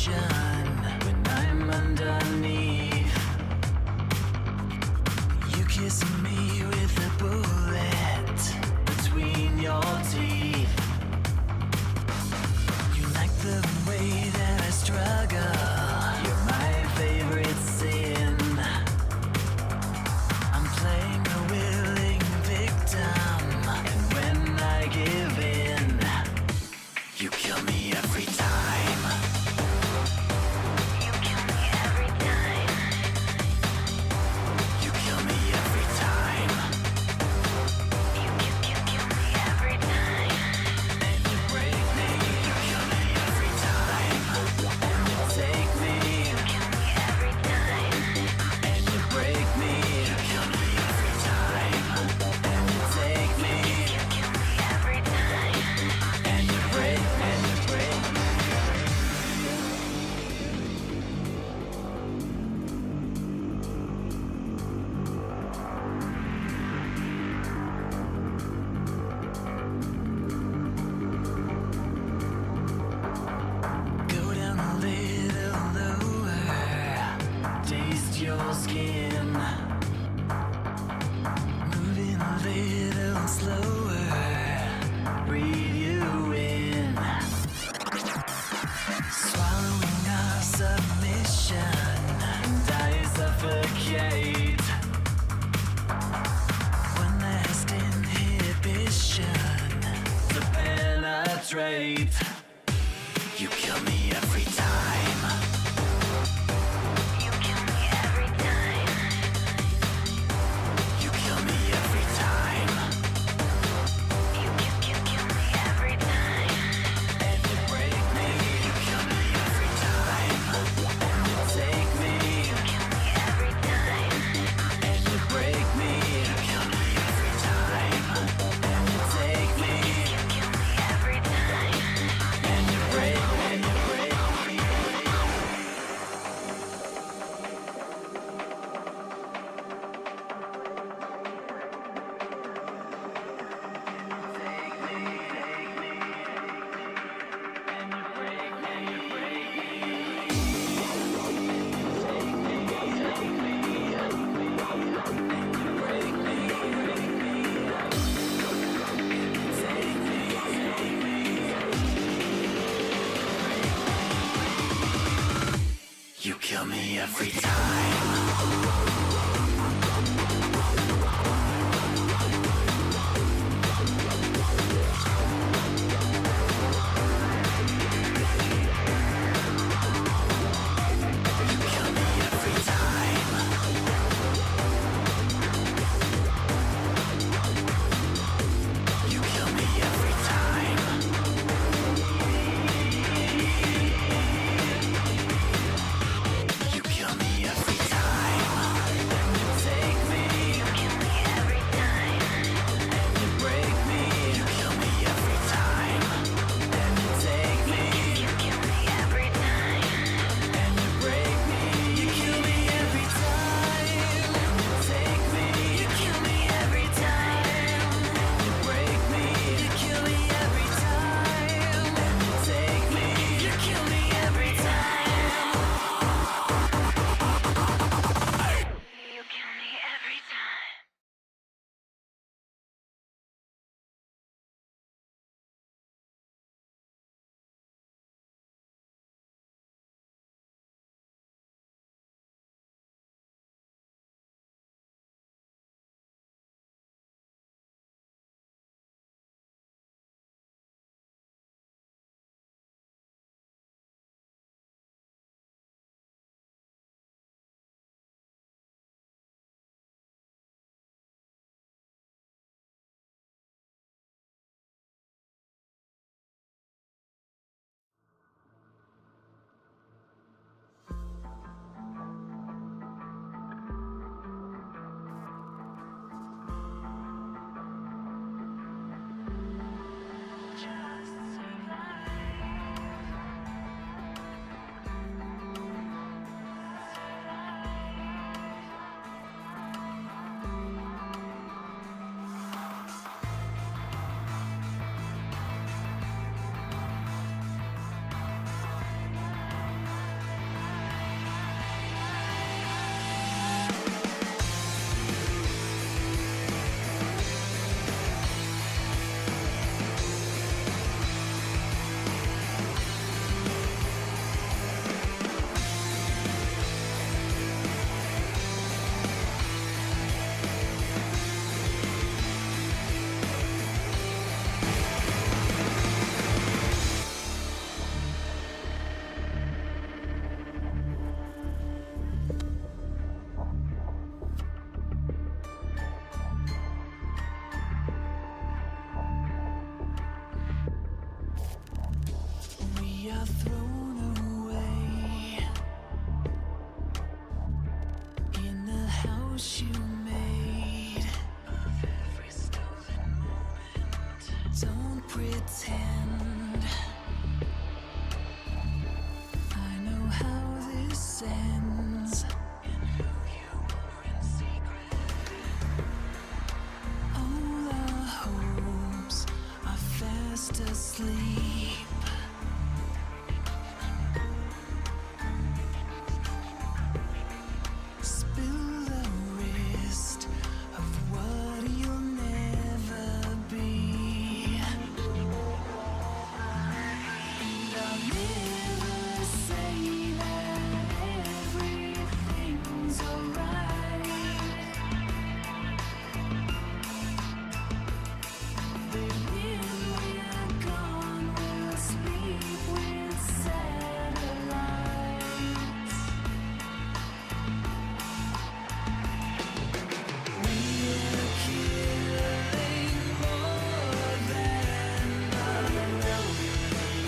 submission when I'm underneath. You kissing me with a bullet between your teeth. You like the way that I struggle. You're my favorite sin. I'm playing a willing victim, and when I give in, you kill me every time. You kill me every time. You kill me every time. You kill me every time. And you break me. You kill me every time. And you take me. You kill me every time. And you break me. You kill me every time. And you take me. You kill me every time. And you break me. Go down a little lower, taste your skin. Moving a little slower, breathe you in. Swallowing our submission, and I suffocate. One last inhibition to penetrate. You kill me every time. You kill me every time. You kill me every time. You kill me every time. And you break me. You kill me every time. And you take me. You kill me every time. And you break me. You kill me every time. And you take me. You kill me every time. And you break me. You kill me every time. You kill me every time. thrown away in the house you made of every stolen moment. Don't pretend. I know how this ends and who you are in secret. All our hopes are fast asleep. Spill the rest of what you'll never be. And I'll never say that everything's alright. But when we're gone, we'll sleep with satellites. We're killing more than the loneliness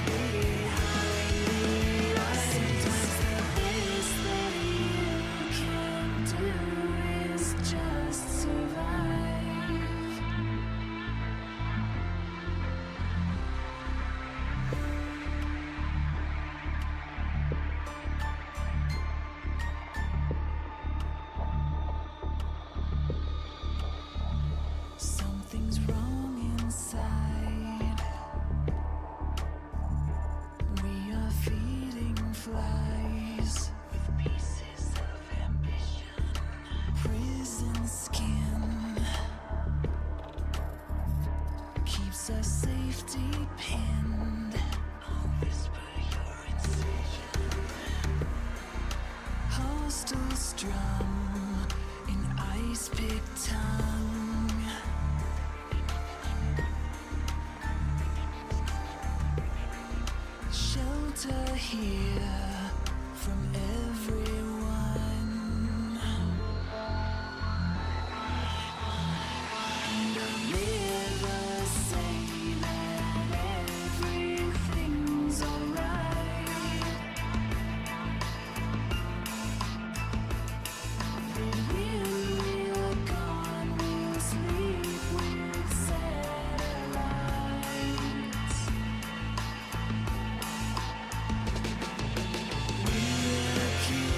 behind us. Sometimes the best that you can do is just survive. Something's wrong inside. We are feeding flies with pieces of ambition. Prison skin keeps our safety pinned. I'll whisper your incision. Hostile strum in ice-pick tongue. Shelter here from everyone. And I'll never say that everything's alright. But when we're gone, we'll sleep with satellites. We're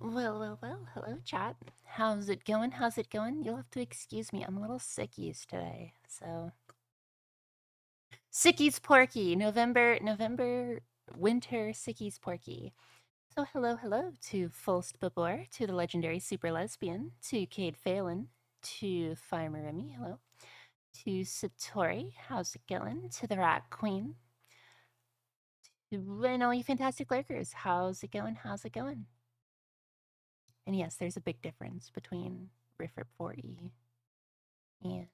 Well. Hello, chat. How's it going? How's it going? You'll have to excuse me. I'm a little sickies today, so. Sickies Porky. November, winter Sickies Porky. So hello to Fulstbabor, to the legendary super lesbian, to Cade Phelan, to Farmer Remy, hello. To Satori, how's it going? To the Rat Queen. And all you fantastic lurkers, how's it going? How's it going? And yes, there's a big difference between Riffrip 4E and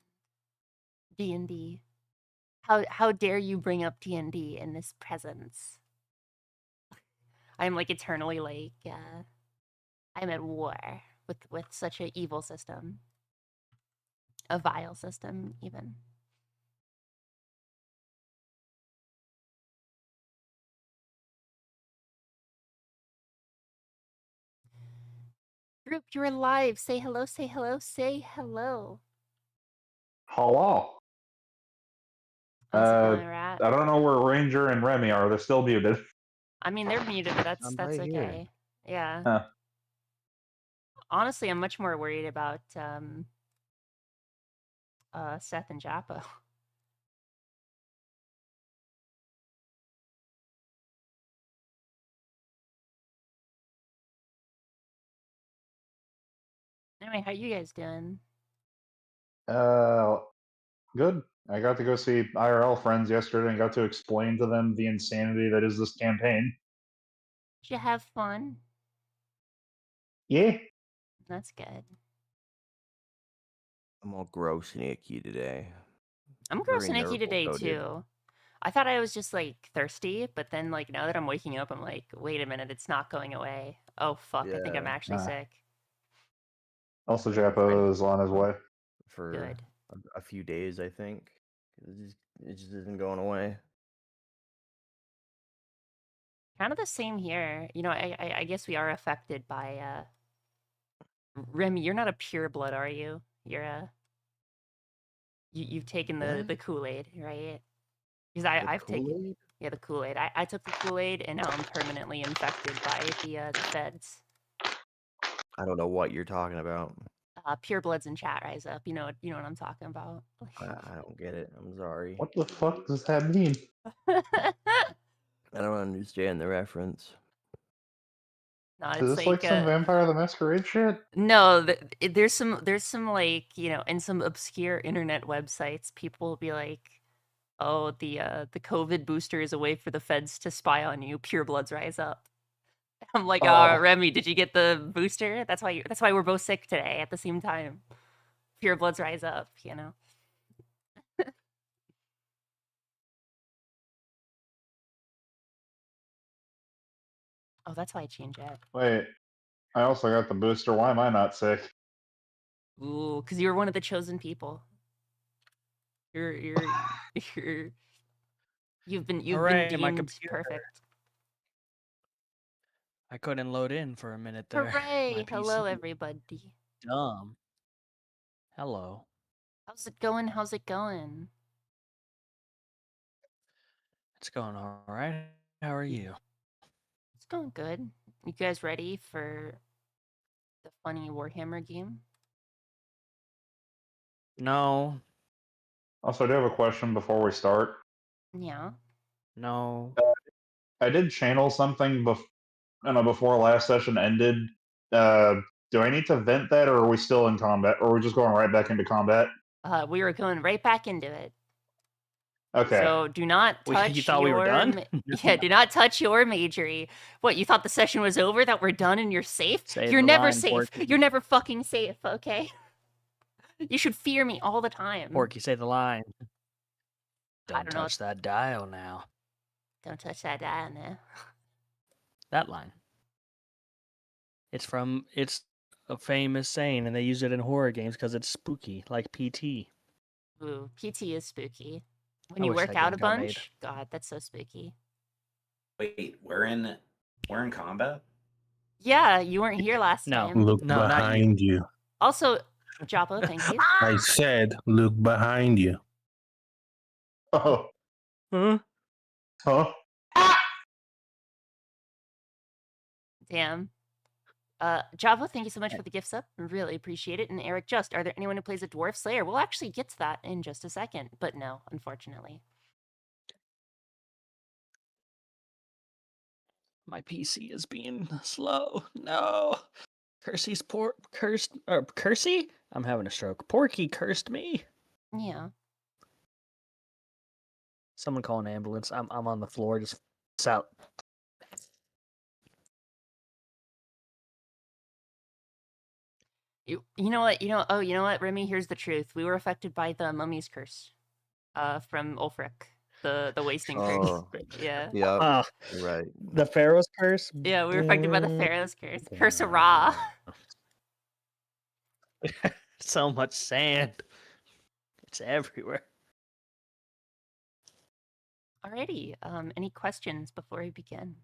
D&D. How dare you bring up D&D in this presence? I'm like eternally like, I'm at war with such an evil system. A vile system, even. Group, you're alive. Say hello, say hello, say hello. Hello. How's it going, Rat? I don't know where Ranger and Remy are. They're still muted. I mean, they're muted, but that's right okay. here. Yeah. Huh. Honestly, I'm much more worried about Seth and Joppo. Anyway, how you guys doing? Good. I got to go see IRL friends yesterday and got to explain to them the insanity that is this campaign. Did you have fun? Yeah. That's good. I'm all gross and icky today. I'm Very gross and icky today nerve-coated. too. I thought I was just like thirsty, but then like now that I'm waking up, I'm like, wait a minute, it's not going away. Oh fuck, I think I'm Yeah. actually sick. Also, Jappo is on his way. For Good. a few days, I think. It just isn't going away. Kind of the same here. You know, I guess we are affected by Remy, you're not a pure blood, are you? You're a you've taken the What? Kool-Aid, right? Because The I've taken Kool-Aid? the Kool-Aid. I took the Kool-Aid and now I'm permanently infected by the feds. I don't know what you're talking about. Pure bloods in chat, rise up. You know what I'm talking about. I don't get it. I'm sorry. What the fuck does that mean? I don't understand the reference. No, Is it's this like some Vampire the Masquerade shit? no. There's some like, you know, in some obscure internet websites, people will be like, "Oh, the COVID booster is a way for the feds to spy on you. Pure bloods rise up." I'm like, Oh. Remy, did you get the booster? That's why we're both sick today at the same time. Pure bloods rise up, you know. Oh, that's why I changed it. Wait. I also got the booster. Why am I not sick? Ooh, because you're one of the chosen people. You've been Hooray, my deemed computer. perfect. I couldn't load in for a minute there. Hooray! My Hello, PC. everybody. Dumb. Hello. How's it going? How's it going? It's going all right. How are you? It's going good. You guys ready for the funny Warhammer game? No. Also, I do have a question before we start. Yeah. No. I did channel something before last session ended. Do I need to vent that, or are we still in combat, or are we just going right back into combat? We were going right back into it. Okay. So do not touch You thought we were done? Yeah, do not touch your majory. What, you thought the session was over, that we're done and you're safe? Say You're the never line, safe. Porky. You're never fucking safe, okay? You should fear me all the time. Porky, say the line. Don't don't know. touch that dial now. Don't touch that dial now. That line. It's a famous saying, and they use it in horror games because it's spooky, like PT. Ooh, PT is spooky. When I you wish work that out game a got made. bunch, God, that's so spooky. Wait, we're in combat? Yeah, you weren't here last No. time. Look No, not behind you. Also, Joppo, thank you. I said, look behind you. Oh. Huh? Huh? Damn. Java, thank you so much for the gift sub. Really appreciate it. And Eric Just, are there anyone who plays a Dwarf Slayer? We'll actually get to that in just a second, but no, unfortunately. My PC is being slow. No. Cursey's cursed Cursey? I'm having a stroke. Porky cursed me. Yeah. Someone call an ambulance. I'm on the floor just out. You know what? You know what, Remy? Here's the truth. We were affected by the mummy's curse, from Ulfric, the wasting curse. Oh, Yeah. yeah, Ah, you're right. the Pharaoh's curse. Yeah, we were affected by the Pharaoh's curse. Curse of Ra. So much sand. It's everywhere. Alrighty. Any questions before we begin?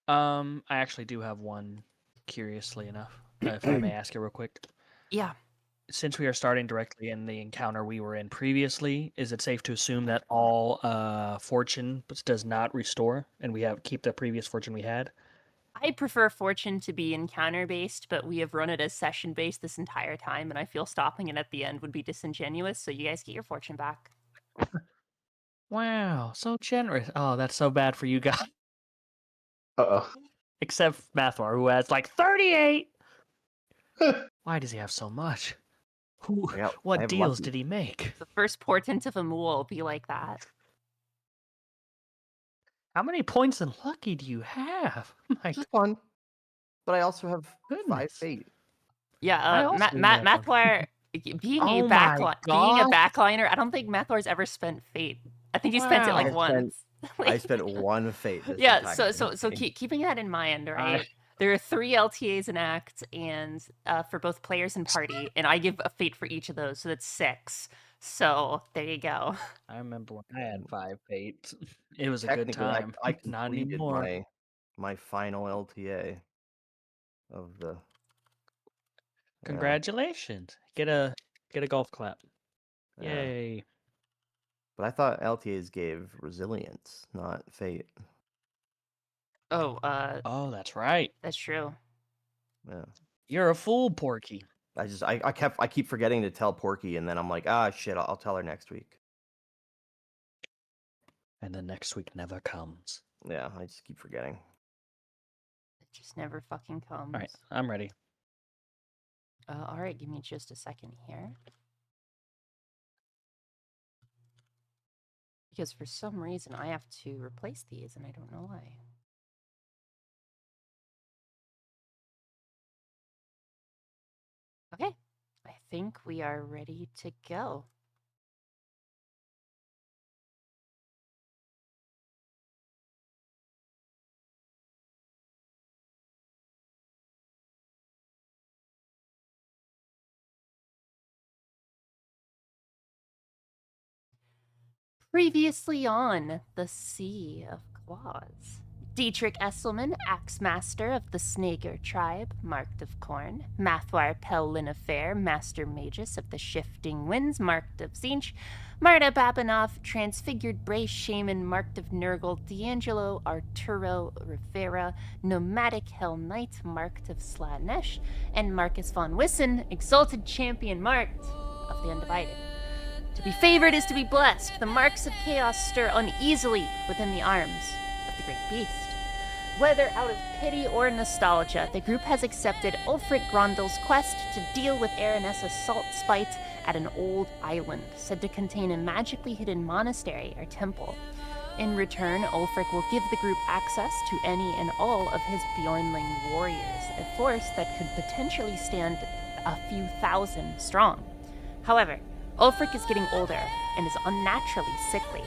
I actually do have one, curiously enough, if I may ask it real quick. Yeah. Since we are starting directly in the encounter we were in previously, is it safe to assume that all fortune does not restore, and we keep the previous fortune we had? I prefer fortune to be encounter based, but we have run it as session based this entire time, and I feel stopping it at the end would be disingenuous. So you guys get your fortune back. Wow, so generous. Oh, that's so bad for you guys. Uh-oh. Except Mathwar, who has like 38. Why does he have so much? I What have deals lucky. did he make? The first portent of a mule will be like that. How many points in lucky do you have? My Just one. But I also have 5 goodness. fate. Yeah, I also have one. Mathwar, being Oh a my backliner, I don't think Mathwar's ever spent fate. I think he spent it like Wow. once. I spent 1 fate. This Yeah, entire so campaign. keeping that in mind, right? There are 3 LTAs in Act, and for both players and party, and I give a fate for each of those, so that's 6. So there you go. I remember when I had 5 fate. It was a good Technically, time. I Not completed anymore. my final LTA of the. Congratulations. Get a golf clap. Yeah. Yay. But I thought LTAs gave resilience, not fate. Oh, Oh, that's right. that's true. Yeah. You're a fool, Porky. I keep forgetting to tell Porky, and then I'm like, shit, I'll tell her next week. And the next week never comes. Yeah, I just keep forgetting. It just never fucking comes. All right, I'm ready. All right, give me just a second here. Because for some reason I have to replace these, and I don't know why. Okay, I think we are ready to go. Previously on the Sea of Claws. Dietrich Esselman, Axemaster of the Snager tribe, Marked of Corn. Mathwar Pel-Linafair, Master Magus of the Shifting Winds, Marked of Zinch. Marta Babinoff, Transfigured Brace Shaman, Marked of Nurgle. D'Angelo Arturo Rivera, Nomadic Hell Knight, Marked of Slanesh. And Marcus von Wissen, Exalted Champion, Marked of the Undivided. To be favored is to be blessed. The marks of chaos stir uneasily within the arms of the great beast. Whether out of pity or nostalgia, the group has accepted Ulfric Grondel's quest to deal with Aranessa's salt spite at an old island said to contain a magically hidden monastery or temple. In return, Ulfric will give the group access to any and all of his Bjornling warriors, a force that could potentially stand a few thousand strong. However, Ulfric is getting older and is unnaturally sickly.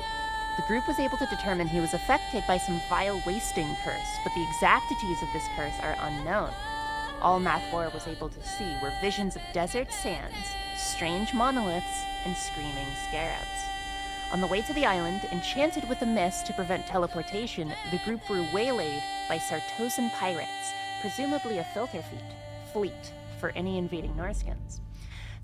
The group was able to determine he was affected by some vile wasting curse, but the exactitudes of this curse are unknown. All Mathwar was able to see were visions of desert sands, strange monoliths, and screaming scarabs. On the way to the island, enchanted with a mist to prevent teleportation, the group were waylaid by Sartosan pirates, presumably a filter fleet for any invading Norskins.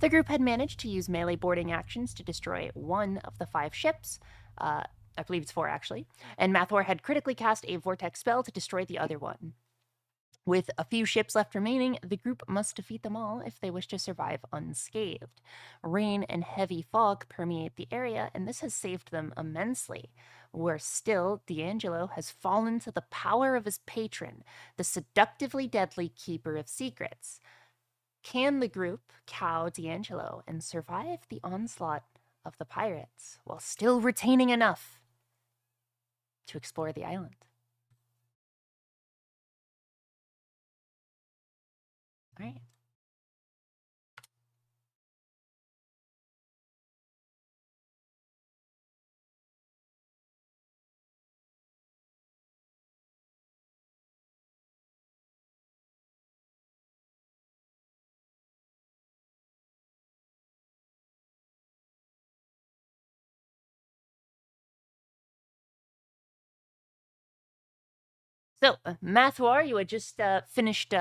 The group had managed to use melee boarding actions to destroy one of the 5 ships, I believe it's 4 actually, and Mathwar had critically cast a vortex spell to destroy the other one. With a few ships left remaining, the group must defeat them all if they wish to survive unscathed. Rain and heavy fog permeate the area, and this has saved them immensely. Worse still, D'Angelo has fallen to the power of his patron, the seductively deadly Keeper of Secrets. Can the group cow D'Angelo and survive the onslaught of the pirates while still retaining enough to explore the island? All right. So, Mathwar, you had just finished,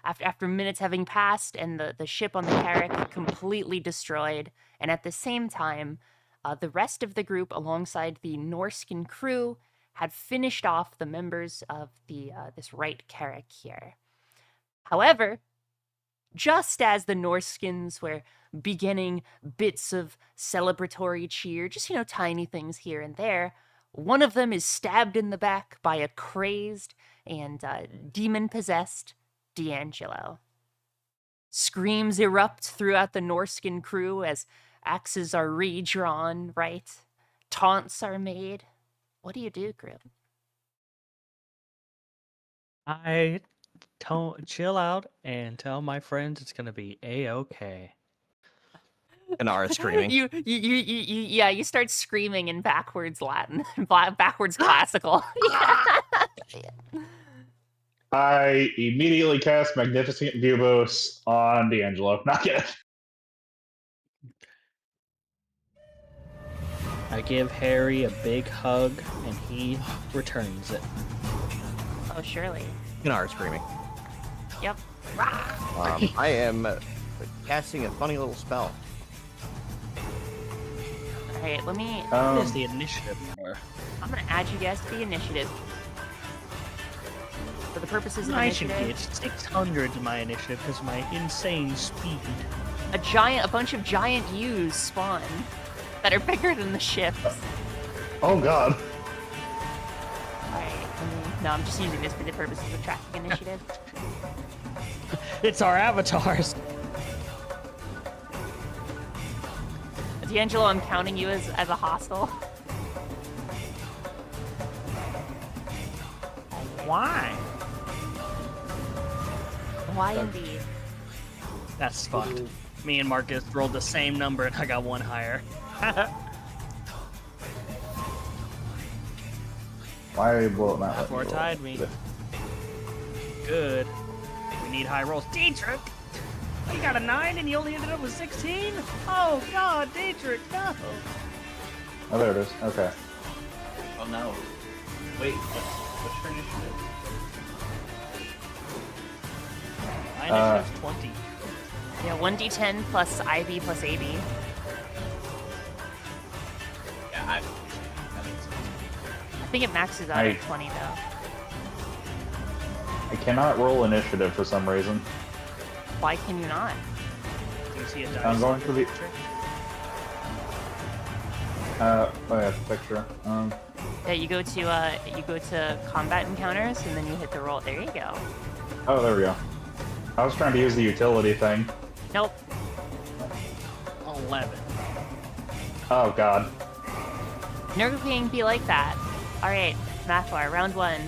after minutes having passed and the ship on the Carrack completely destroyed, and at the same time, the rest of the group, alongside the Norskin crew, had finished off the members of the this right Carrack here. However, just as the Norskins were beginning bits of celebratory cheer, just, tiny things here and there, one of them is stabbed in the back by a crazed and demon-possessed D'Angelo. Screams erupt throughout the Norskin crew as axes are redrawn, right? Taunts are made. What do you do, group? I don't chill out and tell my friends it's gonna be a-okay. Inara screaming. You start screaming in backwards Latin, backwards classical. I immediately cast Magnificent Bubos on D'Angelo. Not kidding. I give Harry a big hug and he returns it. Oh, surely. Inara screaming. Yep. I am casting a funny little spell. All right, let me. What is the initiative for? I'm gonna add you guys to the initiative. For the purposes of I should initiative, get 600 to my initiative because of my insane speed. a bunch of giant U's spawn that are bigger than the ships. Oh god. Alright, no, I'm just using this for the purposes of tracking initiative. It's our avatars. D'Angelo, I'm counting you as a hostile. Why? Why indeed? That's fucked. Me and Marcus rolled the same number and I got one higher. Why will it not let me Or roll? tied me. Good. We need high rolls. Dietrich! You got a 9 and you only ended up with 16? Oh god, Dietrich, no! Oh, there it is. Okay. Oh no. Wait, what's your initiative? My initiative's 20. Yeah, 1d10 plus IB plus AB. Yeah, that makes sense. I think it maxes out at 20 though. I cannot roll initiative for some reason. Why can you not? Do you see a dice? I'm going for the. Dietrich? Oh yeah, picture. Yeah, you go to combat encounters and then you hit the roll. There you go. Oh, there we go. I was trying to use the utility thing. Nope. 11. Oh god. Never can be like that. All right, Mathwar, round 1.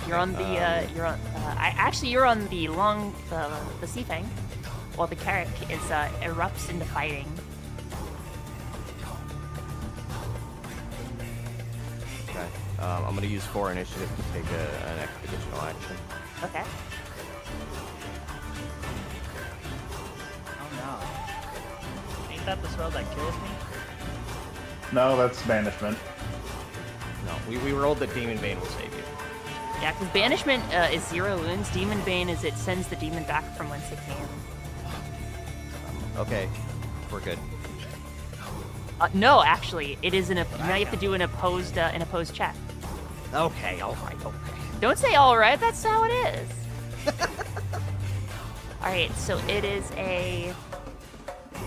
You're on the you're on the long the sea fang, while the Carrack is erupts into fighting. Okay. I'm gonna use 4 initiative to take an additional action. Okay. Oh no. Ain't that the spell that kills me? No, that's banishment. No, we rolled that Demon Bane will save you. Yeah, because banishment is 0 wounds. Demon Bane is it sends the demon back from whence it came. Okay, we're good. No, actually, it is now you have to do an opposed check. Okay, alright, okay. Don't say all right. That's how it is. All right. So it is a.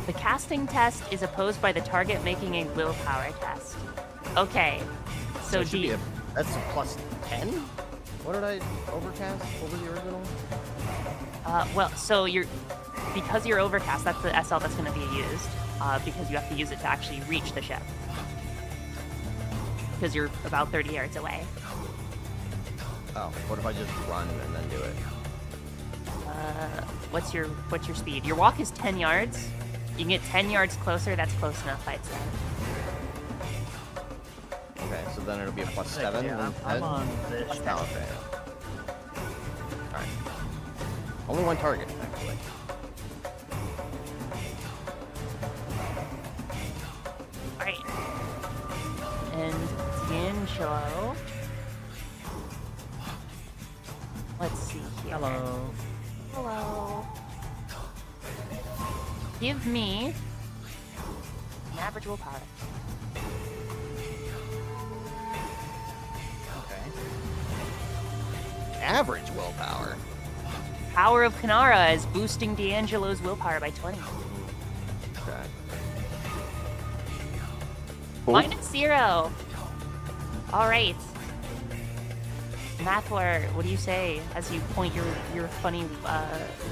The casting test is opposed by the target making a willpower test. Okay. So it should be that's a plus 10. What did I overcast? What was the original? Well, so because you're overcast, that's the SL that's going to be used, because you have to use it to actually reach the ship. Because you're about 30 yards away. Oh, what if I just run and then do it? What's your speed? Your walk is 10 yards. You can get 10 yards closer. That's close enough, I'd say. Okay, so then it'll be a plus 7. Yeah, I'm on this. Oh, okay. Alright. Only one target, actually. Alright. And D'Angelo. Let's see here. Hello. Hello. Give me an average willpower. Okay. Average willpower. Power of Kanara is boosting D'Angelo's willpower by 20. Okay. Cool. -0. All right. Mathwar, what do you say as you point your funny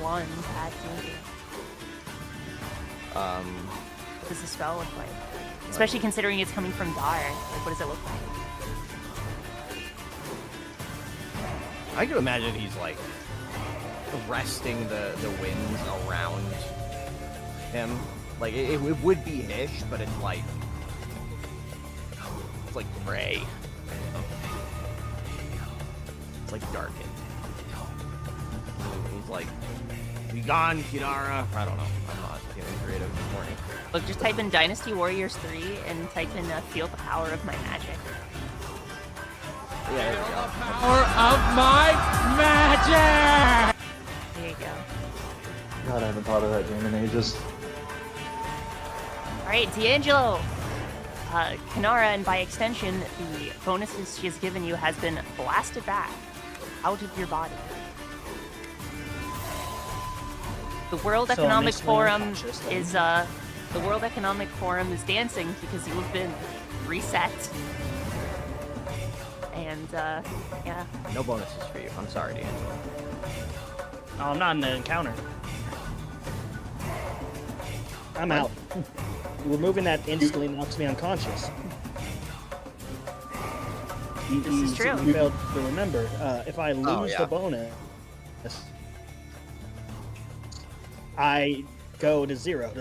wand at D'Angelo? What does the spell look like? Especially considering it's coming from Dar. Like, what does it look like? I can imagine he's like arresting the winds around him. Like it would be Hish, but it's like gray. It's like darkened. He's like, "Be gone, Kinara." I don't know. I'm not feeling creative this morning. Look, just type in Dynasty Warriors 3 and type in Feel the Power of My Magic. Yeah, there we go. Power of my magic! There you go. God, I haven't thought of that game in ages. All right, D'Angelo. Kanara, and by extension, the bonuses she has given you has been blasted back out of your body. The World So Economic I'm Forum unconscious then. is the World Economic Forum is dancing because you have been reset. And yeah. No bonuses for you. I'm sorry, D'Angelo. Oh, I'm not in the encounter. I'm out. Removing that instantly knocks me unconscious. This is true. You failed to remember. If I lose yeah. the bonus, I go to 0.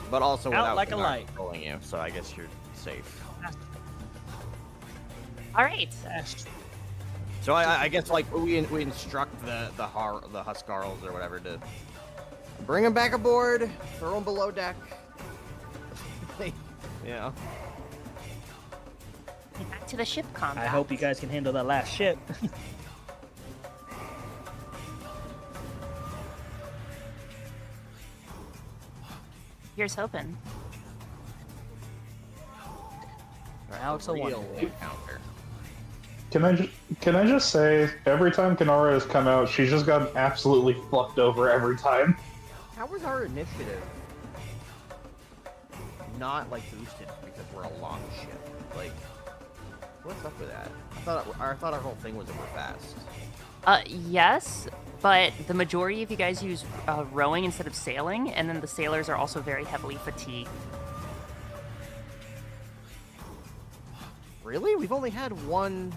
But also Out without like a Kinara light. controlling you, so I guess you're safe. All right. So I guess like we instruct the Huskarls or whatever to bring them back aboard, throw them below deck. Yeah. Back to the ship combat. I hope you guys can handle that last ship. Here's hoping. Now it's a Real one. encounter. Can I just say, every time Kanara has come out, she's just gotten absolutely fucked over every time. How was our initiative not like boosted because we're a long ship? Like, what's up with that? I thought our whole thing was that we're fast. Yes, but the majority of you guys use rowing instead of sailing, and then the sailors are also very heavily fatigued. Really? We've only had one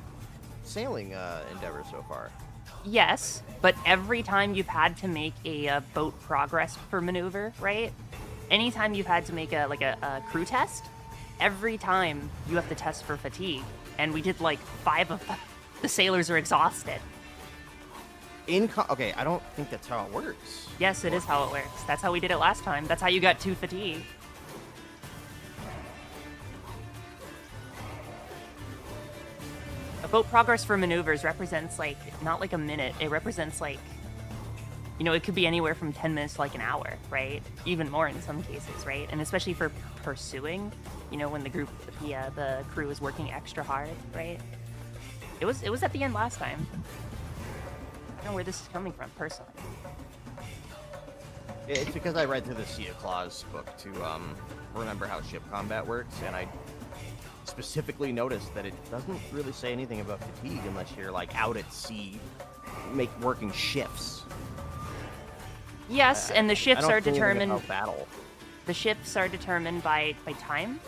sailing endeavor so far. Yes, but every time you've had to make a boat progress for maneuver, right? Anytime you've had to make a crew test, every time you have to test for fatigue, and we did like 5 of them. The sailors are exhausted. Okay, I don't think that's how it works. Yes, it is how it works. That's how we did it last time. That's how you got 2 fatigue. A boat progress for maneuvers represents like, not like a minute, it represents like, you know, it could be anywhere from 10 minutes to like an hour, right? Even more in some cases, right? And especially for pursuing, you know, when the crew is working extra hard, right? It was at the end last time. I don't know where this is coming from personally. It's because I read through the Sea of Claws book to remember how ship combat works, and I specifically noticed that it doesn't really say anything about fatigue unless you're like out at sea, working shifts. Yes, and the shifts I don't are see anything determined. about battle. The shifts are determined by time.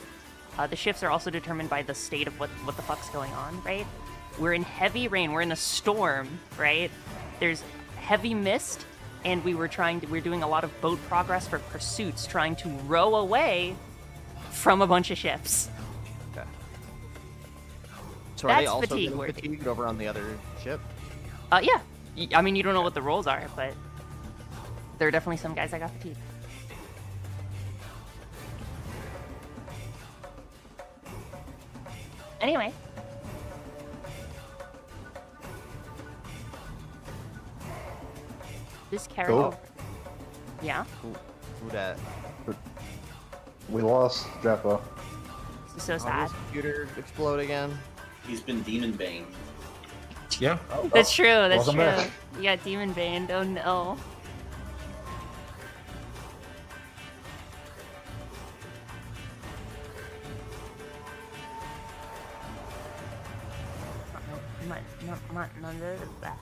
The shifts are also determined by the state of what the fuck's going on, right? We're in heavy rain. We're in a storm, right? There's heavy mist, and we're doing a lot of boat progress for pursuits, trying to row away from a bunch of ships. Okay. So are they That's also fatigue getting working. fatigued over on the other ship? Yeah. I mean, you don't know what the roles are, but there are definitely some guys that got fatigued. Anyway. This character. Cool. Yeah. Who that? We lost Jeppa. This is so Did sad. his computer explode again? He's been demon bane. Yeah. That's true. That's welcome true. back. You got Demon Bane. Oh no. None of that.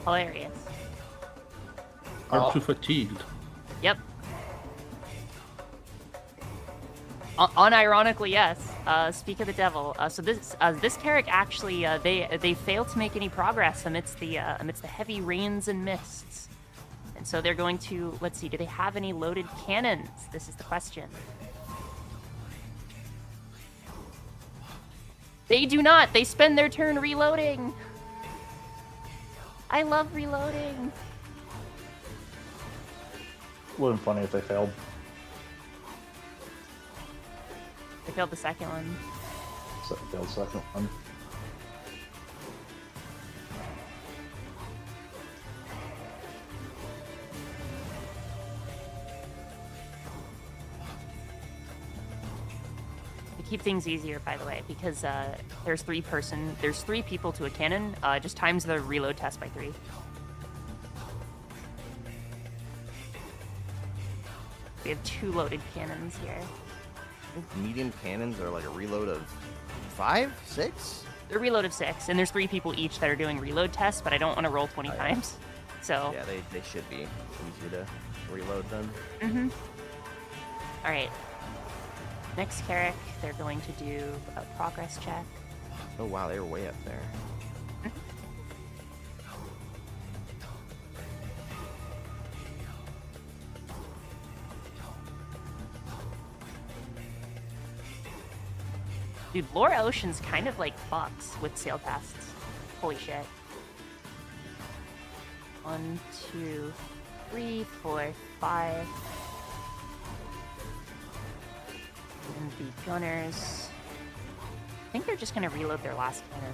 Hilarious. Are too fatigued. Yep. Unironically, yes. Speak of the devil. So this character actually they failed to make any progress amidst the heavy rains and mists, and so they're going to, let's see, do they have any loaded cannons? This is the question. They do not. They spend their turn reloading. I love reloading. Would have been funny if they failed. They failed the second one. So failed second one. To keep things easier, by the way, because there's three people to a cannon. Just times the reload test by 3. We have 2 loaded cannons here. I think medium cannons are like a reload of 5, 6? They're reload of 6, and there's 3 people each that are doing reload tests, but I don't want to roll 20 times. So. Yeah, they should be easy to reload them. Mm-hmm. All right. Next Carrick, they're going to do a progress check. Oh wow, they were way up there. Dude, Lore Ocean's kind of like fucks with sail tests. Holy shit. 1, 2, 3, 4, 5. And the gunners. I think they're just gonna reload their last cannon.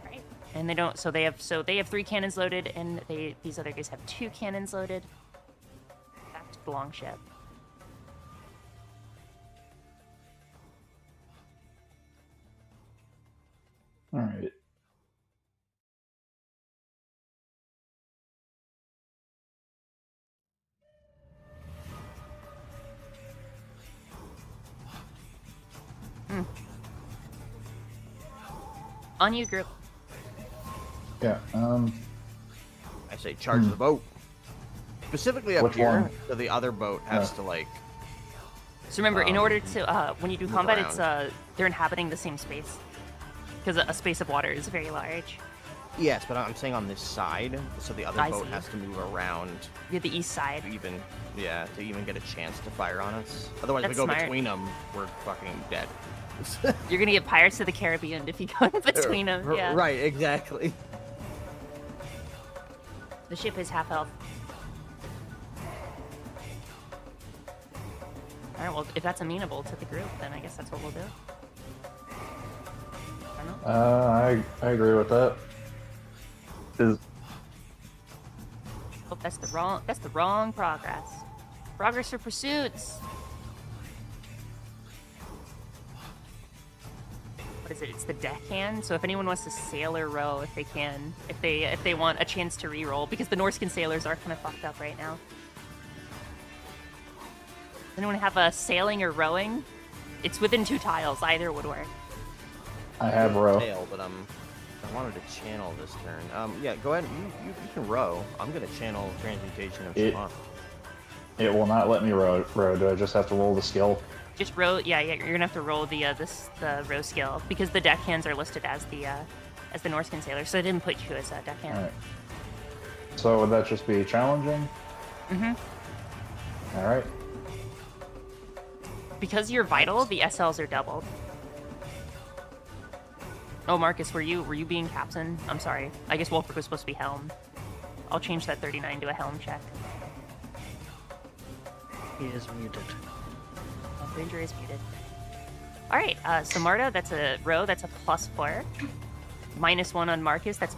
Right. And they don't. So they have 3 cannons loaded, and these other guys have 2 cannons loaded. Back to the longship. All right. On you, group. Yeah. I say charge the boat. Specifically up Which here, one? so the other boat has to like. So remember, in order to when you do move combat, around. it's they're inhabiting the same space because a space of water is very large. Yes, but I'm saying on this side, so the other I boat see. has to move around You have the east side. to even, to even get a chance to fire on us. Otherwise, That's we go smart. between them, we're fucking dead. You're gonna get Pirates of the Caribbean if you go in between them. Yeah. Right, exactly. The ship is half health. Alright, well, if that's amenable to the group, then I guess that's what we'll do. I don't know. I agree with that. Is Oh, that's the wrong progress. Progress for pursuits. What is it? It's the deckhand. So if anyone wants to sail or row, if they can, if they want a chance to re-roll, because the Norscan sailors are kind of fucked up right now. Does anyone have a sailing or rowing? It's within 2 tiles. Either would work. I have row. Tail, but I wanted to channel this turn. Yeah, go ahead. You can row. I'm gonna channel transmutation of Shamar. It will not let me row. Do I just have to roll the skill? Just row. Yeah. You're gonna have to roll the row skill because the deckhands are listed as the Norscan sailors, so I didn't put you as a deckhand. All right. So would that just be challenging? Mm-hmm. All right. Because you're vital, the SLs are doubled. Oh, Marcus, were you being captain? I'm sorry. I guess Wolfric was supposed to be helm. I'll change that 39 to a helm check. He is muted. Oh, Ranger is muted. All right, so Marta, that's a row. That's a +4. -1 on Marcus. That's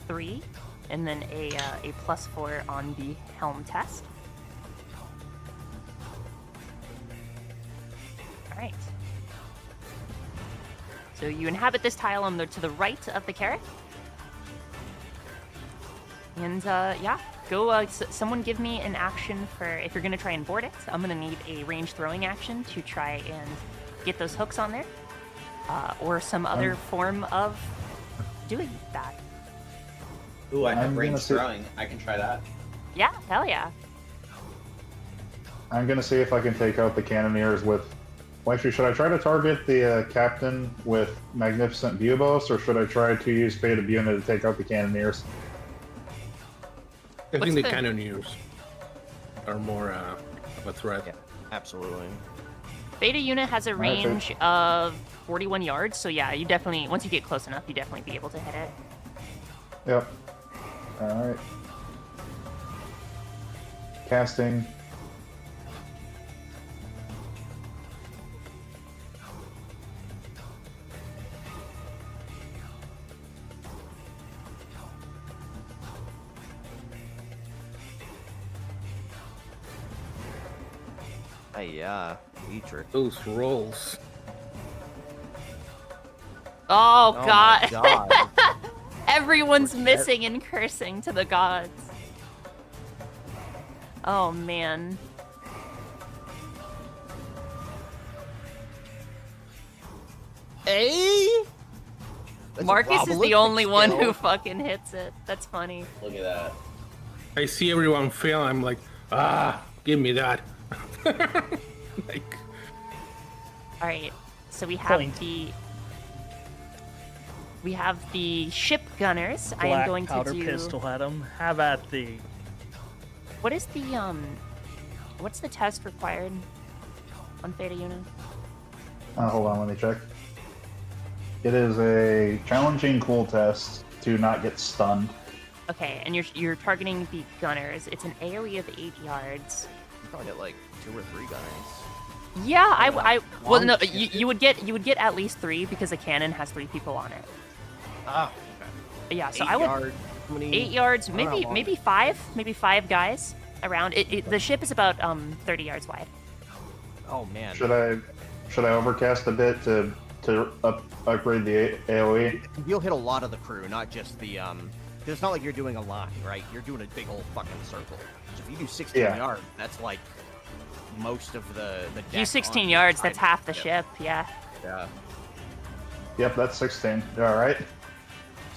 3, and then a +4 on the helm test. All right. So you inhabit this tile on to the right of the carrot. And yeah, go. Someone give me an action for if you're gonna try and board it. I'm gonna need a range throwing action to try and get those hooks on there, or some other form of doing that. Ooh, I have I'm range gonna see- throwing. I can try that. Yeah, hell yeah. I'm gonna see if I can take out the cannoneers with. Well, actually, should I try to target the captain with Magnificent Bubos, or should I try to use Fate of Buna to take out the cannoneers? I What's think the the- cannoneers are more of a threat. Yeah, absolutely. Beta unit has a Alright, so- range of 41 yards, so yeah, you definitely once you get close enough, you definitely be able to hit it. Yep. All right. Casting. Hey, Dietrich. Those rolls. Oh, Oh god. my god. Everyone's missing and cursing to the gods. Oh man. That's a Marcus is the probabilistic only one skill. who fucking hits it. That's funny. Look at that. I see everyone fail. I'm like, give me that. Like, All right. So we have Point. the ship gunners. I am Black going to powder do pistol at him. Have at the. What is the what's the test required on Theta Unit? Hold on, let me check. It is a challenging cool test to not get stunned. Okay, and you're targeting the gunners. It's an AoE of 8 yards. You probably get like 2 or 3 gunners. Yeah, I well Long no, ship. you would get at least 3 because a cannon has 3 people on it. Ah, Yeah, so 8 I would yard, how many- 8 yards, I don't know how long- maybe 5 guys around. The ship is about 30 yards wide. Oh man. Should I overcast a bit to upgrade the AoE? You'll hit a lot of the crew, not just the 'cause it's not like you're doing a line, right? You're doing a big old fucking circle. So if you do 16 Yeah. yards, that's like most of the If you deck 16 on yards, each that's side. half the ship. Yeah. Yeah. Yep, that's 16. All right.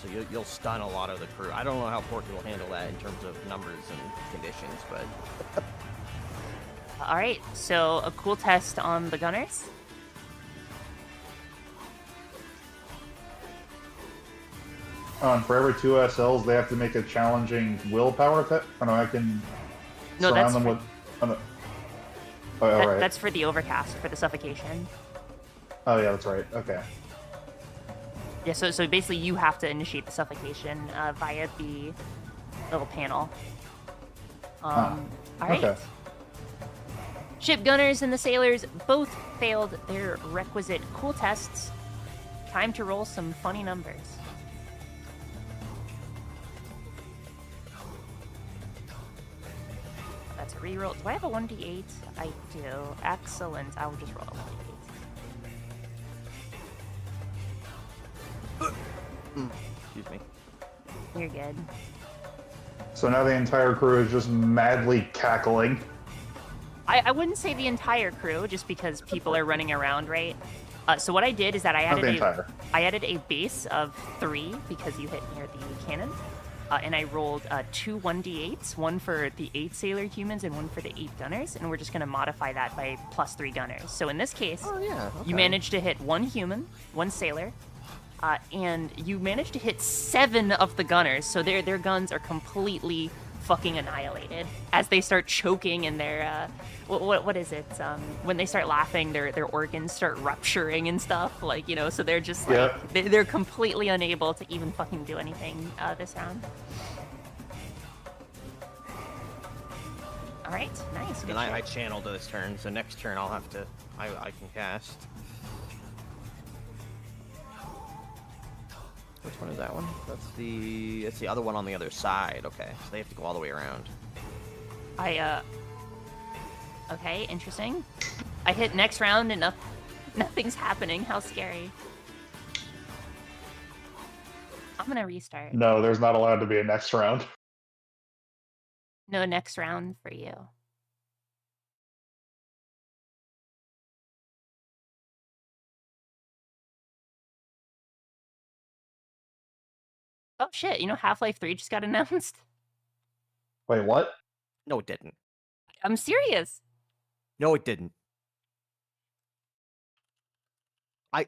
So you'll stun a lot of the crew. I don't know how Porky will handle that in terms of numbers and conditions, but All right. So a cool test on the gunners. And for every 2 SLs, they have to make a challenging willpower test. Oh, no, I can No, surround that's them for- with. Oh, no. Oh, all right. That's for the overcast, for the suffocation. Oh, yeah, that's right. Okay. Yeah, so basically you have to initiate the suffocation via the little panel. Ah, All right. okay. Ship gunners and the sailors both failed their requisite cool tests. Time to roll some funny numbers. That's a reroll. Do I have a 1d8? I do. Excellent. I will just roll a 1d8. Excuse me. You're good. So now the entire crew is just madly cackling. I wouldn't say the entire crew, just because people are running around, right? So what I did is that I Not the added a base of 3 because you hit near the cannon, and I rolled 2 1d8s, one for the 8 sailor humans and one for the 8 gunners, and we're just going to modify that by +3 gunners. So in this case, you managed to hit 1 human, 1 sailor, and you managed to hit 7 of the gunners, so their guns are completely fucking annihilated as they start choking and their what is it, when they start laughing, their organs start rupturing and stuff, like, you know, so they're just like, they're completely unable to even fucking do anything this round. All right, nice. And I channeled this turn, so next turn I'll have to I can cast. Which one is that one? That's the other one on the other side. Okay, so they have to go all the way around. Okay, interesting. I hit next round and nothing's happening. How scary. I'm gonna restart. No, there's not allowed to be a next round. No next round for you. Oh shit, you know Half-Life 3 just got announced? Wait, what? No, it didn't. I'm serious. No, it didn't. I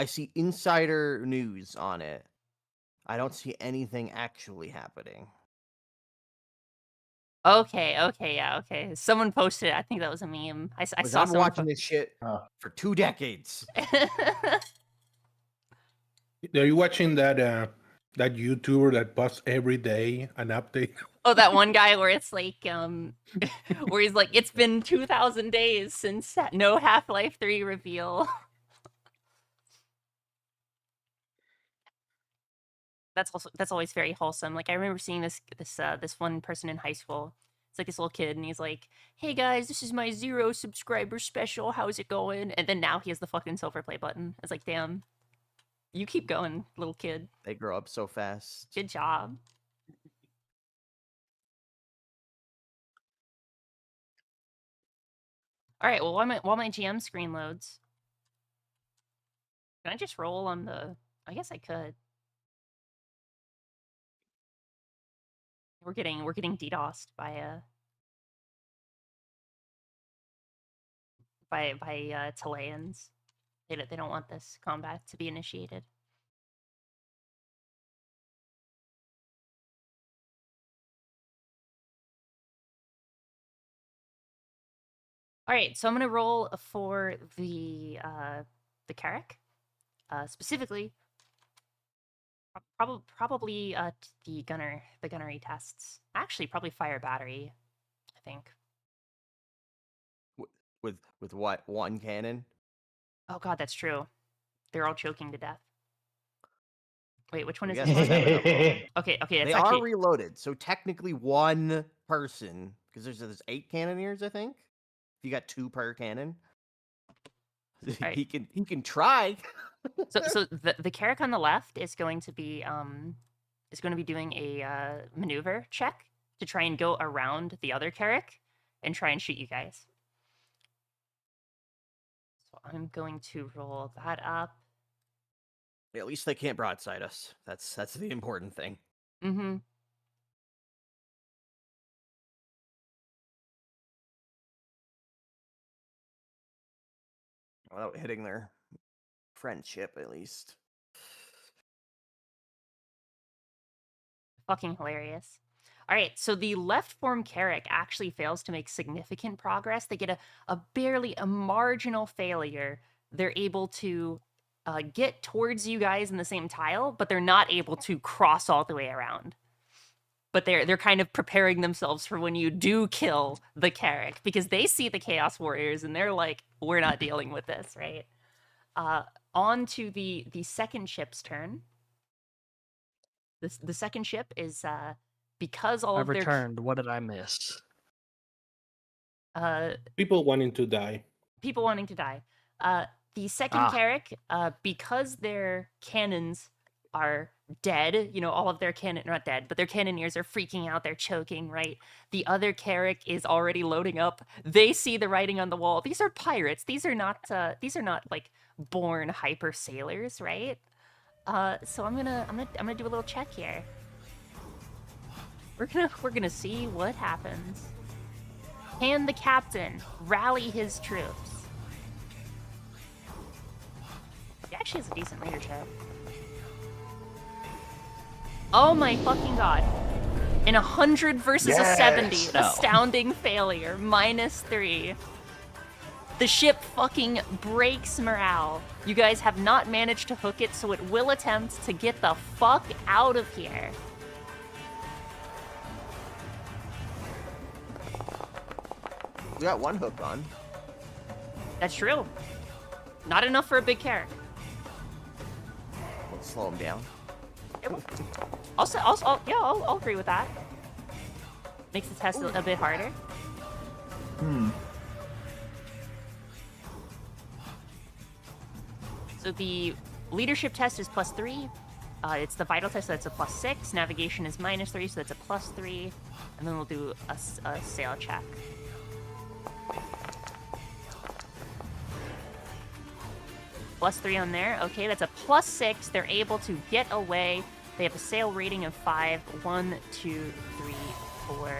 see insider news on it. I don't see anything actually happening. Okay, yeah, okay. Someone posted it. I think that was a meme. I saw I'm someone watching this shit for 2 decades. Are you watching that that YouTuber that posts every day an update? Oh, that one guy where it's like, where he's like, it's been 2,000 days since no Half-Life 3 reveal. That's always very wholesome. Like, I remember seeing this one person in high school. It's like this little kid, and he's like, "Hey guys, this is my 0 subscriber special. How's it going?" And then now he has the fucking silver play button. It's like, damn, you keep going, little kid. They grow up so fast. Good job. All right. Well, while my GM screen loads, can I just roll on the? I guess I could. We're getting DDoSed by Chileans. They don't want this combat to be initiated. All right, so I'm gonna roll for the Carrack, specifically. Probably the gunnery tests. Actually, probably fire battery, I think. With what? 1 cannon? Oh god, that's true. They're all choking to death. Wait, which one is Yes, this? Hey, Okay, it's They actually... are reloaded, so technically 1 person, because there's 8 cannoneers, I think. If you got 2 per cannon, Right. he can try. So the Carrack on the left is going to be doing a maneuver check to try and go around the other Carrack and try and shoot you guys. So I'm going to roll that up. At least they can't broadside us. That's the important thing. Mm-hmm. Without hitting their friendship, at least. Fucking hilarious. All right, so the left form Carrack actually fails to make significant progress. They get a marginal failure. They're able to get towards you guys in the same tile, but they're not able to cross all the way around. but they're kind of preparing themselves for when you do kill the Carrick, because they see the Chaos Warriors and they're like, we're not dealing with this, right? On to the second ship's turn. The second ship is because all I've of their returned. What did I miss? People wanting to die. people wanting to die. The second Carrick, because their cannons are dead, you know, all of their not dead, but their cannoneers are freaking out, they're choking, right? The other Carrick is already loading up. They see the writing on the wall. These are pirates. These are not like born hyper sailors, right? So I'm gonna do a little check here. We're gonna see what happens. Can the captain rally his troops? He actually has a decent leadership. Oh my fucking god. In 100 versus a 70. No. Astounding failure. -3. The ship fucking breaks morale. You guys have not managed to hook it, so it will attempt to get the fuck out of here. We got one hook on. That's true. Not enough for a big carrot. Let's slow him down. I'll agree with that. Makes the test a bit harder. So the leadership test is +3. It's the vital test, so that's a +6. Navigation is -3, so that's a +3. And then we'll do a sail check. +3 on there. Okay, that's a +6. They're able to get away. They have a sail rating of 5. 1, 2, 3, 4,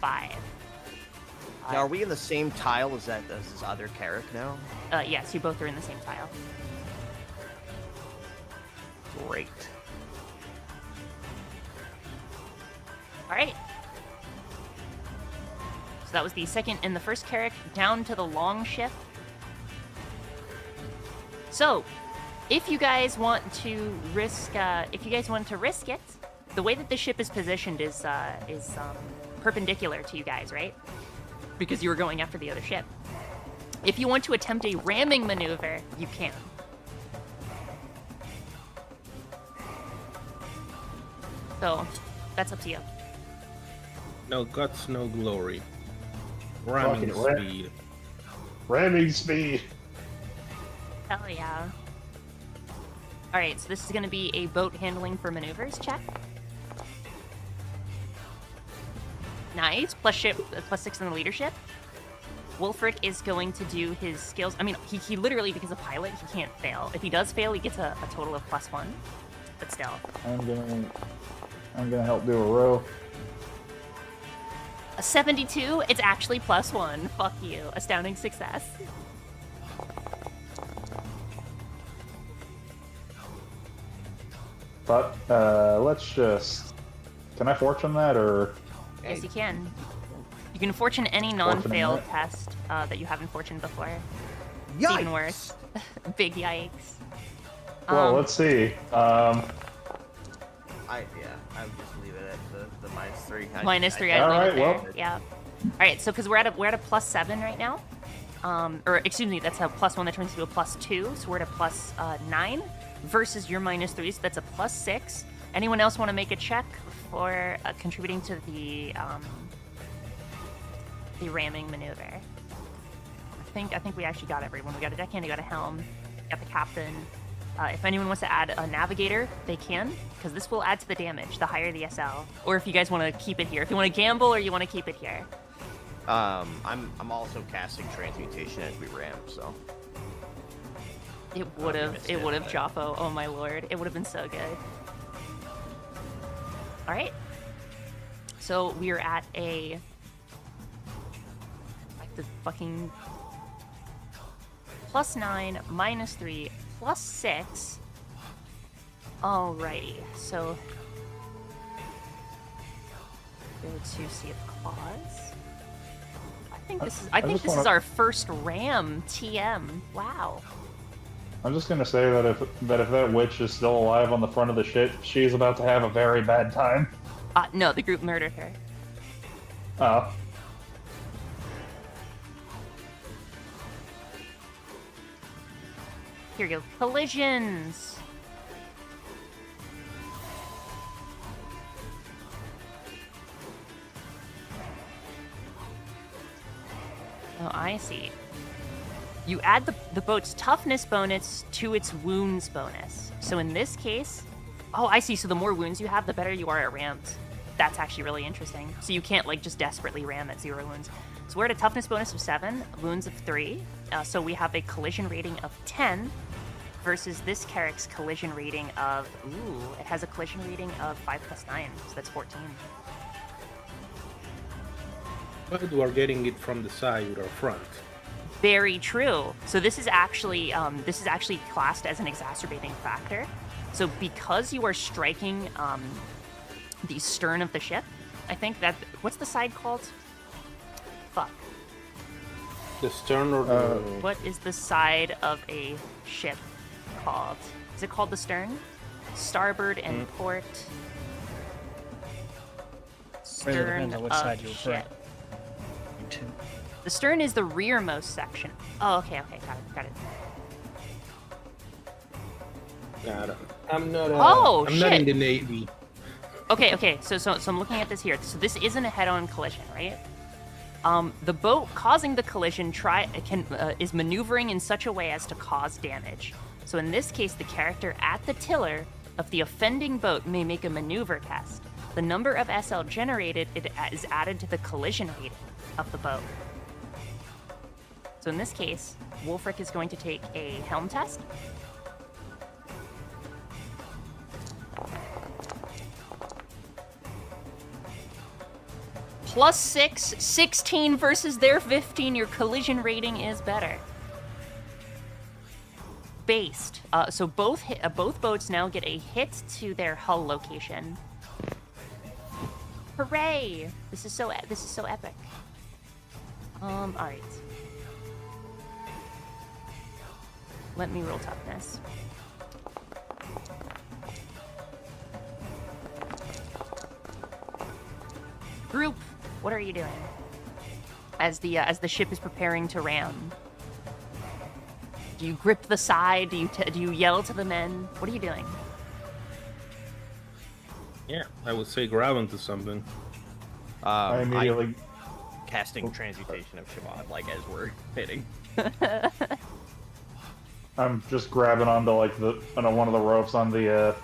5. Now, are we in the same tile as this other Carrick now? Yes, you both are in the same tile. Great. All right. So that was the second and the first Carrick. Down to the long ship. So, if you guys want to risk, it, the way that the ship is positioned is perpendicular to you guys, right? Because you were going after the other ship. If you want to attempt a ramming maneuver, you can. So, that's up to you. No guts, no glory. Ramming Fucking speed. Ramming speed. Hell yeah. Alright, so this is going to be a boat handling for maneuvers check. Nice. +6 in the leadership. Wolfric is going to do his skills. I mean, he literally, because a pilot, he can't fail. If he does fail, he gets a total of +1. But still. I'm gonna help do a row. A 72, it's actually +1. Fuck you. Astounding success. But let's just. Can I fortune that or? Yes, you can. You can fortune any non-failed test that you haven't fortuned before. It's even worse. Big yikes. Well, let's see. I would just leave it at the -3. -3. I'd leave it there. Yeah. All right. So because we're at a +7 right now, or excuse me, that's a +1 that turns into a +2. So we're at a +9 versus your -3. So that's a +6. Anyone else want to make a check for contributing to the ramming maneuver? I think we actually got everyone. We got a deckhand, we got a helm, got the captain. If anyone wants to add a navigator, they can, because this will add to the damage, the higher the SL. Or if you guys want to keep it here. If you want to gamble or you want to keep it here. I'm also casting transmutation as we ramp, so. It would have, Joppo. Oh my lord. It would have been so good. Alright. So we are at the fucking +9, -3, +6. Alrighty, so go to Sea of Claws. I think this is our first ram TM. Wow. I'm just gonna say that if that witch is still alive on the front of the ship, she's about to have a very bad time. No, the group murdered her. Oh. Here you go. Collisions. Oh, I see. You add the boat's toughness bonus to its wounds bonus. So in this case, oh, I see. So the more wounds you have, the better you are at rams. That's actually really interesting. So you can't like just desperately ram at 0 wounds. So we're at a toughness bonus of 7, wounds of 3. So we have a collision rating of 10 versus this character's collision rating of, ooh, it has a collision rating of 5 plus 9, so that's 14. But we're getting it from the side or front. Very true. So this is actually classed as an exacerbating factor. So because you are striking the stern of the ship, I think that, what's the side called? Fuck. The stern or the... What is the side of a ship called? Is it called the stern? Starboard and port. Really Stern depends on which of side you're ship. to. The stern is the rearmost section. Oh, okay, got it. I'm not. Oh, I'm not in shit. the Navy. Okay. So I'm looking at this here. So this isn't a head-on collision, right? The boat causing the collision is maneuvering in such a way as to cause damage. So in this case, the character at the tiller of the offending boat may make a maneuver test. The number of SL generated is added to the collision rating of the boat. So in this case, Wolfric is going to take a helm test. +6, 16 versus their 15. Your collision rating is better. Based. So both boats now get a hit to their hull location. Hooray! This is so epic. All right. Let me roll toughness. Group, what are you doing? As the ship is preparing to ram. Do you grip the side? Do you yell to the men? What are you doing? Yeah, I would say grab onto something. I immediately... Casting Transmutation of Shabbat, like, as we're hitting. I'm just grabbing onto, like, one of the ropes on the,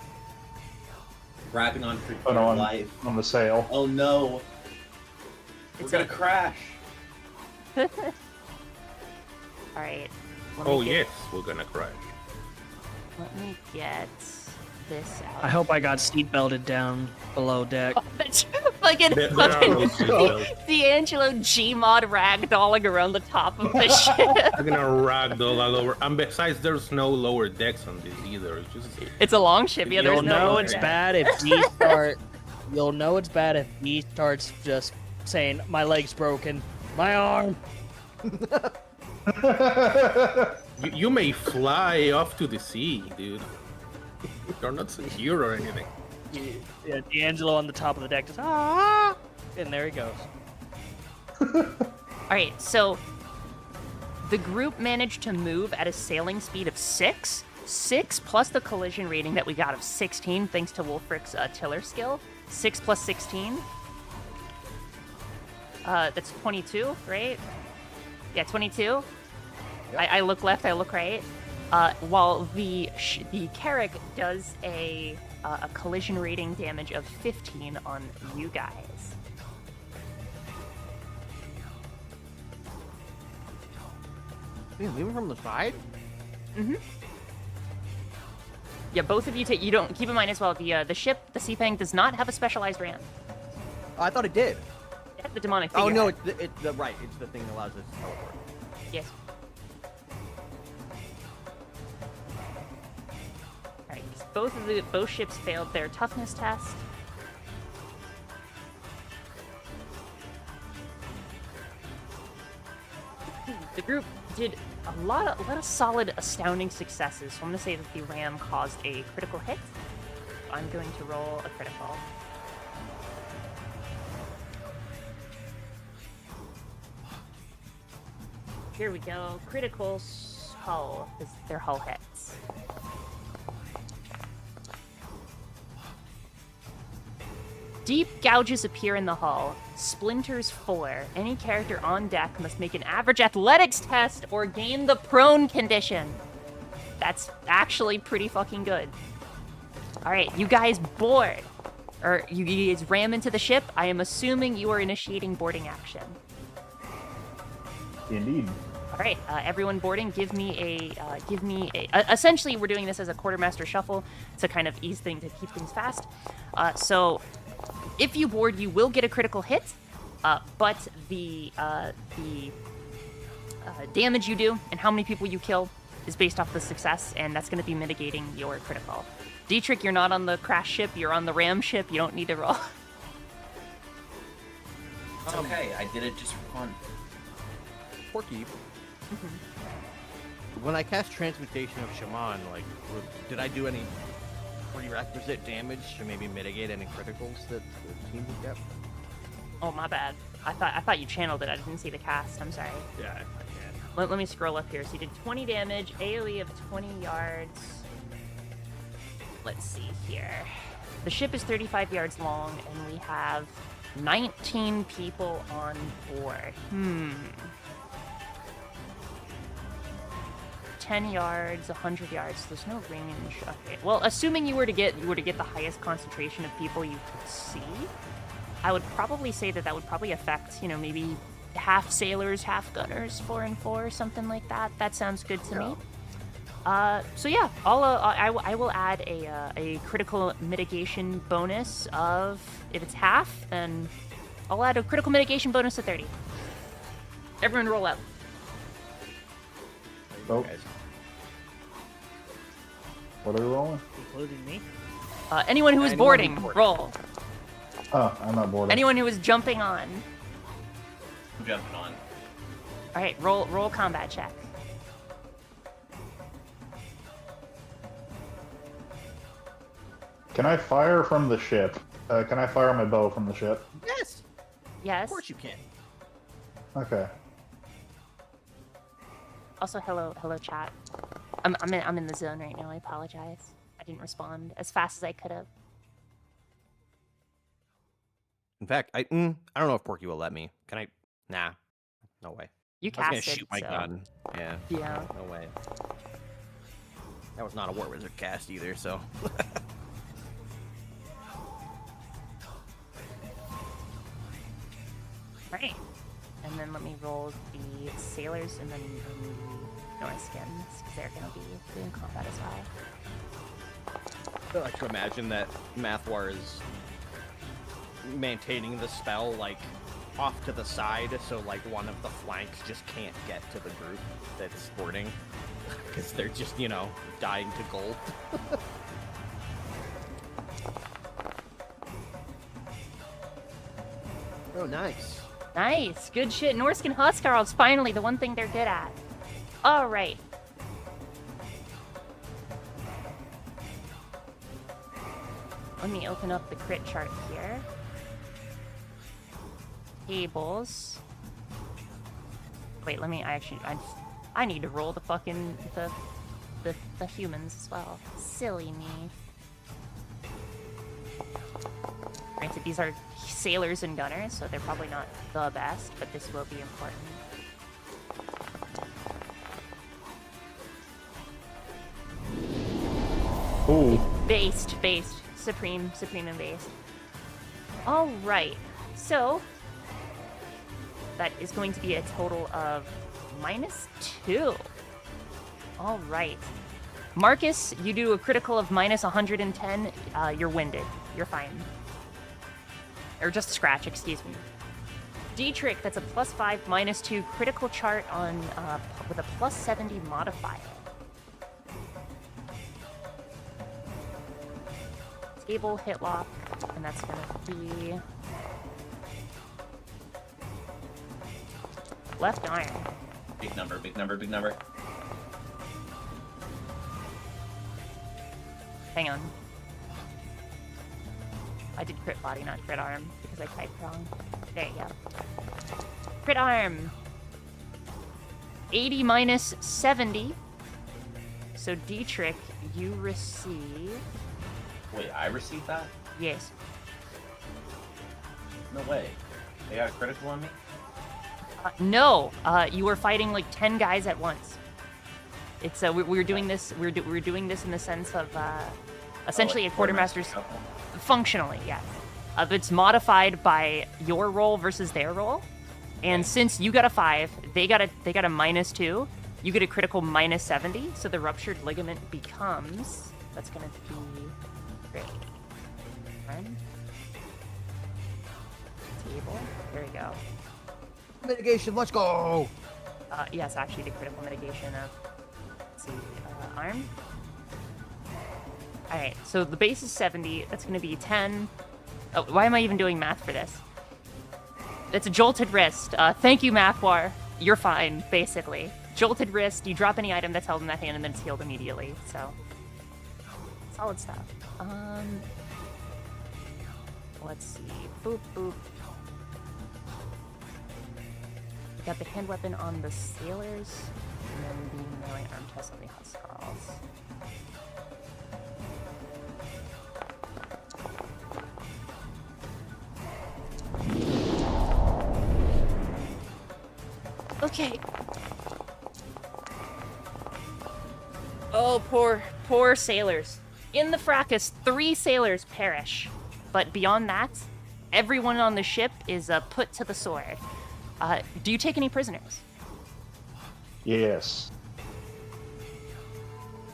Grabbing on for your life. on the sail. Oh no. We're gonna crash. Alright. Oh yes, we're gonna crash. Let me get this out. I hope I got seat belted down below deck. That's fucking There are no seatbelts. D'Angelo Gmod ragdolling around the top of the ship. I'm gonna ragdoll all over. And besides, there's no lower decks on this either. It's just. It's a long ship. Yeah, there's You'll know no. it's bad if D start. You'll know it's bad if D starts just saying, "My leg's broken, my arm." You may fly off to the sea, dude. You're not secure or anything. Yeah, D'Angelo on the top of the deck just and there he goes. Alright, so the group managed to move at a sailing speed of 6. 6 plus the collision rating that we got of 16 thanks to Wolfric's tiller skill. 6 plus 16. That's 22, right? Yeah, 22. Yep. I look left, I look right. While the Carrick does a collision rating damage of 15 on you guys. Wait, leaving from the side? Mm-hmm. Yeah, both of you take. You don't keep in mind as well. The ship, the Seapang, does not have a specialized ram. Oh, I thought it did. It has the demonic. Oh no, figurehead. it's the right. It's the thing that allows us to teleport. Yes. Alright, both ships failed their toughness test. The group did a lot of solid, astounding successes. So I'm going to say that the ram caused a critical hit. I'm going to roll a critical. here we go. Critical hull. They're hull hits. Deep gouges appear in the hull. Splinters 4. Any character on deck must make an average athletics test or gain the prone condition. That's actually pretty fucking good. Alright, you guys board. Or you guys ram into the ship. I am assuming you are initiating boarding action. Indeed. Alright, everyone boarding, give me a... essentially, we're doing this as a quartermaster shuffle to kind of ease things, to keep things fast. So, if you board, you will get a critical hit, but the damage you do and how many people you kill is based off the success, and that's going to be mitigating your critical. Dietrich, you're not on the crash ship, you're on the ram ship, you don't need to roll. It's okay, I did it just for fun. Porky. When I cast Transmutation of Shaman, like, did I do any prerequisite damage to maybe mitigate any criticals that the team would get? Oh, my bad. I thought you channeled it. I didn't see the cast. I'm sorry. Yeah. Let me scroll up here. So you did 20 damage, AoE of 20 yards. Let's see here. The ship is 35 yards long, and we have 19 people on board. 10 yards, 100 yards. There's no range. Okay. Well, assuming you were to get the highest concentration of people you could see, I would probably say that would probably affect, maybe half sailors, half gunners, 4 and 4, something like that. That sounds good to me. So yeah, I will add a critical mitigation bonus of, if it's half, then I'll add a critical mitigation bonus of 30. Everyone roll out. Oh. What are we rolling? Including me? Anyone who is boarding, roll. Oh, I'm not boarding. Anyone who is jumping on. I'm jumping on. All right, roll combat check. Can I fire from the ship? Can I fire my bow from the ship? Yes! Yes. Of course you can. Okay. Also, hello, chat. I'm in the zone right now. I apologize. I didn't respond as fast as I could have. In fact, I don't know if Porky will let me. Can I? Nah, no way. You I was gonna casted, shoot my so- gun. Yeah. Yeah. No way. That was not a War Wizard cast either, so. Right. And then let me roll the sailors and then the Norskins, because they're going to be doing combat as well. I like to imagine that Mathwar is maintaining the spell, like, off to the side, so, like, one of the flanks just can't get to the group that's boarding. Because they're just, dying to gold. Oh, nice. Nice. Good shit. Norskin Huskarls, finally, the one thing they're good at. All right. Let me open up the crit chart here. Tables. Wait, I need to roll the fucking, the humans as well. Silly me. Granted, these are sailors and gunners, so they're probably not the best, but this will be important. Ooh. Based. Supreme and based. Alright, so that is going to be a total of -2. Alright. Marcus, you do a critical of -110. You're winded. You're fine. Or just scratch, excuse me. Dietrich, that's a +5, -2 critical chart on with a +70 modifier. Table hit lock, and that's gonna be left arm. Big number, big number, big number. Hang on. I did crit body, not crit arm, because I typed wrong. There you go. Crit arm! 80 minus 70. So Dietrich, you receive... Wait, I received that? Yes. No way. They got a critical on me? No, you were fighting like 10 guys at once. It's we were doing this. We're doing this in the sense of essentially like a quartermaster's shuffle? functionally, yes. But it's modified by your roll versus their roll, and since you got a 5, they got a -2. You get a critical -70, so the ruptured ligament becomes. That's gonna be great. Friend. Table. There we go. Mitigation, let's go! Yes, actually, the critical mitigation of, let's see, arm. Alright, so the base is 70. That's going to be 10. Oh, why am I even doing math for this? It's a jolted wrist. Thank you, Mathwar. You're fine, basically. Jolted wrist, you drop any item that's held in that hand and then it's healed immediately, so. Solid stuff. Let's see. Boop, boop. We got the hand weapon on the sailors, and then the melee arm test on the Huskarls. Okay. Oh, poor sailors. In the fracas, 3 sailors perish. But beyond that, everyone on the ship is put to the sword. Do you take any prisoners? Yes.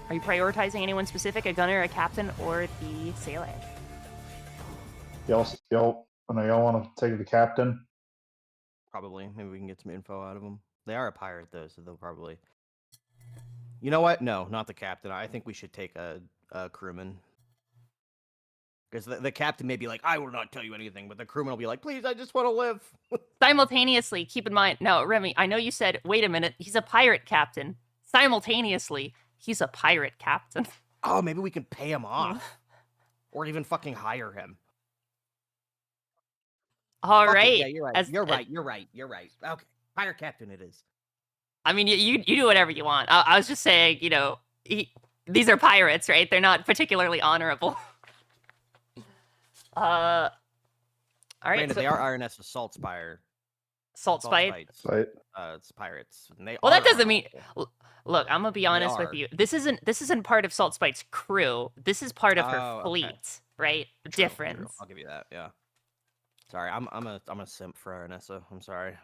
Are you prioritizing anyone specific, a gunner, a captain, or the sailor? Y'all want to take the captain? Probably. Maybe we can get some info out of them. They are a pirate, though, so they'll probably... You know what? No, not the captain. I think we should take a crewman. Because the captain may be like, I will not tell you anything, but the crewman will be like, please, I just want to live. Simultaneously, keep in mind... No, Remy, I know you said, wait a minute, he's a pirate captain. Simultaneously, he's a pirate captain. Oh, maybe we can pay him off. Or even fucking hire him. All Fuck it, right. yeah, you're right. You're right. Okay. Pirate captain it is. I mean, you do whatever you want. I was just saying, you know, these are pirates, right? They're not particularly honorable. All right. Granted, So, they are RNS Assault Spire. Salt Spite. Right. It's pirates. And they Well, are that doesn't mean. honorable. Look, I'm gonna be honest with are. you. This isn't part of Salt Spite's crew. This is part of her Oh, okay. fleet, right? True, Difference. true. I'll give you that. Yeah. Sorry, I'm a simp for Arnessa. I'm sorry.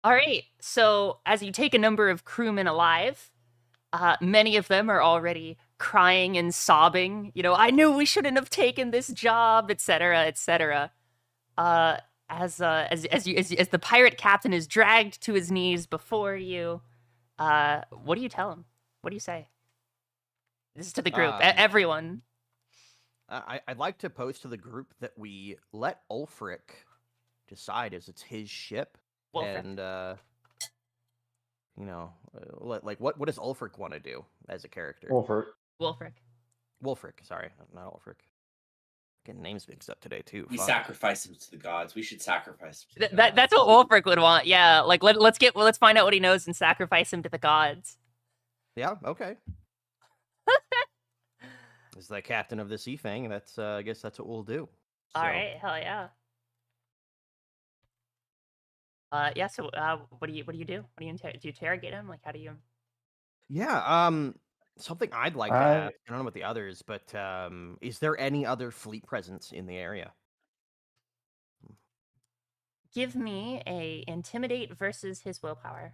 All right. So as you take a number of crewmen alive, many of them are already crying and sobbing. You know, I knew we shouldn't have taken this job, etc., etc. As the pirate captain is dragged to his knees before you, what do you tell him? What do you say? This is to the group, everyone. I'd like to pose to the group that we let Ulfric decide as it's his ship, Wolfric. and you know, like what does Ulfric want to do as a character? Wolfert. Wolfric. Sorry, not Ulfric. Getting names mixed up today too. We Fuck. sacrifice him to the gods. We should sacrifice him to the gods. That's what Wolfric would want. Yeah, like let's find out what he knows and sacrifice him to the gods. Yeah. Okay. As the captain of the Sea Fang, that's I guess that's what we'll do. All So- right, hell yeah. Yeah. So, what do you do? What do you do you interrogate him? Like, how do you? Yeah. Something I'd like to ask. I don't know about the others, but is there any other fleet presence in the area? Give me a intimidate versus his willpower.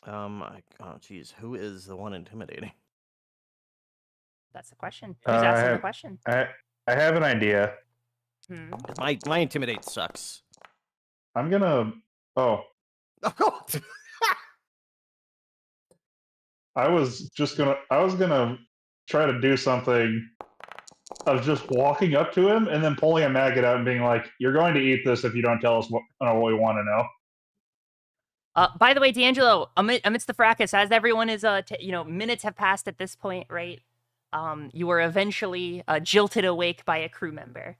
Oh geez, who is the one intimidating? That's the question. Who's asking the question? I have an idea. Hmm. My intimidate sucks. I'm gonna. Oh, Oh God. I was gonna try to do something of just walking up to him and then pulling a maggot out and being like, "You're going to eat this if you don't tell us what we want to know." By the way, D'Angelo, amidst the fracas, as everyone is, minutes have passed at this point, right? You were eventually jilted awake by a crew member.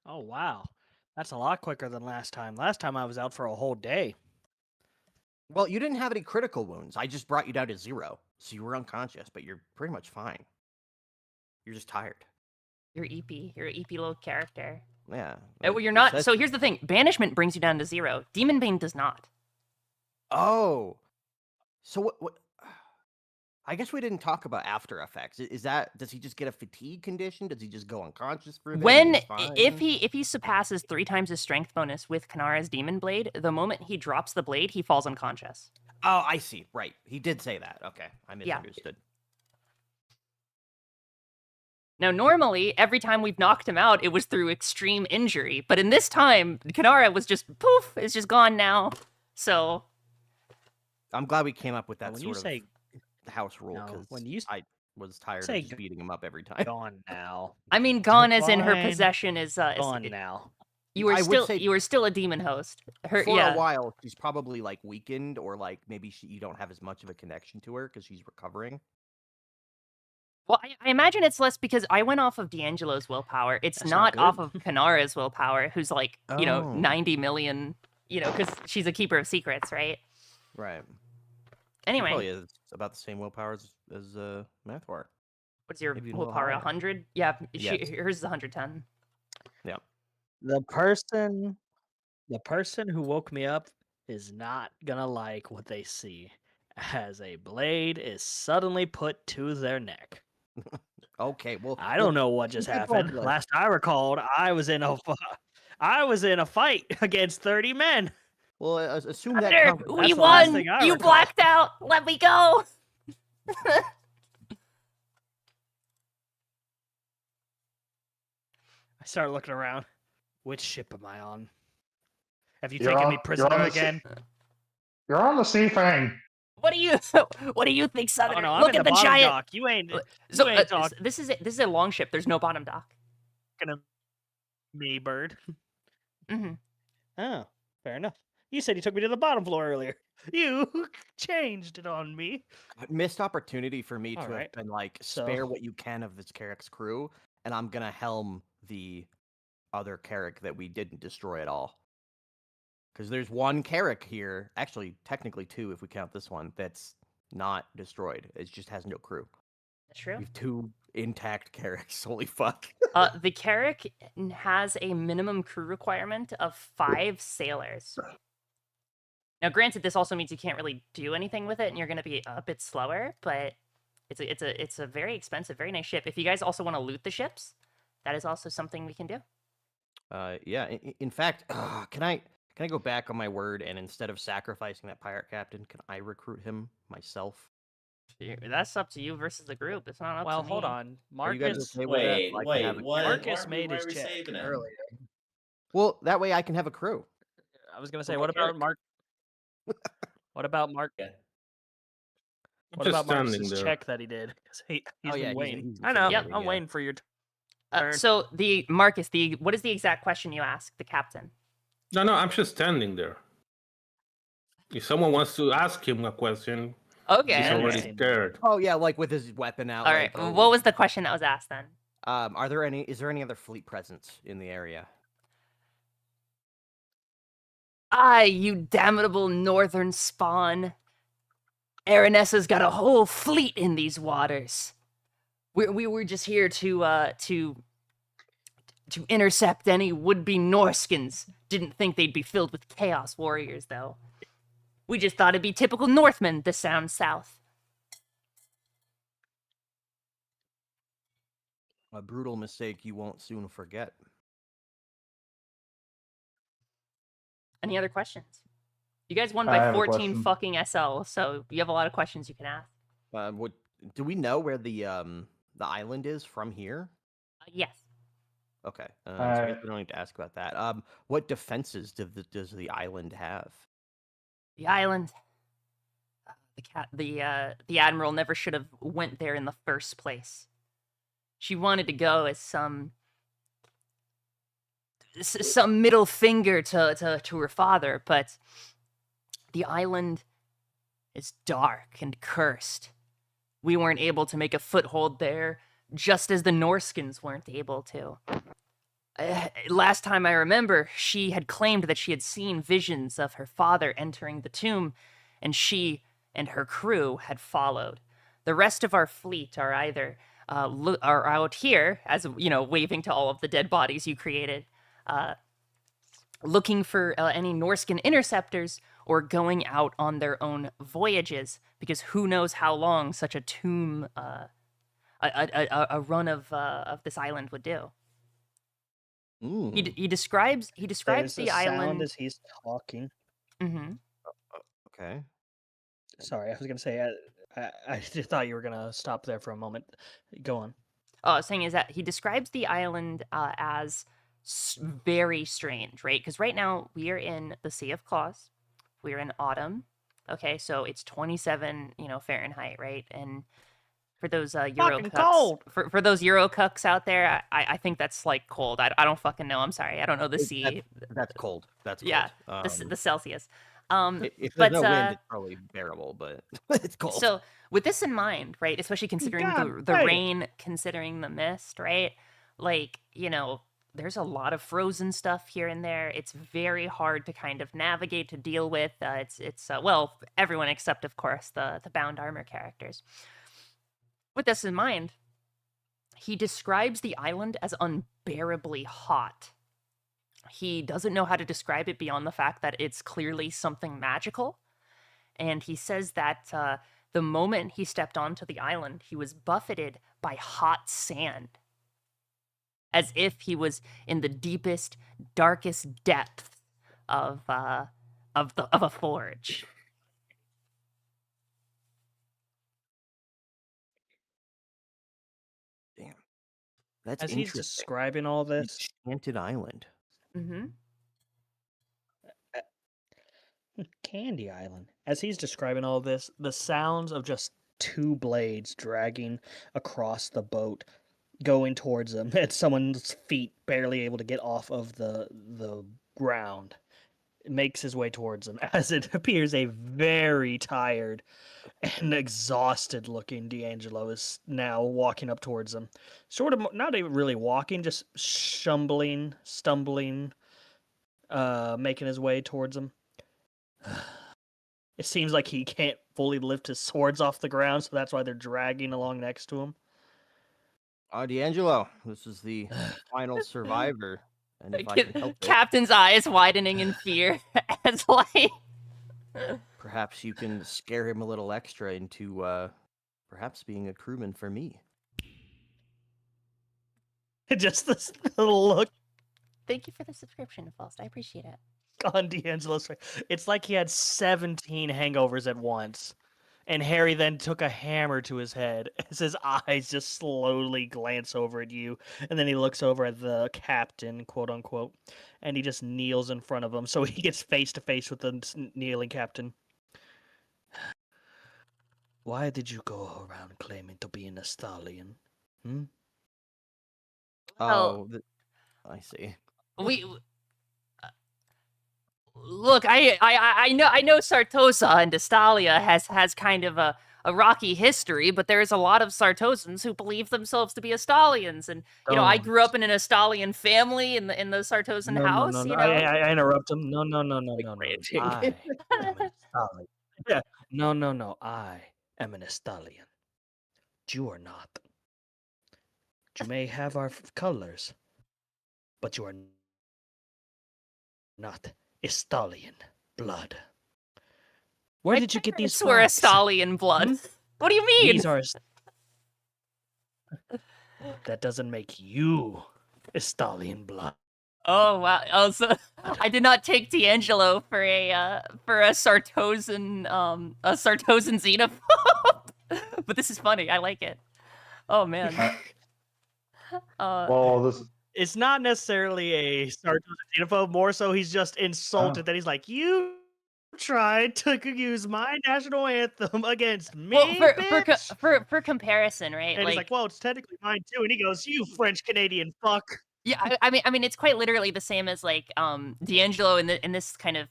Oh wow, that's a lot quicker than last time. Last time I was out for a whole day. Well, you didn't have any critical wounds. I just brought you down to 0, so you were unconscious, but you're pretty much fine. You're just tired. You're EP. You're an EP low character. Yeah. Well, you're not. So here's the thing: banishment brings you down to 0. Demon Bane does not. Oh. So what? I guess we didn't talk about after effects. Is that, does he just get a fatigue condition? Does he just go unconscious for a bit? When and he's if fine? he surpasses 3 times his strength bonus with Kanara's Demon Blade, the moment he drops the blade, he falls unconscious. Oh, I see. Right. He did say that. Okay. I Yeah. misunderstood. Now, normally, every time we've knocked him out, it was through extreme injury. But in this time, Kanara was just poof, it's just gone now. So I'm glad we came up with that when sort you of say house rule no, because when you I was tired say of just beating him up every time. gone now, I mean, gone as in her Fine. possession is gone now. you were I would still say- you were still a demon host. Her For yeah. a while, she's probably like weakened, or like maybe you don't have as much of a connection to her because she's recovering. Well, I imagine it's less because I went off of D'Angelo's willpower. It's That's not not off of Kanara's willpower, who's like, you know, Oh. 90 million, you know, because she's a keeper of secrets, right? Right. Anyway, Probably is about the same willpower as Mathwar. what's your maybe a little willpower? higher. 100? Yeah, Yes. hers is 110. The person who woke me up is not gonna like what they see, as a blade is suddenly put to their neck. Okay, well, I don't know what just keep it happened. public. Last I recalled, I was in a fight against 30 men. Well, assume that. Thunder, counts. we That's the last won! thing I You recall. blacked out! Let me go! I started looking around. Which ship am I on? Have you You're taken on- me you're prisoner on the sea- again? You're on the sea thing. What do you think, Oh Southerner? no, I'm Look in at the the bottom giant. dock. You ain't So ain't talking this is a long ship. There's no bottom dock. to me, bird. Hmm. Oh, fair enough. You said you took me to the bottom floor earlier. You changed it on me. Missed opportunity for me to have Alright, been like so- spare what you can of this Carrick's crew, and I'm gonna helm the other Carrick that we didn't destroy at all. Because there's one Carrick here, actually technically 2 if we count this one, that's not destroyed. It just has no crew. That's true. We have 2 intact Carricks. Holy fuck! The Carrick has a minimum crew requirement of 5 sailors. Now, granted, this also means you can't really do anything with it, and you're going to be a bit slower. But it's a very expensive, very nice ship. If you guys also want to loot the ships, that is also something we can do. Yeah. In fact, can I go back on my word and instead of sacrificing that pirate captain, can I recruit him myself? That's up to you versus the group. It's not up Well, to hold me. on. Are you guys Marcus, okay with that? Wait, So I can wait, have a- what? Marcus why, made why his are we check saving him? earlier. Well, that way I can have a crew. I was gonna say, my what about character. Mark? What about Mark? Yeah. What Just about standing Marcus's there. check that he did? 'Cause he's Oh, yeah, been he's- waiting. he's I know. intimidating, I'm yeah. waiting for your turn. So Marcus, what is the exact question you asked the captain? No, I'm just standing there. If someone wants to ask him a question, Okay. he's I already understand. scared. Oh yeah, like with his weapon out. All right. like, oh, What was the question that was asked then? Is there any other fleet presence in the area? Aye, you damnable northern spawn. Aranessa's got a whole fleet in these waters. We were just here to intercept any would-be Norskins. Didn't think they'd be filled with chaos warriors, though. We just thought it'd be typical Northmen to sound south. A brutal mistake you won't soon forget. Any other questions? You guys won I by have a 14 question. fucking SL, so you have a lot of questions you can ask. What do we know where the island is from here? Yes. Okay, so I guess we don't need to ask about that. What defenses does the island have? The island. The admiral never should have went there in the first place. She wanted to go as some middle finger to her father, but the island is dark and cursed. We weren't able to make a foothold there, just as the Norskins weren't able to. Last time I remember, she had claimed that she had seen visions of her father entering the tomb, and she and her crew had followed. The rest of our fleet are either are out here, as you know, waving to all of the dead bodies you created, looking for any Norscan interceptors, or going out on their own voyages, because who knows how long such a tomb, a run of this island would do. He describes There's the a sound island. as he's talking. Mm-hmm. Okay. Sorry, I was gonna say I just thought you were gonna stop there for a moment. Go on. Oh, saying is that he describes the island as very strange, right? Because right now we are in the Sea of Claws. We're in autumn. Okay, so it's 27, Fahrenheit, right? And for those Euro Fucking cucks, cold. for those Euro cucks out there, I think that's like cold. I don't fucking know. I'm sorry. I don't know the sea. That's cold. That's cold. Yeah, the Celsius. If but there's no wind, it's probably bearable, but it's cold. so with this in mind, right, especially considering God the dang it. rain, considering the mist, right, like, there's a lot of frozen stuff here and there. It's very hard to kind of navigate, to deal with. It's well, everyone except, of course, the bound armor characters. With this in mind, he describes the island as unbearably hot. He doesn't know how to describe it beyond the fact that it's clearly something magical. And he says that the moment he stepped onto the island, he was buffeted by hot sand, as if he was in the deepest, darkest depths of a forge. Damn. That's As he's interesting. describing all this, Enchanted Island. Mm-hmm. Candy Island. As he's describing all this, the sounds of just two blades dragging across the boat, going towards him, and someone's feet barely able to get off of the ground, makes his way towards him, as it appears a very tired and exhausted looking D'Angelo is now walking up towards him. Sort of not even really walking, just stumbling, making his way towards him. It seems like he can't fully lift his swords off the ground, so that's why they're dragging along next to him. D'Angelo, this is the final survivor. And if I can help it, Captain's eyes widening in fear as like perhaps you can scare him a little extra into perhaps being a crewman for me. Just this little look Thank you for the subscription, Faust. I appreciate it. on D'Angelo's face. It's like he had 17 hangovers at once. And Harry then took a hammer to his head as his eyes just slowly glance over at you. And then he looks over at the captain, quote unquote, and he just kneels in front of him. So he gets face to face with the kneeling captain. Why did you go around claiming to be an Astalian? Hmm? Well- I see. We look. I know Sartosa and Estalia has kind of a rocky history, but there's a lot of Sartosans who believe themselves to be Astalians, and I grew up in an Astalian family in the Sartosan house. No. I interrupt him. No. ranting. I am an Astalian. Yeah. No. I am an Astalian. You are not. You may have our colors, but you are not Astalian blood. Where did you get these We're flags? Astalian blood. Hmm? What do you mean? These are. That doesn't make you Astalian blood. Oh wow! Also, I did not take D'Angelo for a Sartosan xenophobe, but this is funny. I like it. Oh man. Well, this It's not necessarily a Sartosan xenophobe. More so, he's just insulted that he's like, you tried to use my national anthem against me, Well, bitch. for comparison, right? And he's like, well, it's technically mine too. And he goes, you French Canadian fuck. Yeah, I mean, it's quite literally the same as like D'Angelo in this kind of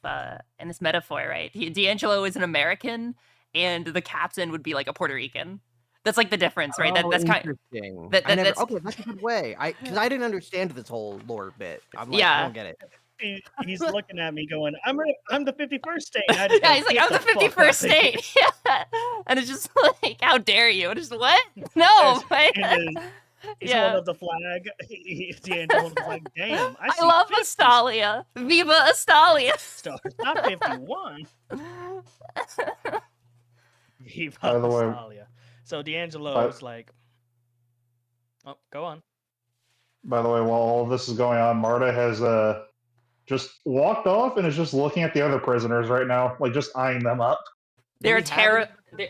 in this metaphor, right? D'Angelo is an American, and the captain would be like a Puerto Rican. That's like the difference, right? That's kind of interesting. that- I never, that's- okay, that's a good way. Because I didn't understand this whole lore bit. I'm like, Yeah. I don't get it. He's looking at me going, I'm the 51st state. I just Yeah, go, he's like, "Get I'm the fuck 51st outta here." state. Yeah. And it's just like, how dare you? And just what? No. Yes, right? and then he's holding up the flag. D'Angelo holding the flag. Damn, I see love 50 Astalia. Viva Astalia. stars, not 51. Viva By the way- Astalia. So D'Angelo's like, oh, go on. By the way, while all this is going on, Marta has just walked off and is just looking at the other prisoners right now, like just eyeing them up. They're Do we have terror. any-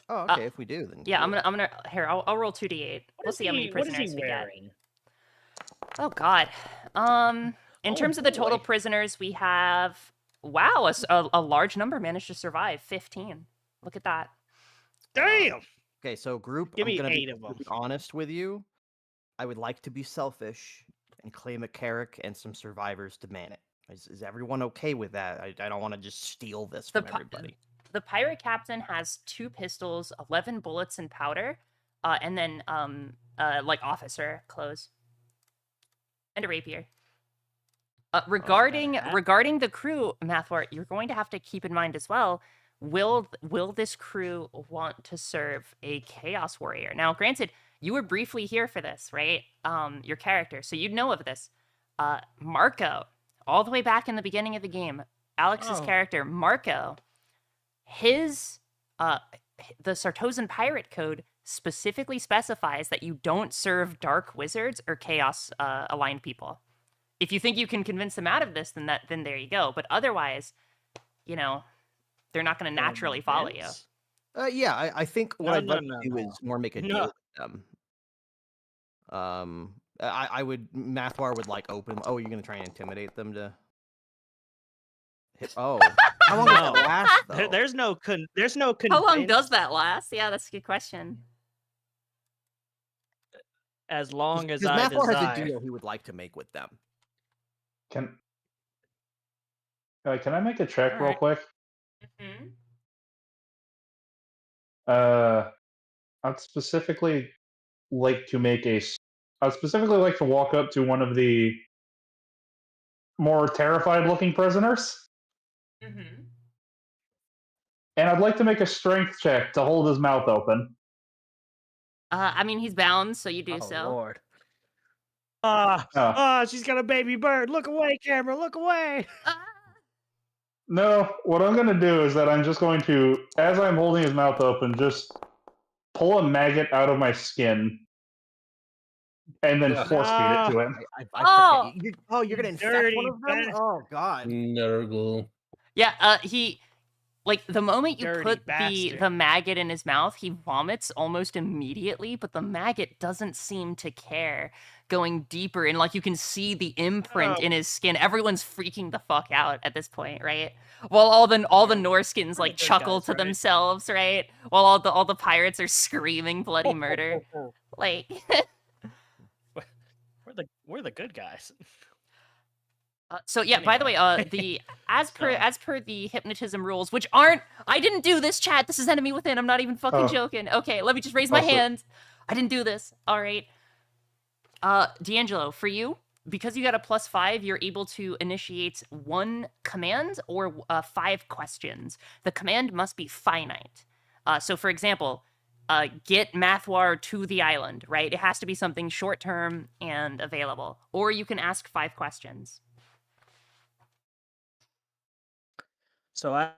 Oh, okay. If we do, then Yeah, cool. I'm gonna. Here, I'll roll 2d8. We'll see how many What is prisoners he we get. wearing? Oh God. In Oh, terms of the total boy. prisoners, we have a large number managed to survive. 15. Look at that. Damn. Okay, so group. Give I'm me gonna 8 be of 'em. honest with you. I would like to be selfish and claim a Carrick and some survivors to man it. Is everyone okay with that? I don't want to just steal this The from pi- everybody. The pirate captain has 2 pistols, 11 bullets and powder, and then like officer clothes, and a rapier. Regarding the crew, Mathwart, you're going to have to keep in mind as well. Will this crew want to serve a Chaos Warrior? Now, granted, you were briefly here for this, right? Your character, so you'd know of this. Marco, all the way back in the beginning of the game, Alex's Oh. character, Marco, his the Sartosan Pirate Code specifically specifies that you don't serve Dark Wizards or Chaos aligned people. If you think you can convince them out of this, then there you go. But otherwise, you know, they're not going to naturally follow you. Yeah, I think what No, I'd no, like no, to do no. is more make a No. deal with them. I would Mathwar would like open. Oh, you're gonna try and intimidate them to. Oh, how long does that No. last though? There's no How long convince does that last? Yeah, that's a good question. as long as Because I Mathwar has a desire. deal he would like to make with them. Can I make a check real Alright. quick? Mm-hmm. I'd specifically like to walk up to one of the more terrified-looking prisoners, Mm-hmm. and I'd like to make a strength check to hold his mouth open. I mean, he's bound, so you do Oh, so. Lord. She's got a baby bird. Look away, camera. Look away. No, what I'm going to do is that I'm just going to, as I'm holding his mouth open, just pull a maggot out of my skin and then force feed it to him. Oh! You're gonna infect Dirty one of them? bastard. Oh God. Nurgle. Yeah, he like the moment you Dirty put the bastard. maggot in his mouth, he vomits almost immediately, but the maggot doesn't seem to care going deeper, and like you can see the imprint in his skin. Everyone's freaking the fuck out at this point, right? While all the Norskins like the good chuckle guys, to right? themselves, right? While all the pirates are screaming bloody murder. Like We're the good guys. so yeah, by the way, the as per the hypnotism rules, which aren't, I didn't do this, chat. This is Enemy Within. I'm not even fucking joking. Okay, let me just raise my hand. I didn't do this. All right. D'Angelo, for you, because you got a +5, you're able to initiate 1 command or 5 questions. The command must be finite. So for example, get Mathwar to the island, right? It has to be something short term and available. Or you can ask 5 questions. So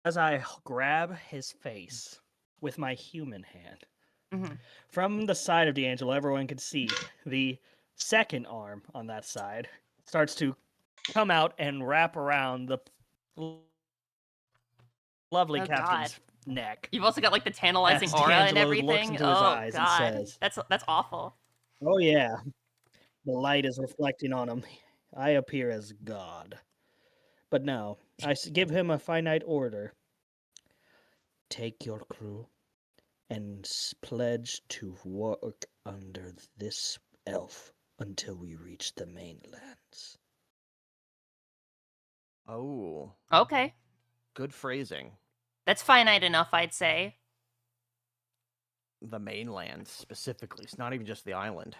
as I grab his face with my human hand, Mhm. from the side of D'Angelo, everyone can see the second arm on that side starts to come out and wrap around the lovely Oh, captain's neck. You've also got like the tantalizing As aura and D'Angelo looks everything. into his Oh eyes and God, says- that's awful. Oh yeah, the light is reflecting on him. I appear as God. But no, I give him a finite order. Take your crew and pledge to work under this elf until we reach the mainlands. Oh, Okay, good phrasing. that's finite enough, I'd say. The mainland specifically. It's not even just the island.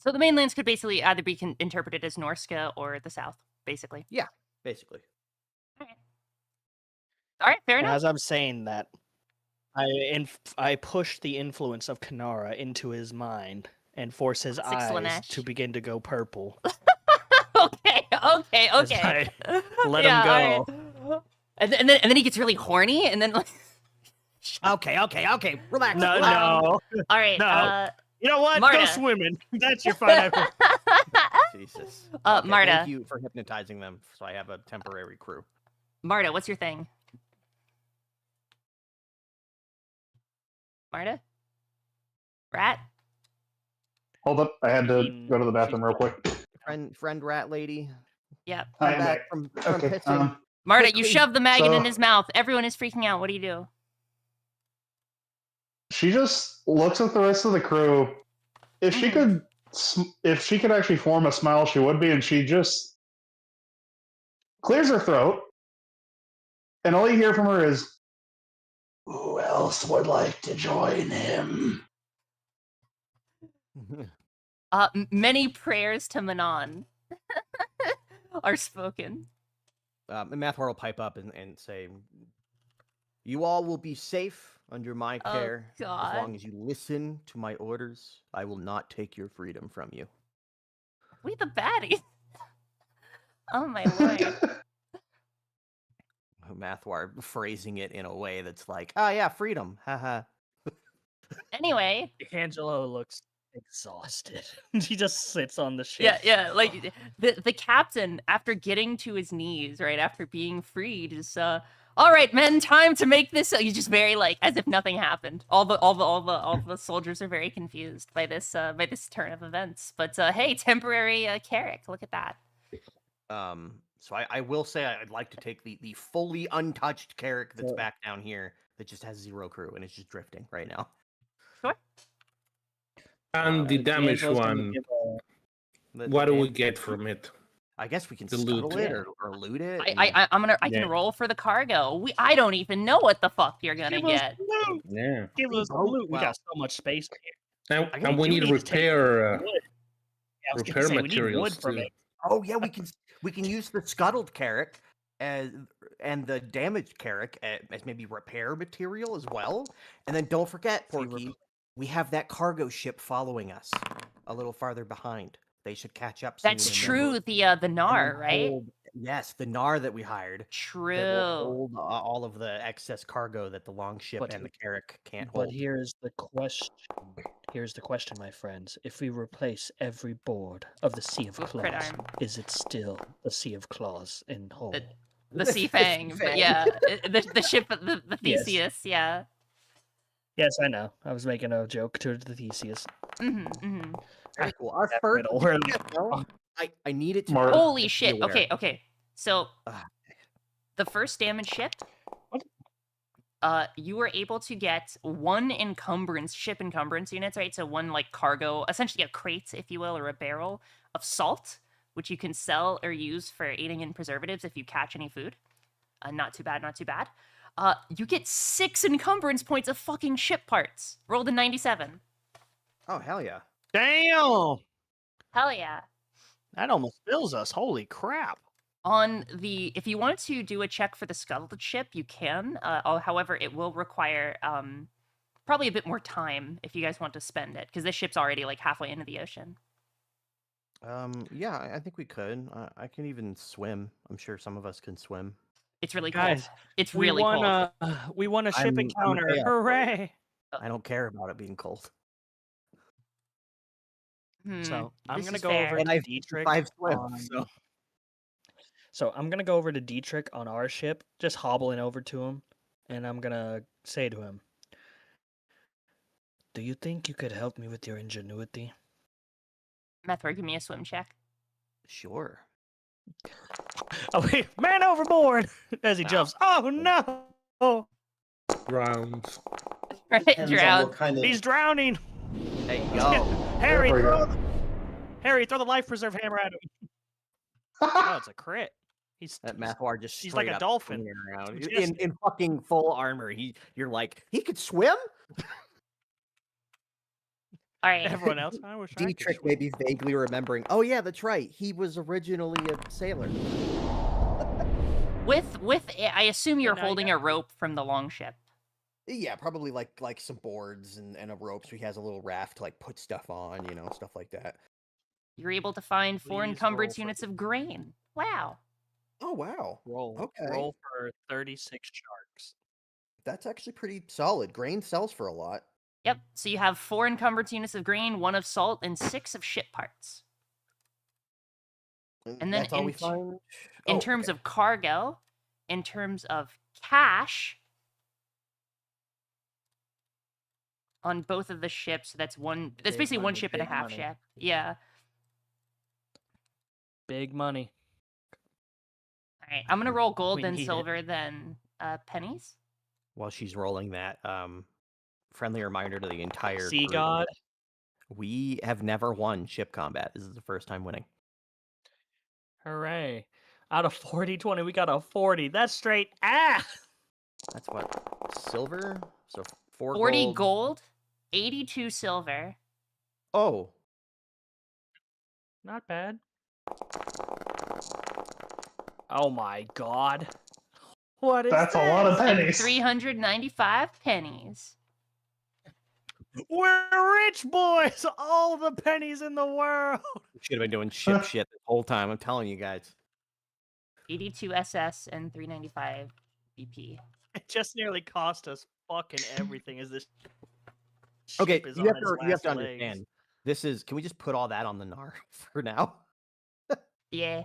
So the mainlands could basically either be interpreted as Norska or the south, basically. Basically. All right, fair enough. As I'm saying that, I push the influence of Kanara into his mind and force his Six eyes Slanesh. to begin to go purple. Okay. As I let him Yeah, go. all right. And then he gets really horny, and then like, Okay. Relax. No, relax. no. all right. No. You know what? Go Marta. swimming. That's your final. Jesus. Marta. Thank you for hypnotizing them, so I have a temporary crew. Marta, what's your thing? Marta? Rat? Hold up, I had to mean, go to the bathroom real quick. Friend rat lady. Yep. I Come am back back. from Okay. pissing. Marta, you Quickly. shoved the maggot So- in his mouth. Everyone is freaking out. What do you do? She just looks at the rest of the crew. If she could, if she could actually form a smile, she would be, and she just clears her throat, and all you hear from her is, "Who else would like to join him?" Many prayers to Manon are spoken. And Mathwar will pipe up and say, "You all will be safe under my Oh, care God. as long as you listen to my orders. I will not take your freedom from you." We the baddies. Oh my lord. Mathwar phrasing it in a way that's like, "Oh yeah, freedom." Haha. Anyway, Angelo looks exhausted. He just sits on the ship. yeah, like the captain, after getting to his knees, right after being freed, is all right, men, time to make this. He's just very like as if nothing happened. All the soldiers are very confused by this turn of events. But hey, temporary Carrick, look at that. So I will say I'd like to take the fully untouched Carrick that's Yeah. back down here that just has 0 crew and it's just drifting right now. Sure. And the damaged D'Angelo's gonna one, give The what do we damage- get from it? I guess we can The loot. scuttle it Yeah. or loot it. I can roll for the cargo. I don't even know what the fuck you're gonna Give us get. loot. Yeah. Give us both- loot. We well- got so much space here. And, I and we do need to need to take repair wood. Yeah, I was gonna repair say, we need materials wood from too. it. Oh yeah, we can use the scuttled Carrick and the damaged Carrick as maybe repair material as well. And then don't forget, If you Porky, we have that cargo ship following us a little farther behind. They should catch up soon. That's and then true. we'll- The and then Nar, right? Yes, the Nar that we hired. That will True. hold all of the excess cargo that the long ship But- and the Carrick can't But hold. here's the question. Here's the question, my friends. If we replace every board of the Sea of Ooh, crit Claws, arm. is it still the Sea of Claws in whole? The Sea Fang, but Fang. yeah, the ship, the Yes. Theseus, yeah. Yes, I know. I was making a joke to the Theseus. Mm-hmm. Very cool. Our That first riddle where- ship, though, I need it to Mar- be Holy shit! aware. Okay. So Ah. the first damage ship, you were able to get 1 ship encumbrance units, right? So 1 like cargo, essentially a crate, if you will, or a barrel of salt, which you can sell or use for aiding in preservatives if you catch any food. Not too bad, not too bad. You get 6 encumbrance points of fucking ship parts. Rolled a 97. Oh hell yeah! Damn! Hell yeah. That almost fills us. Holy crap. If you wanted to do a check for the scuttled ship, you can. However, it will require probably a bit more time if you guys want to spend it, because this ship's already like halfway into the ocean. Yeah, I think we could. I can even swim. I'm sure some of us can swim. It's really Guys, cold. It's really cold. we won a ship I'm encounter. okay. Hooray! I don't care about it being cold. So I'm this gonna is go fair. over And to I've Dietrich. 5 swim, on- so So I'm gonna go over to Dietrich on our ship, just hobbling over to him, and I'm gonna say to him, "Do you think you could help me with your ingenuity?" Methor, give me a swim check. sure. Oh wait, man overboard! As he jumps. Oh no! Rounds. Right, Depends on drown. what kind of He's drowning. There you go. Harry, There we go. throw the life preserve hammer at him. Oh, it's a crit. He's That Mathwar just He's like straight a up dolphin. swinging around Majestic. in fucking full armor. You're like, he could swim. All right. Everyone else, I was trying to Dietrich may be vaguely remembering. Oh yeah, that's right. He was originally a sailor. With I assume you're now you holding a rope from the longship. Yeah, probably like some boards and a rope, so he has a little raft to like put stuff on, you know, stuff like that. You're able to find 4 Please encumbered roll for units of grain. Wow. Oh wow. roll. Okay. Roll for 36 sharks. That's actually pretty solid. Grain sells for a lot. Yep. So you have 4 encumbered units of grain, 1 of salt, and 6 of ship parts. And then that's all we find. In Oh, terms okay. of cargo, in terms of cash, on both of the ships, that's Big basically one money, ship and a big half money. ship. Yeah. Big money. All right. I'm gonna roll gold, We then need it. silver, then pennies. While she's rolling that, friendly reminder to the entire Sea group, God. we have never won ship combat. This is the first time winning. Hooray. Out of 40-20, we got a 40. That's straight ass. That's what, silver? So 40 gold, 82 silver. Oh, Not bad. Oh my god. What is That's a lot of this? And pennies. 395 pennies. We're rich boys! All the pennies in the world! we should have been doing ship shit the whole time. I'm telling you guys. 82 SS and 395 BP. It just nearly cost us fucking everything as this Okay, ship is you on have its to last understand. legs. This is. Can we just put all that on the NAR for now? Yeah.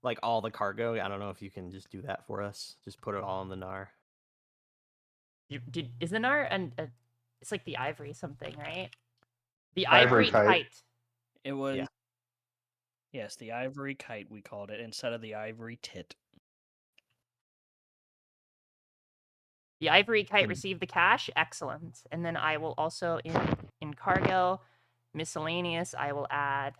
Like all the cargo. I don't know if you can just do that for us. Just put it all on the NAR. Is the NAR and it's like the ivory something, right? The Ivory ivory kite. kite. It was... Yeah. Yes, the ivory kite, we called it, instead of the ivory tit. The ivory kite And- received the cash. Excellent. And then I will also in cargo miscellaneous. I will add.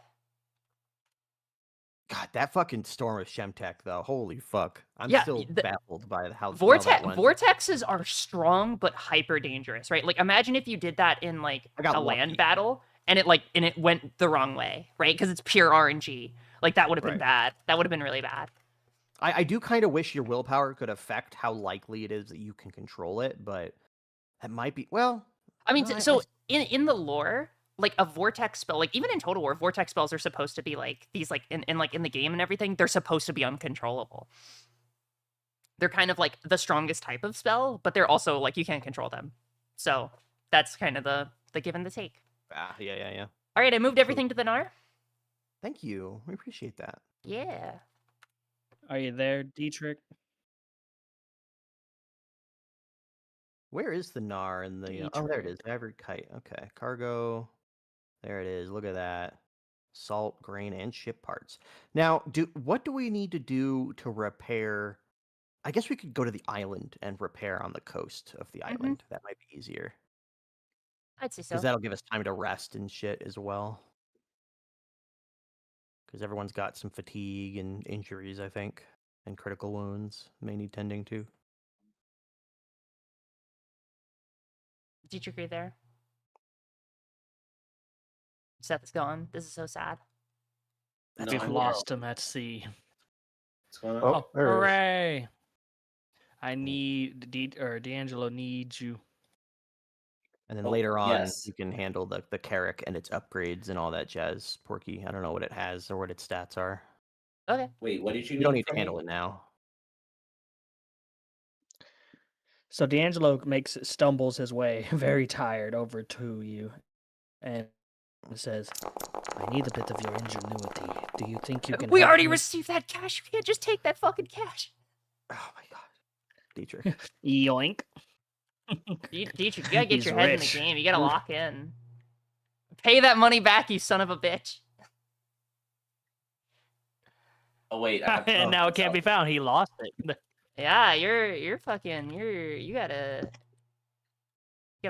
God, that fucking storm of Shemtech though. Holy fuck! I'm Yeah, still the- baffled by how well that went. Vortexes are strong but hyper dangerous, right? Like imagine if you did that in like I got a land lucky. battle and it went the wrong way, right? Because it's pure RNG. Like that would have been Right. bad. That would have been really bad. I do kind of wish your willpower could affect how likely it is that you can control it, but that might be well. I mean, no, so in the lore, like a vortex spell, like even in Total War, vortex spells are supposed to be like these, like in the game and everything, they're supposed to be uncontrollable. They're kind of like the strongest type of spell, but they're also like you can't control them. So that's kind of the give and the take. Yeah. All right, I moved everything to the NAR. Thank you. We appreciate that. Yeah. Are you there, Dietrich? Where is the NAR in the? Oh, there it is. Ivory kite. Okay, cargo. There it is. Look at that. Salt, grain, and ship parts. Now, what do we need to do to repair? I guess we could go to the island and repair on the coast of the island. That might be easier I'd say so. because that'll give us time to rest and shit as well. Because everyone's got some fatigue and injuries, I think, and critical wounds may need tending to. Dietrich, are you there? Seth is gone. This is so sad. No, We've I'm lost him at sea. What's going on? Oh, there it is. Hooray! I need D'Angelo needs you. And then Oh, later on, yes. you can handle the Carrack and its upgrades and all that jazz, Porky. I don't know what it has or what its stats are. Okay. Wait, what did you You don't need need to from me? handle it now. So D'Angelo stumbles his way, very tired, over to you, and says, "I need a bit of your ingenuity. Do you think you can?" We help already me?" received that cash. You can't just take that fucking cash. Oh my god. Dietrich. Yoink. Dietrich, you gotta get He's your head rich. in the game. You gotta lock in. Pay that money back, you son of a bitch. Oh wait, I have to And now it can't be found. He lost it. Yeah, you're fucking you gotta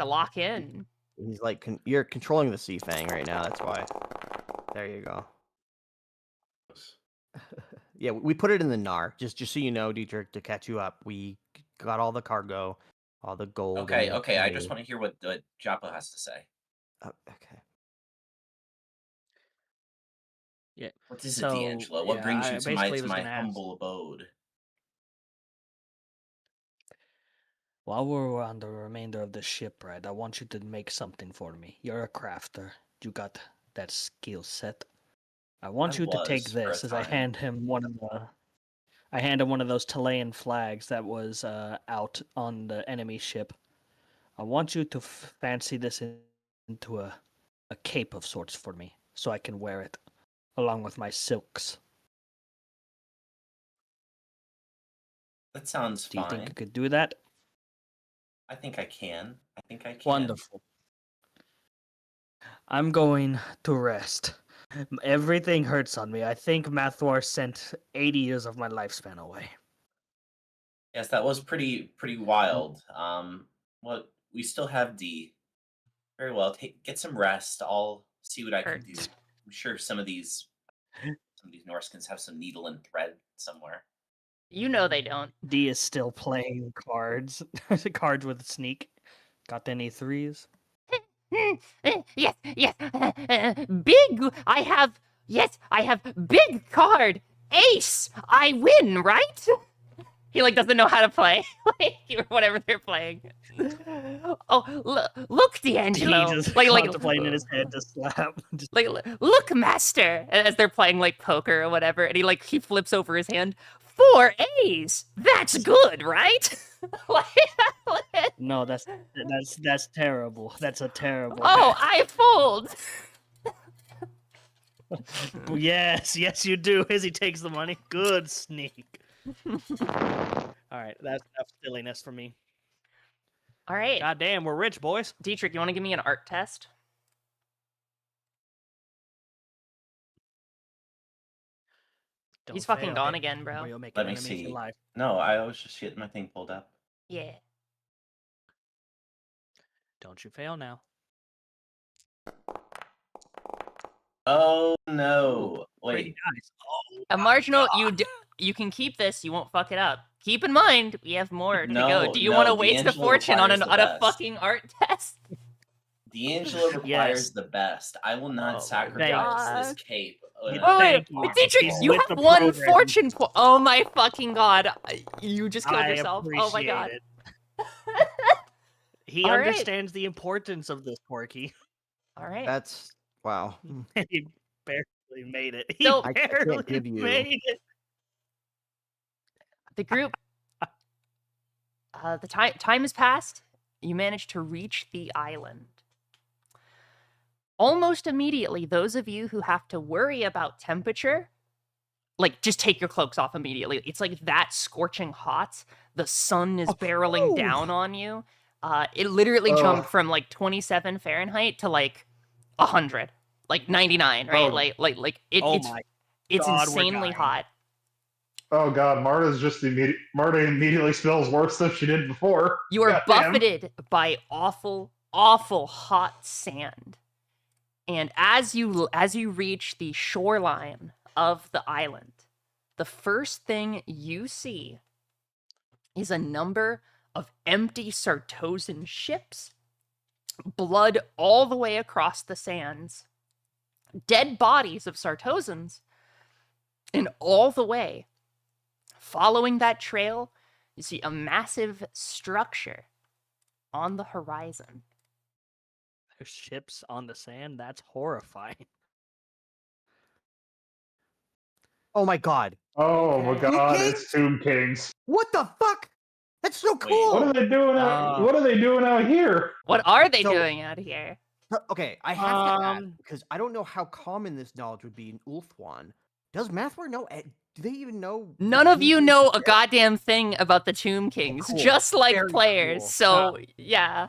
lock in. He's like, you're controlling the Sea Fang right now. That's why. There you go. Yeah, we put it in the NAR. Just so you know, Dietrich, to catch you up, we got all the cargo, all the gold. Okay, and okay. I money. just want to hear what Joppa has to say. Okay. What is it, So, D'Angelo? What yeah, brings I you to basically was my gonna ask. humble abode? While we're on the remainder of the ship, right, I want you to make something for me. You're a crafter. You got that skill set. I want you to take was for a this as I time. hand him one of those Chilean flags that was out on the enemy ship. I want you to fancy this into a cape of sorts for me, so I can wear it along with my silks. That sounds Do you fine. think you could do that? I think I can. I think I can. Wonderful. I'm going to rest. Everything hurts on me. I think Mathwar sent 80 years of my lifespan away. Yes, that was pretty wild. Well, we still have D. Very well. Get some rest. I'll see what I can do. Hurts. I'm sure some of these Norskins have some needle and thread somewhere. You know they don't. D is still playing cards. Cards with sneak. Got any threes? Yes, yes. Big. I have big card. Ace. I win, right? He like doesn't know how to play, like whatever they're playing. Oh, look, D'Angelo. D just like contemplating in his head to slap. Just- like look, Master, as they're playing like poker or whatever, and he flips over his hand. 4 A's. That's good, right? No, that's terrible. That's a terrible. Oh, I fold. Yes, you do. Izzy takes the money. Good sneak. All right, that's enough silliness for me. All right, God damn, we're rich, boys. Dietrich, you want to give me an art test? He's fucking fail. gone again, bro. Or you'll make Let me enemies see. alive. No, I was just getting my thing pulled up. Yeah. Don't you fail now. Oh no! Pretty Wait, nice. Oh, A marginal, you can keep this. You won't fuck it up. Keep in mind, we have more to go. No, Do you no, want to waste a D'Angelo fortune on requires a the best. fucking art test? D'Angelo requires Yes. the best. I will Oh not my sacrifice this God. cape. Yeah, Oh, thank wait, you. Dietrich, He's you with have the one program. fortune point. Oh my fucking god. You just killed I yourself. Oh my appreciate god. it. He All right. understands the importance of this, Porky. All right. That's wow. He barely made it. He So- I can't barely give you- made it. The group. The time has passed. You managed to reach the island. Almost immediately, those of you who have to worry about temperature, like just take your cloaks off immediately. It's like that scorching hot. The sun is barreling down on you. It literally jumped from like 27 Fahrenheit to like 100, like 99, right? Oh. Like Oh it's my it's God, we're insanely dying. hot. Oh god, Marta immediately smells worse than she did before. You are Goddamn. buffeted by awful, awful hot sand. And as you reach the shoreline of the island, the first thing you see is a number of empty Sartosan ships, blood all the way across the sands, dead bodies of Sartosans, and all the way, following that trail, you see a massive structure on the horizon. There's ships on the sand. That's horrifying. Oh my god. Oh my Okay. god, Okay. it's Tomb Kings. What the fuck? That's so Wait, cool. What are they doing out? What are they doing out here? What are they So- doing out here? Okay, I have to ask Um, because I don't know how common this knowledge would be in Ulthuan. Does Mathwar know? Do they even know? the None of Tomb you Kings know a exist? goddamn thing about the Tomb Kings, cool. just like Very players. cool. So yeah,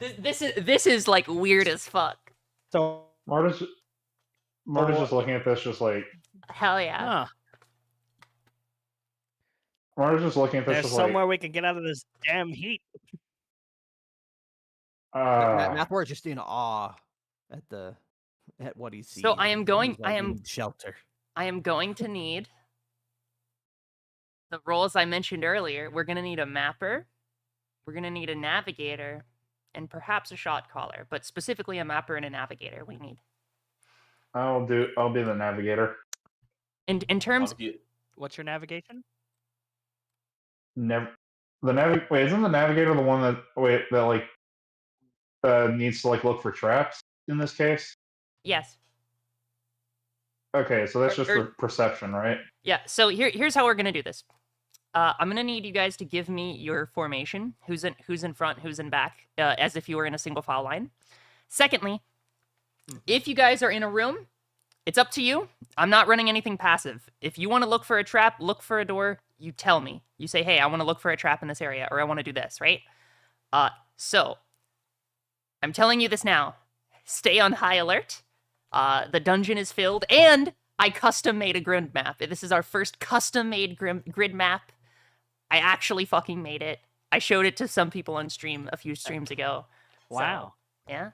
this is like weird as fuck. So, Marta's just looking at this, just like Hell yeah. huh, Marta's just looking at this, there's just somewhere we can get out of this damn heat. like. Mathwar is just in awe at what he sees. So I am and going- he's like, I "We am- need shelter." I am going to need the roles I mentioned earlier. We're gonna need a mapper, we're gonna need a navigator, and perhaps a shot caller, but specifically a mapper and a navigator we need. I'll be the navigator. In terms, What's your navigation? Wait, isn't the navigator the one that needs to like look for traps in this case? yes. Okay, so that's just Or- for perception, right? Yeah, so here's how we're gonna do this. I'm gonna need you guys to give me your formation. Who's in front, who's in back, as if you were in a single file line. Secondly, if you guys are in a room, it's up to you. I'm not running anything passive. If you want to look for a trap, look for a door, you tell me. You say, hey, I want to look for a trap in this area, or I want to do this, right? So I'm telling you this now. Stay on high alert. The dungeon is filled, and I custom made a grid map. This is our first custom made grid map. I actually fucking made it. I showed it to some people on stream a few streams ago. Wow. So, yeah,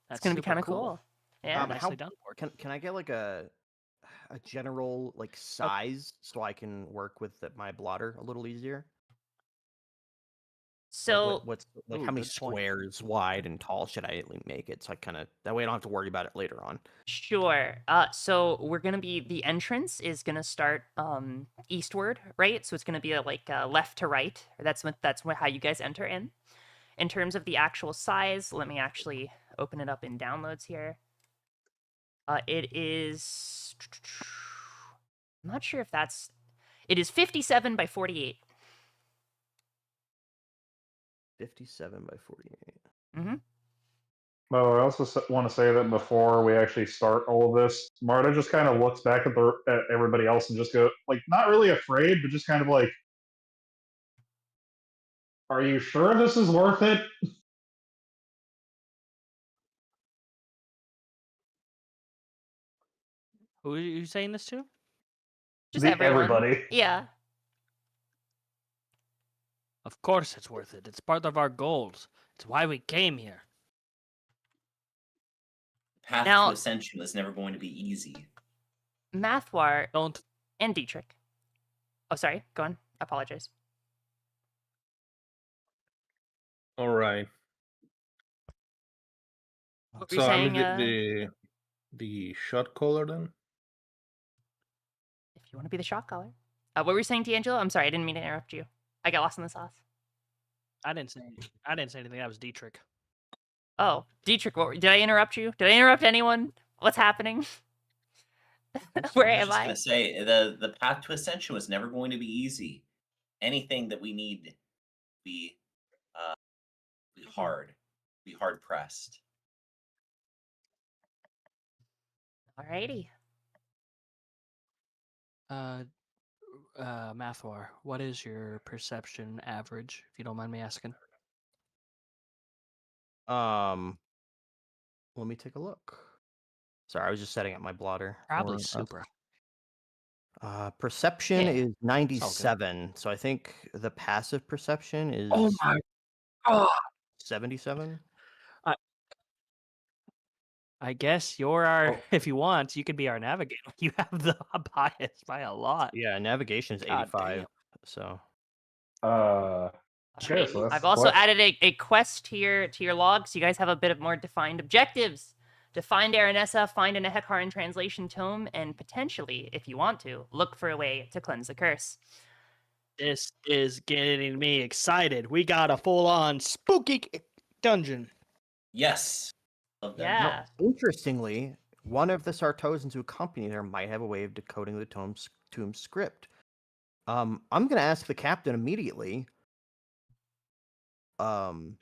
That's it's gonna be super kind of cool. Yeah. Nicely done. Can I get like a general like size so I can work with my blotter a little easier? So Like what's like Ooh, how many good point. squares wide and tall should I make it? So I kind of that way I don't have to worry about it later on. sure. So we're gonna be the entrance is gonna start eastward, right? So it's gonna be left to right. That's how you guys enter in. In terms of the actual size, let me actually open it up in downloads here. It is. I'm not sure if that's. It is 57 by 48. 57 by 48. Mm-hmm. Well, I also want to say that before we actually start all of this, Marta just kind of looks back at everybody else and just go, like, not really afraid, but just kind of like, are you sure this is worth it? Who are you saying this to? Just everyone. Everybody. Yeah. Of course it's worth it. It's part of our goals. It's why we came here. Path Now- to Ascension was never going to be easy. Mathwar Don't. and Dietrich. Oh, sorry. Go on. I apologize. All right. What were you So saying? I'm the shot caller then. If you want to be the shot caller. What were you saying, D'Angelo? I'm sorry. I didn't mean to interrupt you. I got lost in the sauce. I didn't say anything. That was Dietrich. Oh, Dietrich, did I interrupt you? Did I interrupt anyone? What's happening? Where I am was just I? gonna say the path to Ascension was never going to be easy. Anything that we need be hard, be hard pressed. Alrighty. Mathwar, what is your perception average, if you don't mind me asking? Let me take a look. Sorry, I was just setting up my blotter. Probably for us. super. Perception Yeah. is 97, so I think the passive perception is Oh my god! 77. I guess you're our. Oh. If you want, you could be our navigator. You have the bias by a lot. Yeah, navigation is God 85. damn. So Sure, so that's I've also what- added a quest to your log, so you guys have a bit of more defined objectives. To find Aranessa, find an Ehekaran translation tome, and potentially, if you want to, look for a way to cleanse the curse. This is getting me excited. We got a full-on spooky dungeon. Yes. Love them. Yeah. interestingly, one of the Sartosans who accompany her might have a way of decoding the tomb script. I'm gonna ask the captain immediately. Do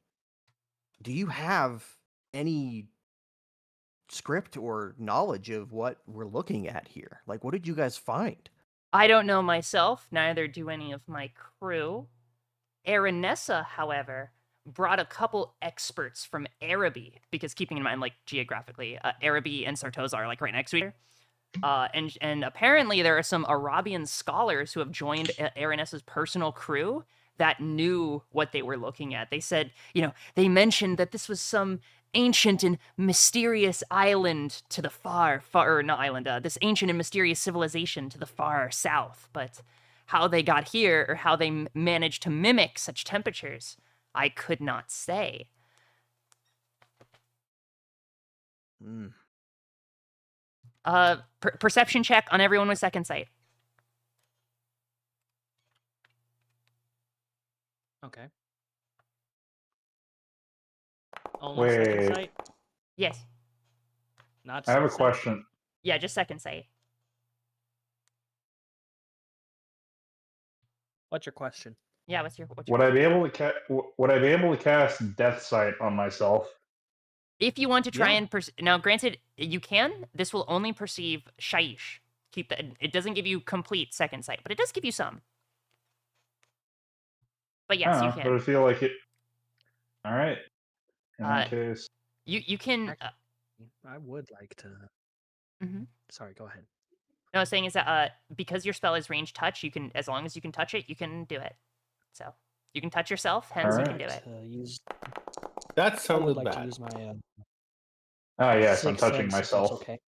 you have any script or knowledge of what we're looking at here? Like, what did you guys find? I don't know myself, neither do any of my crew. Aranessa, however, brought a couple experts from Araby, because keeping in mind, like, geographically, Araby and Sartosa are, like, right next to each other. And apparently there are some Arabian scholars who have joined Aranessa's personal crew that knew what they were looking at. They said, they mentioned that this was some ancient and mysterious island to the far, or not island, this ancient and mysterious civilization to the far south. But how they got here, or how they managed to mimic such temperatures, I could not say. Perception check on everyone with second sight. Okay. Only second Wait. sight, Yes. not. I have a sixth sense? question. Yeah, just second sight. What's your question? Yeah, what's your Would I be able to would I be able to cast Death Sight on myself? If you want to try Yeah. and now, granted, you can. This will only perceive Shaiish. Keep that. It doesn't give you complete second sight, but it does give you some. But yes, you But can. I feel like it. All right. In that Uh, case, You can. I would like to. Mhm. Sorry, go ahead. No, I was saying is that because your spell is range touch, you can, as long as you can touch it, you can do it. So you can touch yourself, hence you can do it. Use, That I would sounded like to bad. use my. oh yes, I'm sixth touching sense, if that's myself. Okay.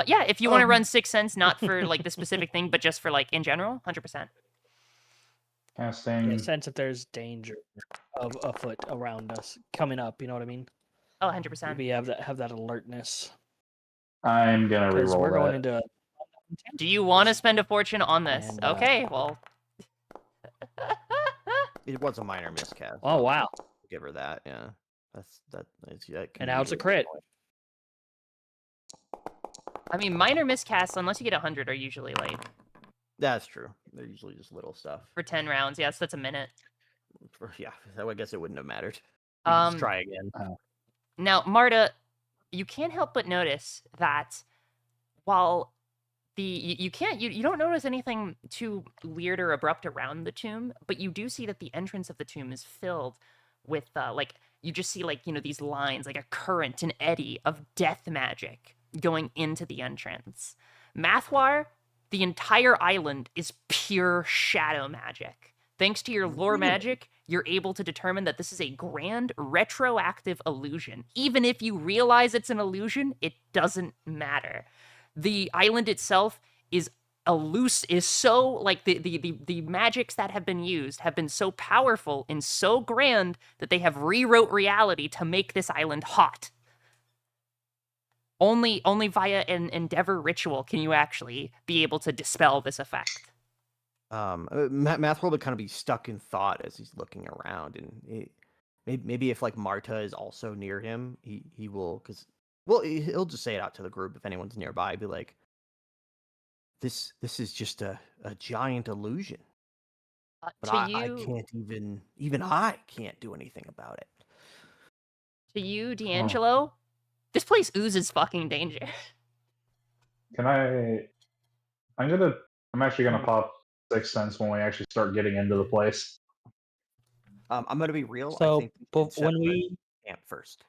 Yeah, if you want to run Sixth Sense, not for like the specific thing, but just for like in general, 100%. Casting. Yeah, sense if there's danger of afoot around us coming up. You know what I mean? Oh, 100%. We have that alertness I'm gonna because reroll we're going that. into. Do you want to spend a fortune on this? And, Okay, well. It was a minor miscast. Oh wow! Give her that. Yeah, that can And now it's a usually crit. annoying. I mean, minor miscasts, unless you get 100, are usually like That's true. They're usually just little stuff. for 10 rounds. Yes, that's a minute. Yeah, I guess it wouldn't have mattered. You can just try again. Now, Marta, you can't help but notice that while you don't notice anything too weird or abrupt around the tomb, but you do see that the entrance of the tomb is filled with like you just see like these lines, like a current, an eddy of death magic going into the entrance. Mathwar, the entire island is pure shadow magic. Thanks to your lore magic, you're able to determine that this is a grand retroactive illusion. Even if you realize it's an illusion, it doesn't matter. The island itself is so like the magics that have been used have been so powerful and so grand that they have rewrote reality to make this island hot. Only via an endeavor ritual can you actually be able to dispel this effect. Mathworld would kind of be stuck in thought as he's looking around, and maybe if like Marta is also near him, he will, because he'll just say it out to the group if anyone's nearby. Be like, this is just a giant illusion, but I can't even I can't do anything about it. To you, D'Angelo, this place oozes fucking danger. Can I'm actually gonna pop Sixth Sense when we actually start getting into the place. I'm gonna be real. So, I think but when we camp first.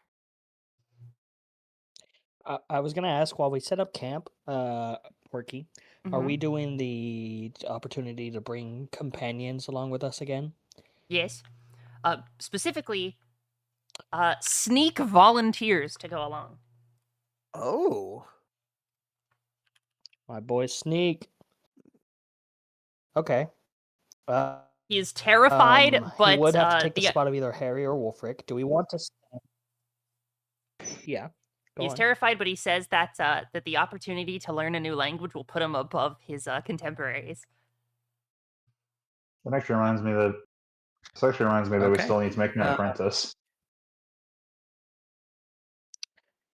I was gonna ask while we set up camp, Porky, are Mhm. we doing the opportunity to bring companions along with us again? Yes. Specifically, sneak volunteers to go along. Oh. My boy Sneak. Okay. He is terrified, but he would have to take the the- spot of either Harry or Wolfric. Do we want to? Yeah. Go he's on. terrified, but he says that that the opportunity to learn a new language will put him above his contemporaries. That actually reminds me that we Okay. still need to make an apprentice.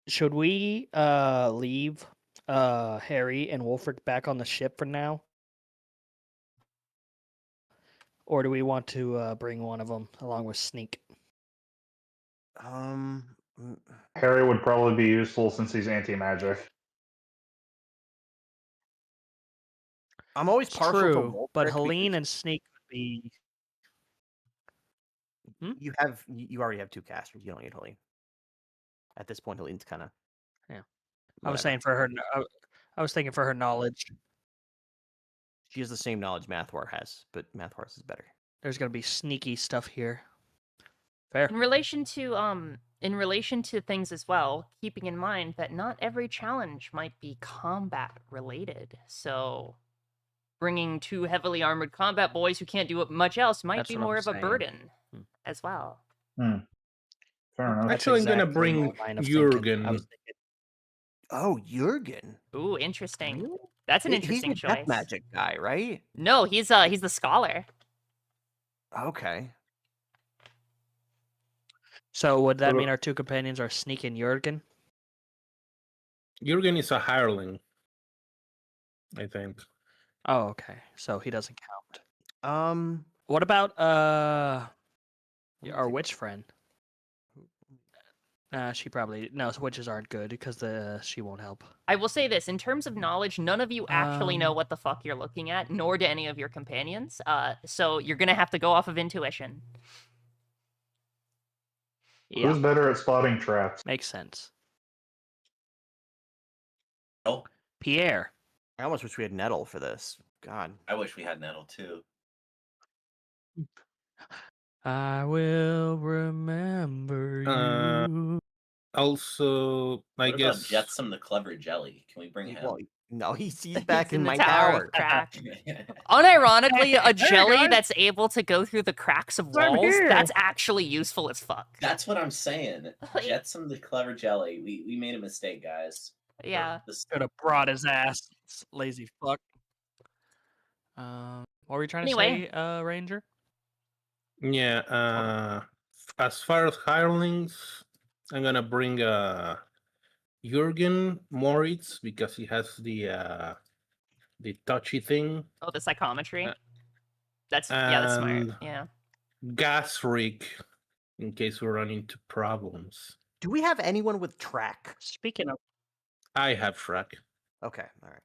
Should we leave Harry and Wolfric back on the ship for now? Or do we want to bring one of them along with Sneak? Harry would probably be useful since he's anti-magic. I'm always partial to True, but Wolfric Helene because and Sneak would be. you already have two casters. You don't need Helene. At this point, Helene's kind of. Yeah. I was saying for her. I was thinking for her knowledge. She has the same knowledge Mathwar has, but Mathwar's is better. There's gonna be sneaky stuff here. Fair. In relation to things as well, keeping in mind that not every challenge might be combat related. So bringing two heavily armored combat boys who can't do much else might That's be what I'm more of a saying. burden as well. Fair enough. Actually, I'm gonna bring my line of thinking. I Jurgen. was thinking Oh, Jurgen. Ooh, interesting. Really? That's an He's interesting the choice. death magic guy, right? No, he's the scholar. Okay. So would that So- mean our two companions are Sneak and Jurgen? Jurgen is a hireling, I think. Oh, okay. So he doesn't count. Um, What about our think- witch friend? She probably no. Witches aren't good because she won't help. I will say this, in terms of knowledge, none of you actually know Um, what the fuck you're looking at, nor do any of your companions. So you're gonna have to go off of intuition. Yeah, Who's better at spotting traps? makes sense. Oh, Pierre. I almost wish we had Nettle for this. God. I wish we had Nettle too. I will remember Uh, you. Also, I What about guess Jetsam the Clever Jelly? Can we bring him? Well, no, he's back He's in the my Tower tower. of Crack. Unironically, a jelly guys. that's able to go through the cracks of I'm walls, here. that's actually useful as fuck. That's what I'm saying. Like- Jetsam the Clever Jelly. We made a mistake, guys. Yeah. Could have brought his ass, lazy fuck. What were you trying Anyway. to say, Ranger? Yeah. As far as hirelings, I'm gonna bring Jurgen Moritz because he has the touchy thing. Oh, the psychometry. Uh, That's that's smart. and- Yeah. Gasrick, in case we run into problems. Do we have anyone with track? Speaking I have Shrek. Okay, all right.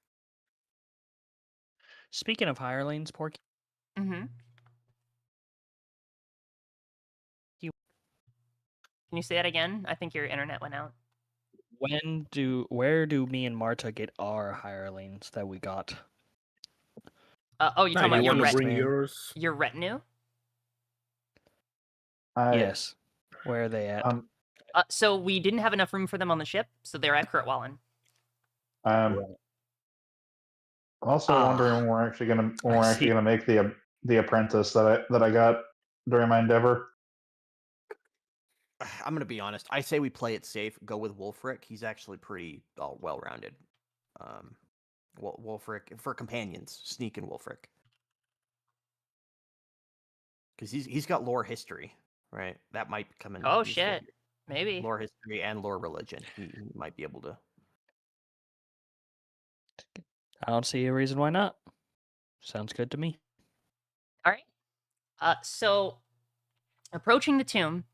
of hirelings, Porky. Mm-hmm. Can you say that again? I think your internet went out. Where do me and Marta get our hirelings that we got? Oh, you're talking you about your want to ret- bring man. yours? your retinue? Yes. Where are they at? So we didn't have enough room for them on the ship, so they're at Kurtwallen. I'm also wondering when we're actually gonna make the apprentice that I got during my endeavor. I'm gonna be honest. I say we play it safe. Go with Wolfric. He's actually pretty well-rounded. Wolfric for companions. Sneak and Wolfric, because he's got lore history, right? That might come in. Oh useful shit. here. Maybe. Lore history and lore religion. He might be able to. I don't see a reason why not. Sounds good to me. All right. So approaching the tomb,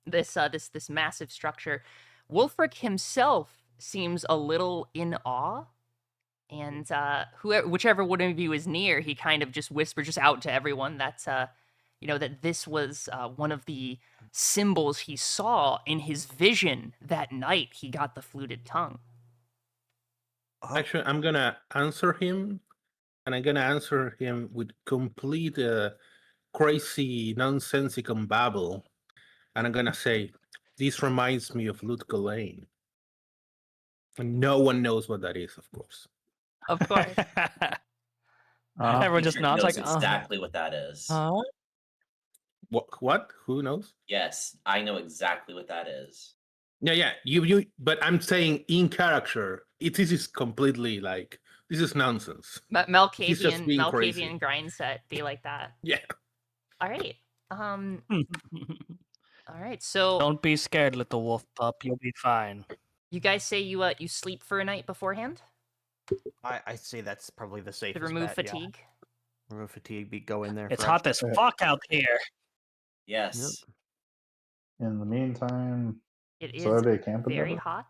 this massive structure, Wolfric himself seems a little in awe, and whichever one of you is near, he kind of just whispers just out to everyone that that this was one of the symbols he saw in his vision that night he got the fluted tongue. Actually, I'm gonna answer him, and I'm gonna answer him with complete crazy, nonsensical babble. And I'm gonna say, this reminds me of Lut Gulain. And no one knows what that is, of course. Of course. Everyone just Teacher nods knows like, exactly what that is. huh? What? Who knows? Yes, I know exactly what that is. Yeah. You. But I'm saying in character, this is completely like this is nonsense. He's just being crazy. Malkavian grind set be like that. Yeah. All right. All right. So Don't be scared, little wolf pup. You'll be fine. you guys say you sleep for a night beforehand I say that's probably the to safest. remove bet, yeah. fatigue. Remove fatigue. Go in there. It's fresh. hot as fuck out here. Yes. In the meantime, It is so that'd be a camp very endeavor? hot.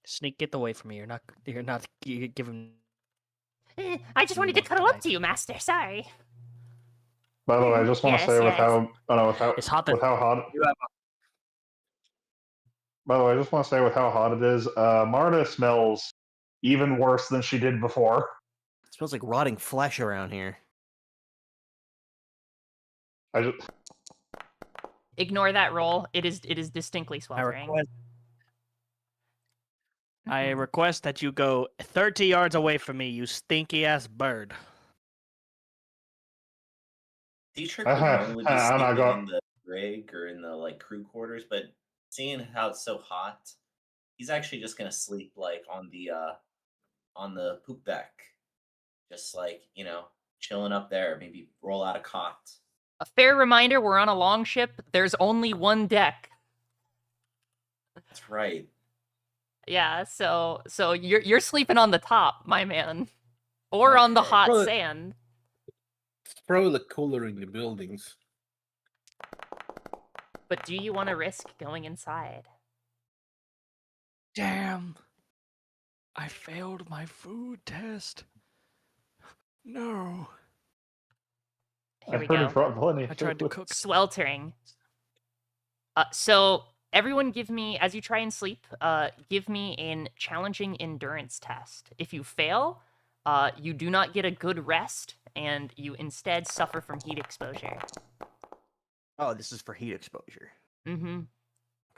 Sneak, get away from me. You're not giving. I just wanted to Love cuddle up tonight. to you, Master. Sorry. By the way, I just want to Yes, say with yes. how It's hot. with how hot. You have By the way, I just want to say with how hot it is, Marta smells even worse than she did before. It smells like rotting flesh around here. I just Ignore that roll. It is distinctly sweltering. I Mhm. request that you go 30 yards away from me, you stinky ass bird. Teacher I'm not normally be going- sleeping in the rig or in the like crew quarters, but seeing how it's so hot, he's actually just gonna sleep like on the poop deck, just like chilling up there. Maybe roll out a cot. A fair reminder, we're on a long ship. There's only one deck. That's right. Yeah, so you're sleeping on the top, my man. Or on the Okay. hot Well, sand. It's probably cooler in the buildings. But do you want to risk going inside? Damn. I failed my food test. No. Here I've we heard go. it brought plenty. I tried to cook. Sweltering. So everyone give me, as you try and sleep, give me an challenging endurance test. If you fail, you do not get a good rest, and you instead suffer from heat exposure. Oh, this is for heat exposure. Mm-hmm.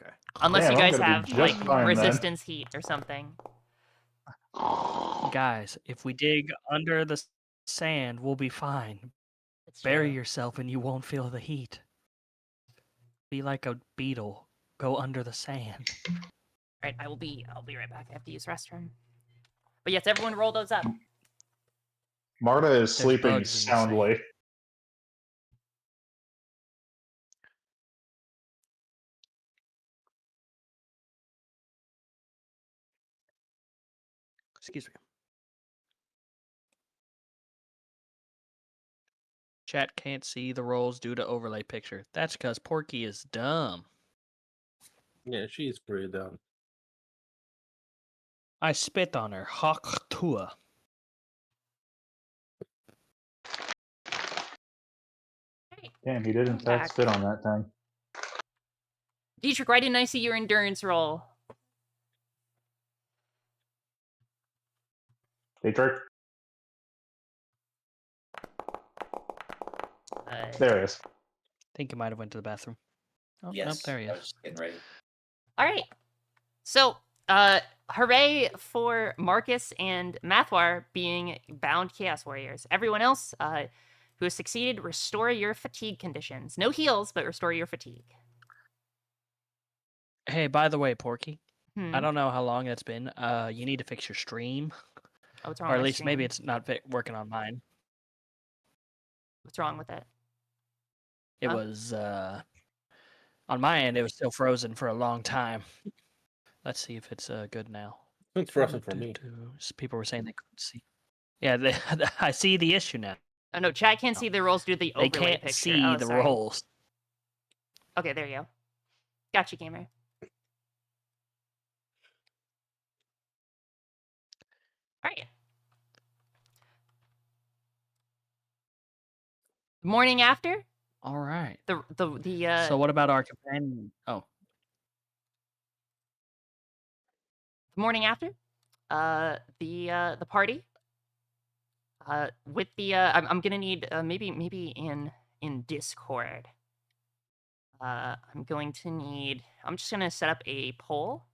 Okay. Unless Damn, you I'm guys gonna be have, just like, fine then. resistance heat or something. Guys, if we dig under the sand, we'll be fine. It's Bury true. yourself and you won't feel the heat. Be like a beetle. Go under the sand. Alright, I'll be right back. I have to use restroom. But yes, everyone roll those up. Marta is sleeping bugs in the sand. soundly. Excuse me. Chat can't see the rolls due to overlay picture. That's because Porky is dumb. Yeah, she's pretty dumb. I spit on her. Hawk Tua. Damn, he did in I'm fact back. spit on that thing. Dietrich, why didn't I see your endurance roll? Dietrich? There he is. Think he might have went to the bathroom. Oh, Yes. nope, there he I was is. just getting ready. All right. So, hooray for Marcus and Mathwar being bound Chaos Warriors. Everyone else who has succeeded, restore your fatigue conditions. No heals, but restore your fatigue. Hey, by the way, Porky, Hmm. I don't know how long it's been. You need to fix your stream. Oh, what's wrong Or at with my least maybe stream? it's not working on mine. What's wrong with it? It Huh? was, on my end, it was still frozen for a long time. Let's see if it's good now. It's frozen for me. People were saying they couldn't see. Yeah, I see the issue now. Oh, no, chat can't see the rolls due to the They overlay can't picture. see Oh, the sorry. rolls. Okay, there you go. Gotcha, gamer. All right. The morning after, All right. the So what about our companion? Oh, morning after, the party, with the I'm gonna need maybe in Discord. I'm going to need. I'm just gonna set up a poll.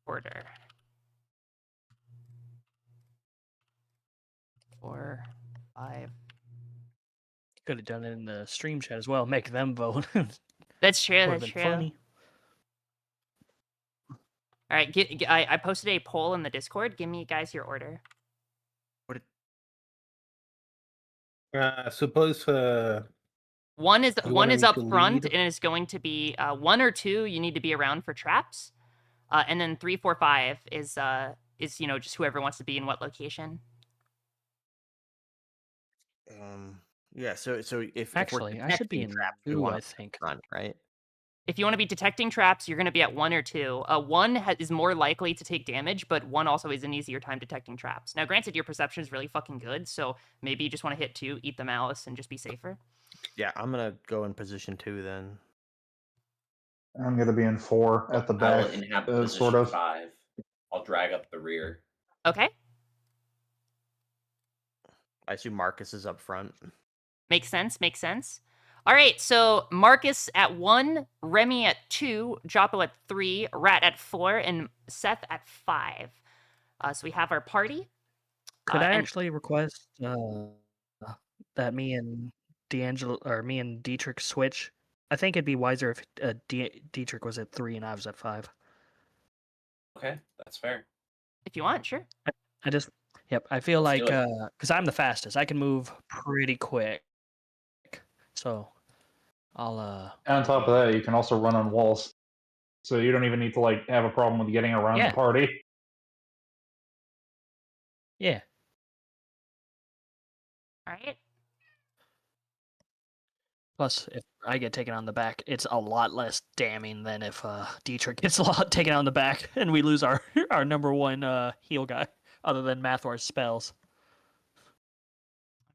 Order. 4, 5. could have done it in the stream chat as well. Make them vote. That's true. Would have That's been true. funny. All right, I posted a poll in the Discord. Give me guys your order. Suppose One is You wanted me up to front, lead? and it's going to be 1 or 2. You need to be around for traps, and then 3, 4, 5 is just whoever wants to be in what location. Yeah. So if Actually, we're I should be detecting in traps, we 2, want I to think. front, right? If you want to be detecting traps, you're going to be at 1 or 2. 1 is more likely to take damage, but 1 also is an easier time detecting traps. Now, granted, your perception is really fucking good, so maybe you just want to hit 2, eat the malice, and just be safer. Yeah, I'm gonna go in position 2 then. I'm going to be in 4 at the I will back, inhabit position sort of. 5. I'll drag up the rear. Okay, I assume Marcus is up front. makes sense. Makes sense. All right, so Marcus at 1, Remy at 2, Joppo at 3, Rat at 4, and Seth at 5. So we have our party. Could I and- actually request that me and D'Angelo or me and Dietrich switch. I think it'd be wiser if Dietrich was at 3 and I was at 5. Okay, that's fair. If you want, sure. I just, yep. I feel Let's like do it. because I'm the fastest, I can move pretty quick. So I'll And on top of that, you can also run on walls, so you don't even need to like have a problem with getting around Yeah. the party. yeah. All right. Plus, if I get taken on the back, it's a lot less damning than if Dietrich gets a lot taken on the back and we lose our our number one heal guy, other than Mathor's spells.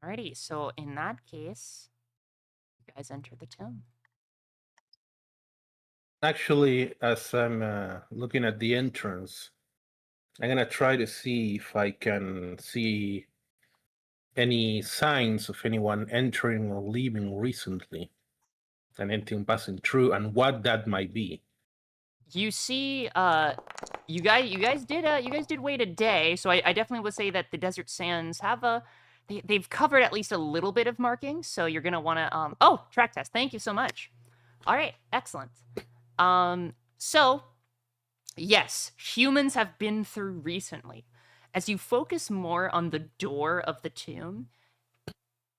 Alrighty. So in that case, you guys enter the tomb. Actually, as I'm looking at the entrance, I'm gonna try to see if I can see any signs of anyone entering or leaving recently, and anything passing through, and what that might be. You see, you guys did wait a day, so I definitely would say that the desert sands have they've covered at least a little bit of markings, so you're gonna want to oh, track test. Thank you so much. All right, excellent. So yes, humans have been through recently. As you focus more on the door of the tomb,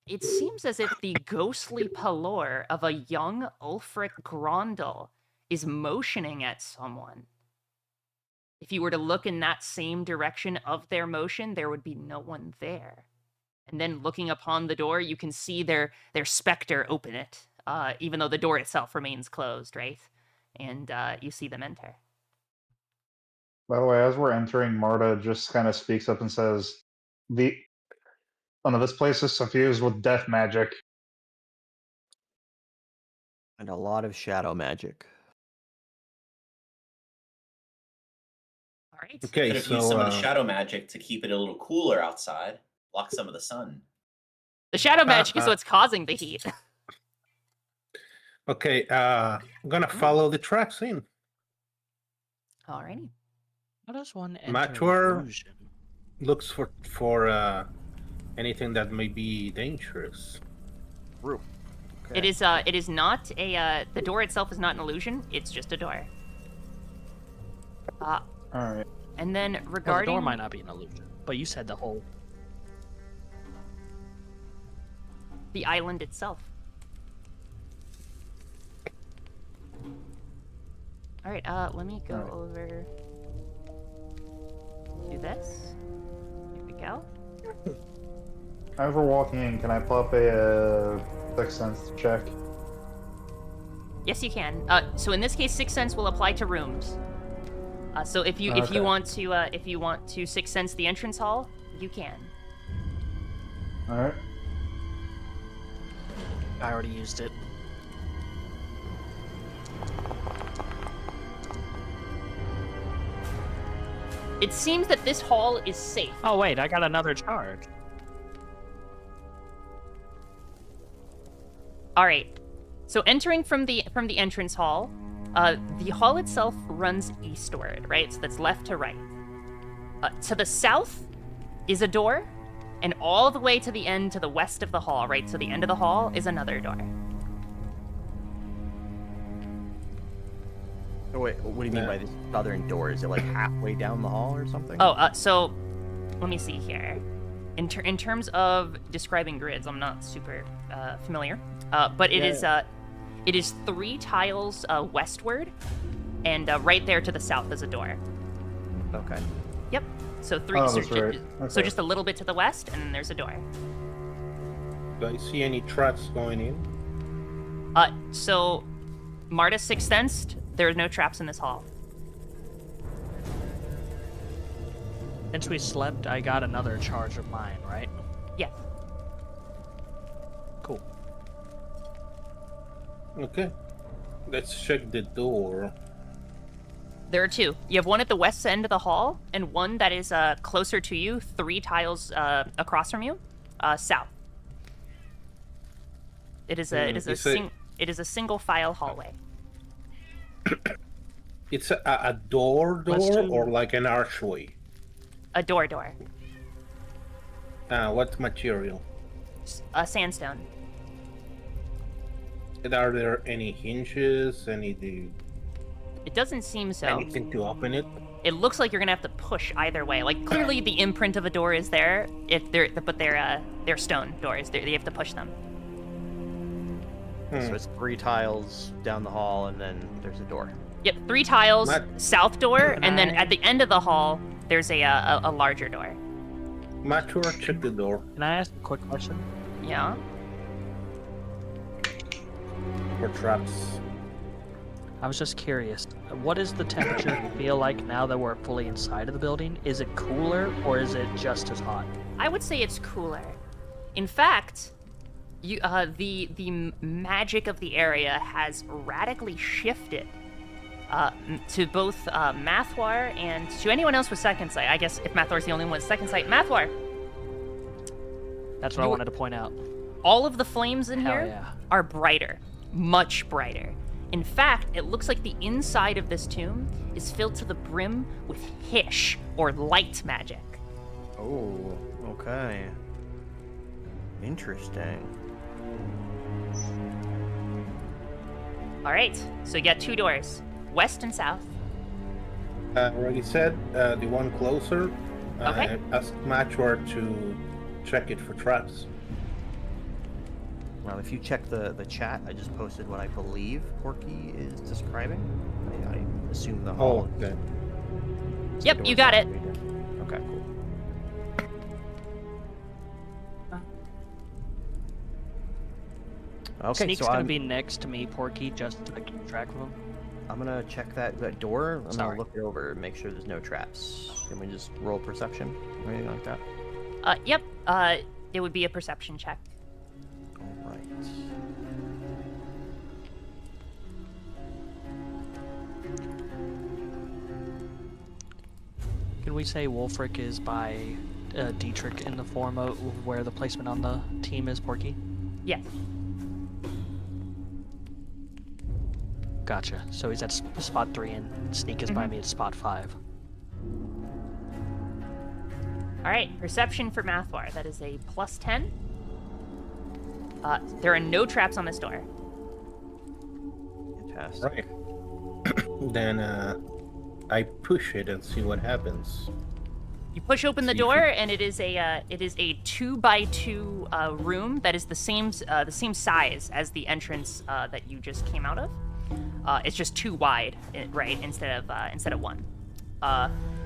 it seems as if the ghostly pallor of a young Ulfric Grondel is motioning at someone. If you were to look in that same direction of their motion, there would be no one there. And then looking upon the door, you can see their specter open it, even though the door itself remains closed, right? And you see them enter. By the way, as we're entering, Marta just kind of speaks up and says, this place is suffused with death magic. And a lot of shadow magic. All right. Okay, Could have used some of the shadow magic to keep it a little cooler outside, block some of the sun. The shadow magic is what's causing the heat. Okay, I'm gonna follow the tracks in. Alrighty. How does one enter Mature illusion? looks for anything that may be dangerous. True. It is not a the door itself is not an illusion, it's just a door. Alright. And then Well, the regarding door might not be an illusion, but you said the whole. the island itself. Alright, let me go over to this. Here we go. As we're walking in, can I pop a Sixth Sense check? Yes, you can. So in this case, Sixth Sense will apply to rooms. So if you Okay. want to Sixth Sense the entrance hall, you can. Alright. I already used it. It seems that this hall is safe. Oh wait, I got another charge. All right. So entering from the entrance hall, the hall itself runs eastward, right? So that's left to right. To the south is a door, and all the way to the end, to the west of the hall, right? So the end of the hall is another door. Oh, wait, what do you mean by this southern door? Is it like halfway down the hall or something? Oh, so let me see here. In terms of describing grids, I'm not super familiar, but it is 3 tiles westward, and right there to the south is a door. Okay. Yep. So 3. Oh, so, that's right. so Okay. just a little bit to the west, and then there's a door. Do I see any traps going in? So Marta Sixth Sensed, there are no traps in this hall. Since we slept, I got another charge of mine, right? Yes. Cool. Okay. Let's check the door. There are 2. You have one at the west end of the hall, and one that is closer to you, 3 tiles across from you, south. It is a single file hallway. It's a door Let's do- or like an archway? A door. What material? Sandstone. Are there any hinges? It doesn't seem so. Anything to open it? It looks like you're gonna have to push either way. Like clearly the imprint of a door is there. But they're stone doors. You have to push them. So it's 3 tiles down the hall, and then there's a door. Yep, 3 tiles, south door, Can and then I- at the end of the hall, there's a larger door. Mature, check the door. Can I ask a quick question? Yeah. For traps. I was just curious. What does the temperature feel like now that we're fully inside of the building? Is it cooler or is it just as hot? I would say it's cooler. In fact, the magic of the area has radically shifted to both Mathwar and to anyone else with second sight. I guess if Mathwar's the only one with second sight, Mathwar. That's what I wanted to point out. All of the flames in Hell here yeah. are brighter, much brighter. In fact, it looks like the inside of this tomb is filled to the brim with hish, or light magic. Oh, okay. Interesting. All right, so you got 2 doors, west and south. Already said, the one closer. Okay. Ask Mature to check it for traps. Well, if you check the chat, I just posted what I believe Porky is describing. I assume the hall. Oh, okay. Yep, you got it. Okay, cool. Okay, Sneak's so gonna I'm, be next to me, Porky, just to keep track of him. I'm gonna check that door. I'm Sorry. gonna look it over and make sure there's no traps. Can we just roll perception or anything like that? Yep, it would be a perception check. All right. Can we say Wolfric is by Dietrich in the form of where the placement on the team is, Porky? Yes. Gotcha. So he's at spot 3 and Sneak is by me at spot 5. All right, perception for Mathwar. That is a +10. There are no traps on this door. Fantastic. Right. Then I push it and see what happens. You push open the See if door, you- and it is a 2x2 room that is the same size as the entrance that you just came out of. It's just 2 wide, right? Instead of 1.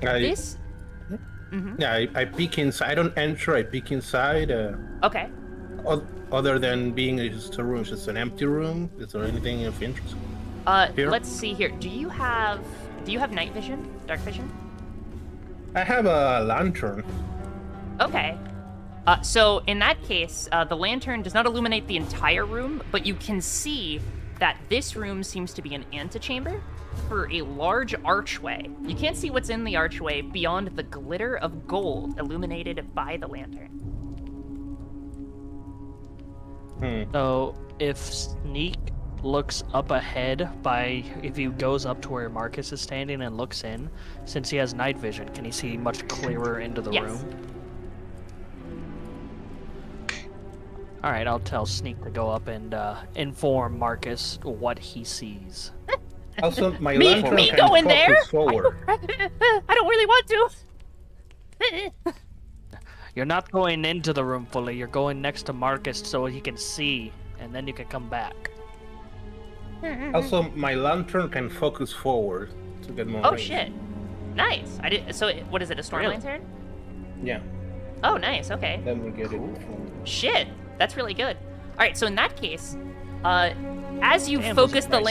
This. Yeah, I peek inside. I don't enter. I peek inside. Okay. Other than being just a room, just an empty room. Is there anything of interest? Here? Let's see here. Do you have night vision, dark vision? I have a lantern. Okay. So in that case, the lantern does not illuminate the entire room, but you can see that this room seems to be an antechamber for a large archway. You can't see what's in the archway beyond the glitter of gold illuminated by the lantern. So if Sneak looks up ahead if he goes up to where Marcus is standing and looks in, since he has night vision, can he see much clearer into the Yes. room? All right, I'll tell Sneak to go up and inform Marcus what he sees. Also, my Me lantern can going focus there? forward. I don't really want to. You're not going into the room fully. You're going next to Marcus so he can see, and then you can come back. Also, my lantern can focus forward to get more Oh range. shit. Nice. What is it? A storm Really? lantern? Yeah, Oh, nice. Okay. let me get it. Shit, that's really good. All right, so in that case, as you Damn, those focus are the nice.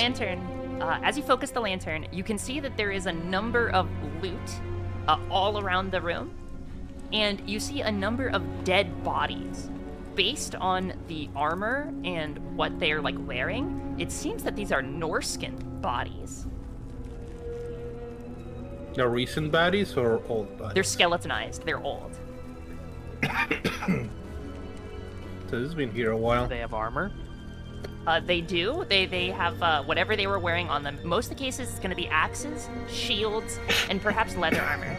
lantern, you can see that there is a number of loot all around the room, and you see a number of dead bodies. Based on the armor and what they're like wearing, it seems that these are Norscan bodies. The recent bodies or old bodies? They're skeletonized. They're old. So this has been here a while. They have armor. They do. They have whatever they were wearing on them. Most of the cases, it's going to be axes, shields, and perhaps leather armor.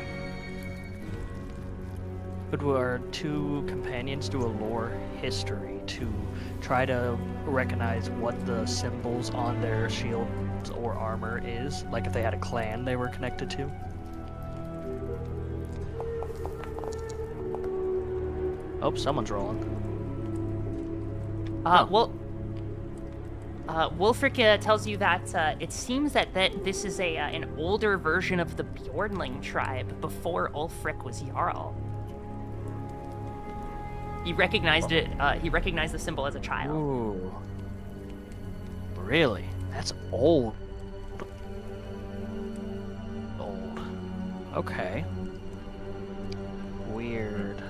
Would our two companions do a lore history to try to recognize what the symbols on their shields or armor is? Like if they had a clan they were connected to? Oh, someone's rolling. Wolfric tells you that it seems that this is an older version of the Bjornling tribe before Ulfric was Jarl. He recognized it. He recognized the symbol as a child. Ooh. Really? That's old. Old. Okay. Weird.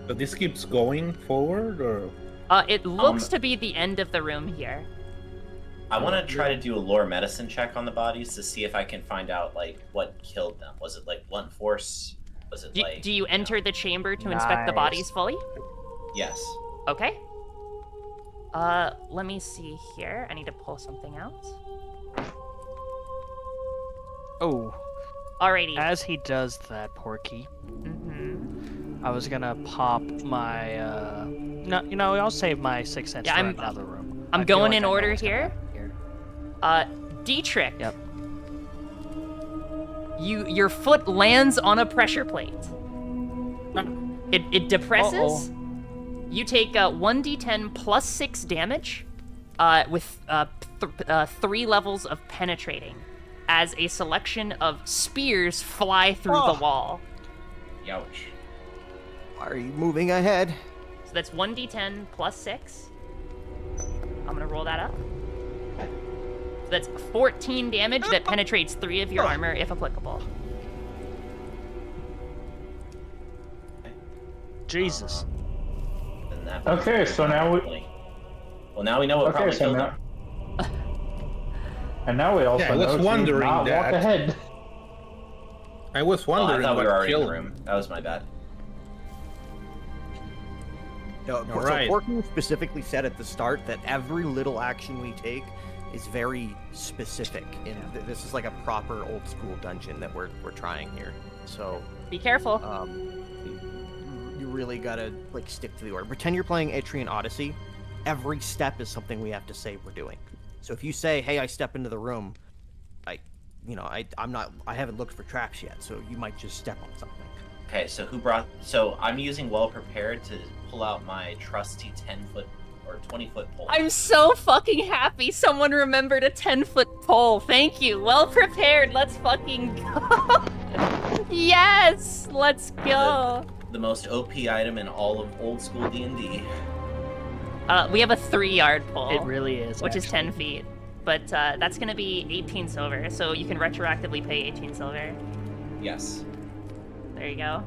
So this keeps going forward, or? It looks to be the end of the room here. I want to try to do a lore medicine check on the bodies to see if I can find out like what killed them. Was it like blunt force? Was it like? Do you enter the chamber to inspect the bodies fully? Yes. Okay. Let me see here. I need to pull something out. Oh. Alrighty. As he does that, Porky, Mm-hmm. I was gonna pop my, no, you know, I'll save my 6 sense for another room. I'm I feel going like in I know order what's gonna here. happen here. Dietrich. Yep. Your foot lands on a pressure plate. It depresses. Uh-oh. You take 1d10 plus 6 damage, with 3 levels of penetrating, as a selection of spears fly through the wall. Youch. Why are you moving ahead? So that's 1d10 plus 6. I'm gonna roll that up. So that's 14 damage that penetrates 3 of your armor, if applicable. Jesus. Then that Okay, so now we. Well, now we know what Okay, probably so killed now. them. And now we also Yeah, I was know to wondering not walk that. ahead. I was Oh, I wondering thought we what were already in killed the him. room. That was my bad. No, so right. Porky specifically said at the start that every little action we take is very specific, and this is like a proper old school dungeon that we're trying here. So Be careful. you really gotta like stick to the order. Pretend you're playing Etrian Odyssey. Every step is something we have to say we're doing. So if you say, "Hey, I step into the room," I haven't looked for traps yet, so you might just step on something. Okay, so who brought? So I'm using well prepared to pull out my trusty 10-foot or 20-foot pole. I'm so fucking happy someone remembered a 10-foot pole. Thank you. Well prepared. Let's fucking go. Yes, let's go. The most OP item in all of old school D&D. We have a 3-yard pole. It really is. Which is actually. 10 feet. But that's going to be 18 silver, so you can retroactively pay 18 silver. Yes. There you go.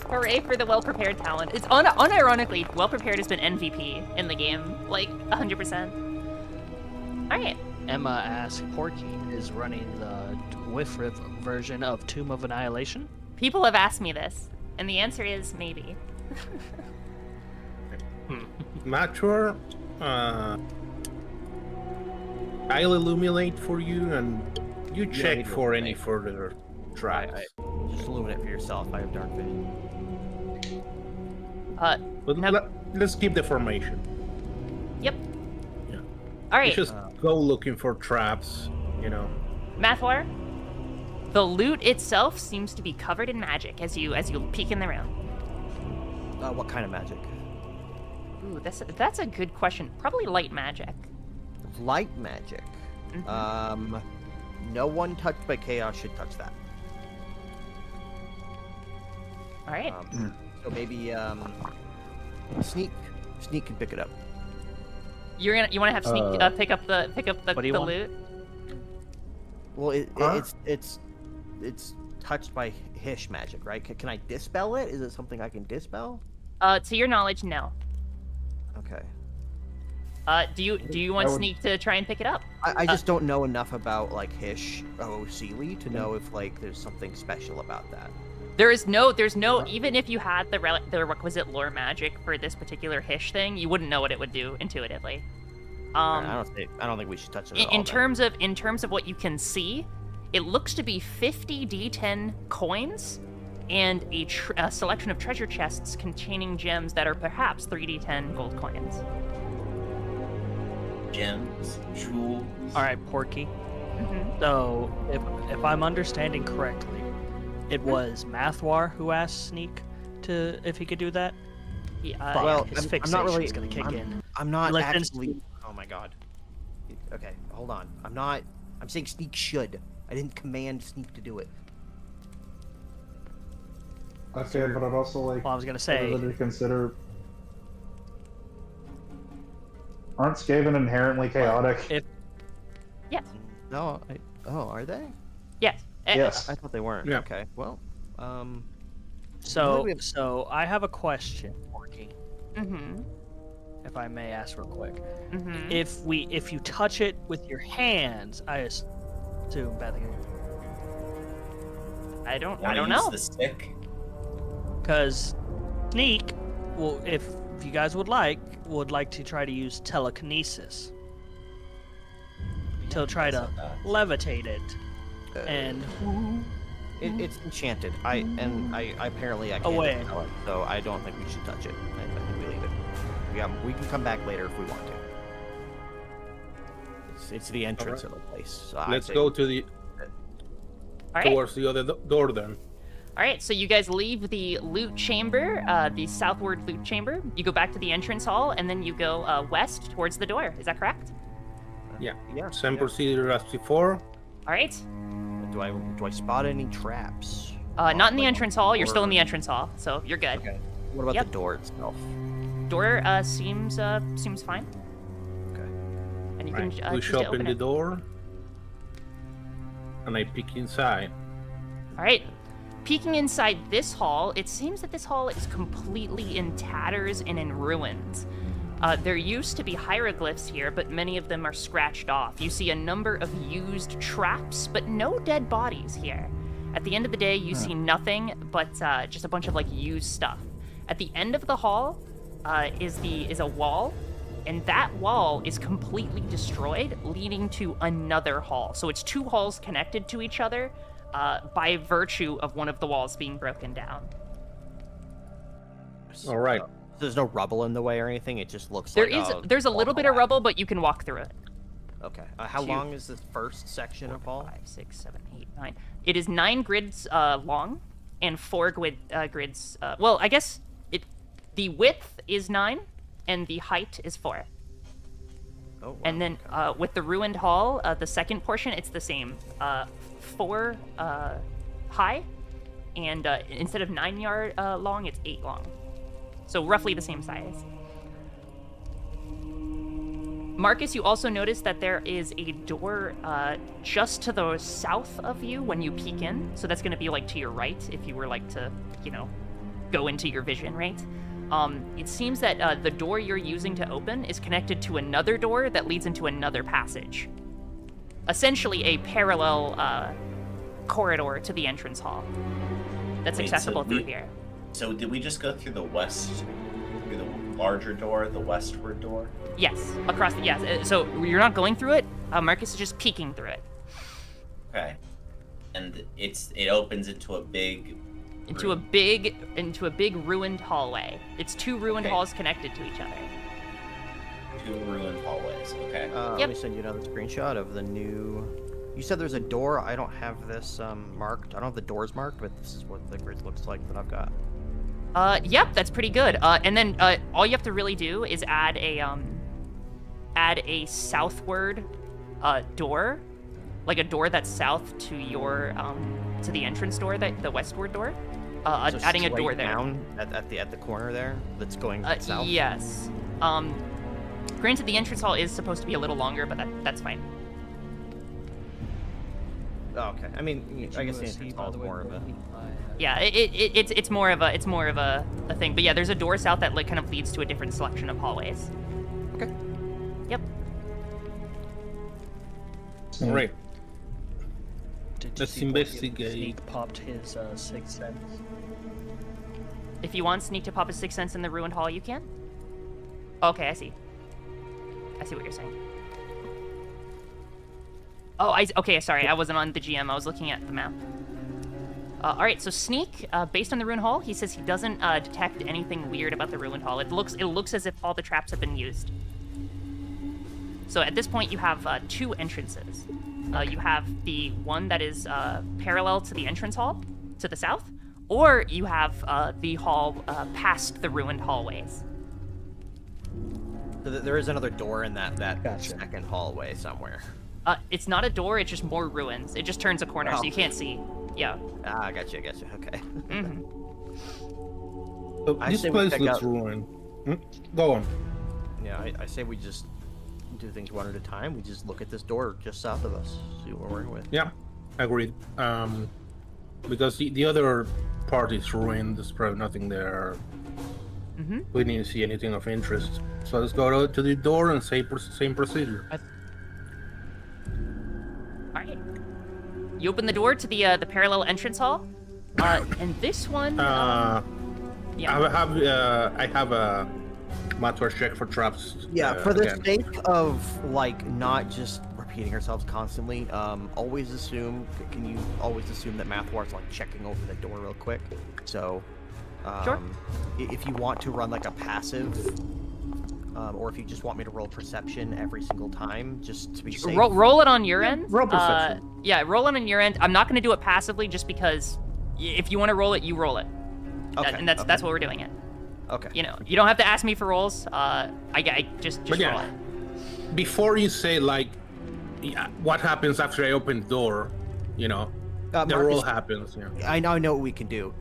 Hooray for the well-prepared talent. It's unironically, well-prepared has been MVP in the game. Like, 100%. Alright. Emma asks, Porky is running the Whiffrith version of Tomb of Annihilation? People have asked me this, and the answer is maybe. Mature, I'll illuminate for you, and you check need to for any illuminate. further traps. Just illuminate for yourself. I have dark vision. But now- let's keep the formation. Yep. Yeah. Alright, Just go looking for traps, you know. Mathwar. The loot itself seems to be covered in magic as you peek in the room. What kind of magic? Ooh, that's a good question. Probably light magic. Light magic. Mhm. No one touched by chaos should touch that. All right. So maybe sneak can pick it up. You want to have sneak pick up the What do you want? loot? Well, Huh? it's touched by Hish magic, right? Can I dispel it? Is it something I can dispel? To your knowledge, no. Okay. Do you want I would- sneak to try and pick it up? I just don't know enough about like Hish Sealy to know if like there's something special about that. There's no even if you had the requisite lore magic for this particular Hish thing, you wouldn't know what it would do intuitively. I don't think we should touch it at all. In terms of what you can see, it looks to be 50 D10 coins and a selection of treasure chests containing gems that are perhaps 3d10 gold coins. Gems, jewels. All right, Porky. Mm-hmm. So, if I'm understanding correctly, it was Mathwar who asked Sneak if he could do that. Yeah, But well, his I'm fixation not really is going to kick in. I'm not Listen, actually. Oh my god. Okay, hold on. I'm saying Sneak should. I didn't command Sneak to do it. Okay, but I'd also like Well, I was going to say, everybody to consider. Aren't Skaven inherently chaotic? Yes. No. Are they? Yes. Yes. I thought they weren't. Yeah. Okay. Well. so I have a question, Porky, Mm-hmm. if I may ask real quick. Mm-hmm. If you touch it with your hands, I assume I don't Wanna know. use the stick. because Sneak, well, if you guys would like to try to use telekinesis to try to levitate it, and It's enchanted. I apparently I can't Away. dispel it, so I don't think we should touch it. I think we leave it. We can come back later if we want to. It's the entrance of the place. So Let's go to the All right. towards the other door then. All right, so you guys leave the loot chamber, the southward loot chamber. You go back to the entrance hall, and then you go west towards the door. Is that correct? Yeah. Yeah. Same procedure as before. All right. Do I spot any traps? Not in the Like, entrance hall. You're still in the or- entrance hall, so you're good. Okay. What about Yep. the door itself? Door seems fine, Okay. and you Right. can We choose to shop open in the it. door, and I peek inside. All right. Peeking inside this hall, it seems that this hall is completely in tatters and in ruins. There used to be hieroglyphs here, but many of them are scratched off. You see a number of used traps, but no dead bodies here. At the end of the day, you see nothing but just a bunch of like used stuff. At the end of the hall is a wall, and that wall is completely destroyed, leading to another hall. So it's two halls connected to each other by virtue of one of the walls being broken down. All right. There's no rubble in the way or anything. It just looks There's like a little bit of rubble, but you can walk through it. Okay. How 2, long is this first section of hall? 5, 6, 7, 8, 9. It is 9 grids long and 4 grids. Well, I guess the width is 9 and the height is 4. Oh, wow. And then with the ruined hall, the second portion, it's the same. 4 high, and instead of 9 yard long, it's 8 long. So roughly the same size. Marcus, you also notice that there is a door just to the south of you when you peek in. So that's going to be like to your right if you were like to, go into your vision, right? It seems that the door you're using to open is connected to another door that leads into another passage. Essentially a parallel corridor to the entrance hall that's Wait, accessible so through we- here. So did we just go through the larger door, the westward door? Yes, across the, yes. So you're not going through it. Marcus is just peeking through it. Okay. And it opens into a big Into a big ruined hallway. It's 2 ruined Okay. halls connected to each other. 2 ruined hallways. Okay. Let Yep. me send you another screenshot of the new. You said there's a door. I don't have this marked. I don't have the doors marked, but this is what the grid looks like that I've got. Yep, that's pretty good. And then all you have to really do is add a southward door, like a door that's south to your to the entrance door, the westward door. So Adding a door straight there. down at the corner there. That's going south. Yes. Granted, the entrance hall is supposed to be a little longer, but that's fine. Oh, okay. I mean, I guess the entrance hall is more of a. Yeah, it's more of a thing. But yeah, there's a door south that like kind of leads to a different selection of hallways. Okay. Yep. All right. Did you Let's see Porky investigate. Sneak popped his sixth sense. If you want Sneak to pop a 6th sense in the ruined hall, you can. Okay, I see what you're saying. Oh, okay, sorry, I wasn't on the GM. I was looking at the map. All right, so Sneak, based on the ruined hall, he says he doesn't detect anything weird about the ruined hall. It looks as if all the traps have been used. So at this point, you have 2 entrances. You have the one that is parallel to the entrance hall to the south, or you have the hall past the ruined hallways. So there is another door in that Gotcha. second hallway somewhere. It's not a door, it's just more ruins. It just turns a corner, so you can't see. Yeah. Ah, gotcha. Okay. Mm-hmm. So I this say we place check looks out- ruined. Go on. Yeah, I say we just do things one at a time. We just look at this door just south of us, see what we're in with. Yeah, agreed. Because the other part is ruined. There's probably nothing there. Mm-hmm. We didn't see anything of interest. So let's go to the door and same procedure. All right. You open the door to the parallel entrance hall, and this one. I Yeah. have a matter check for traps. Yeah, for the again. sake of like not just repeating ourselves constantly, always assume. Can you always assume that Mathwar's like checking over the door real quick? So, Sure. If you want to run like a passive, or if you just want me to roll perception every single time, just to be safe. Roll it on your end. roll perception. Yeah, roll it on your end. I'm not going to do it passively, just because if you want to roll it, you roll it. Okay. And that's what we're doing it. Okay. You know, you don't have to ask me for rolls. I just But roll yeah, it. before you say like, yeah, what happens after I open the door, you know, the Marcus, roll happens. Yeah. I know what we can do.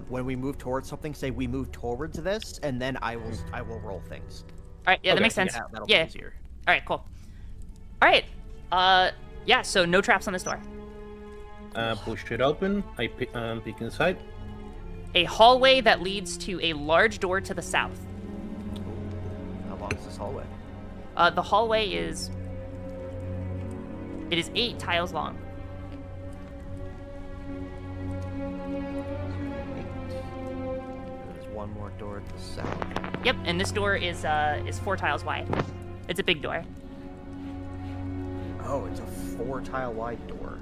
When we move towards something, say we move towards this, and then I will roll things. All right, yeah, that Okay, makes sense. That'll Yeah. be easier. All right, cool. All right. Yeah. So no traps on this door. Push it open. I peek inside. A hallway that leads to a large door to the south. How long is this hallway? The hallway is. It is 8 tiles long. There's one more door to the south. Yep, and this door is 4 tiles wide. It's a big door. Oh, it's a 4-tile wide door.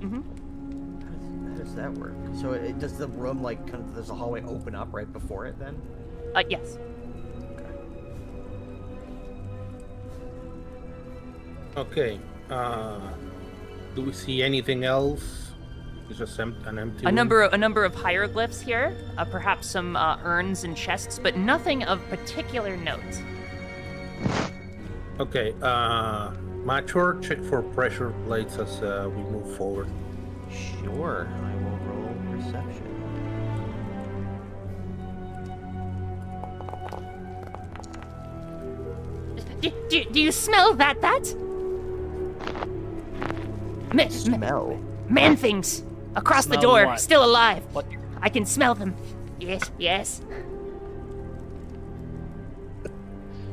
Mm-hmm. How does that work? So does the room like kind of, does the hallway open up right before it then? Yes. Okay. Do we see anything else? It's just an empty. A room? number of hieroglyphs here. Perhaps some urns and chests, but nothing of particular note. Okay. Mature, check for pressure plates as we move forward. Sure, I will roll perception. Do you smell that? Smell. Man things across the Smell door, what? still alive. What? I can smell them. Yes.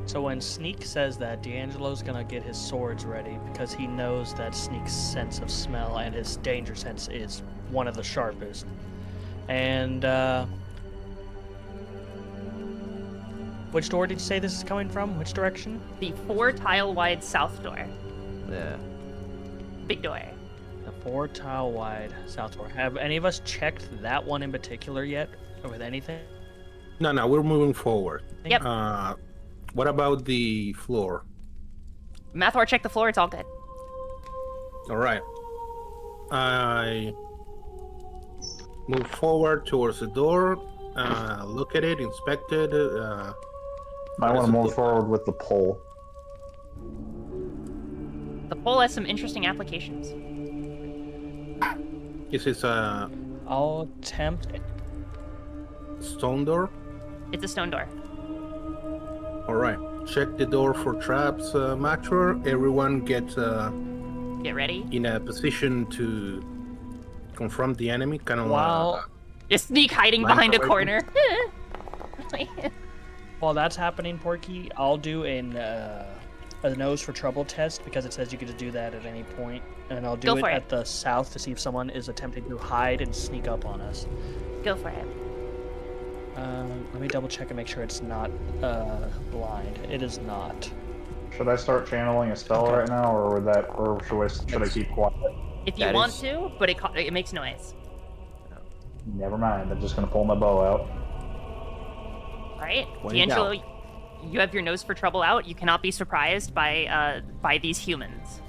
So when Sneak says that, D'Angelo's gonna get his swords ready because he knows that Sneak's sense of smell and his danger sense is one of the sharpest. And which door did you say this is coming from? Which direction? The 4 tile wide south door. Yeah. Big door. The 4 tile wide south door. Have any of us checked that one in particular yet with anything? No, we're moving forward. Yep. What about the floor? Mathwar, check the floor. It's all good. All right. I move forward towards the door. Look at it, inspect it. I want to move forward with the pole. The pole has some interesting applications. Is this a I'll attempt. stone door? It's a stone door. All right. Check the door for traps, Mature. Everyone get Get ready. in a position to confront the enemy. Kind of. While Just sneak hiding Line behind a away corner. while that's happening, Porky, I'll do a nose for trouble test because it says you get to do that at any point, and I'll do Go it for it. at the south to see if someone is attempting to hide and sneak up on us. Go for it. Let me double check and make sure it's not blind. It is not. Should I start channeling a spell Okay. right now, or should I keep quiet? If you That want is- to, but it makes noise. Never mind. I'm just gonna pull my bow out. All right, What do you D'Angelo, got? you have your nose for trouble out. You cannot be surprised by these humans.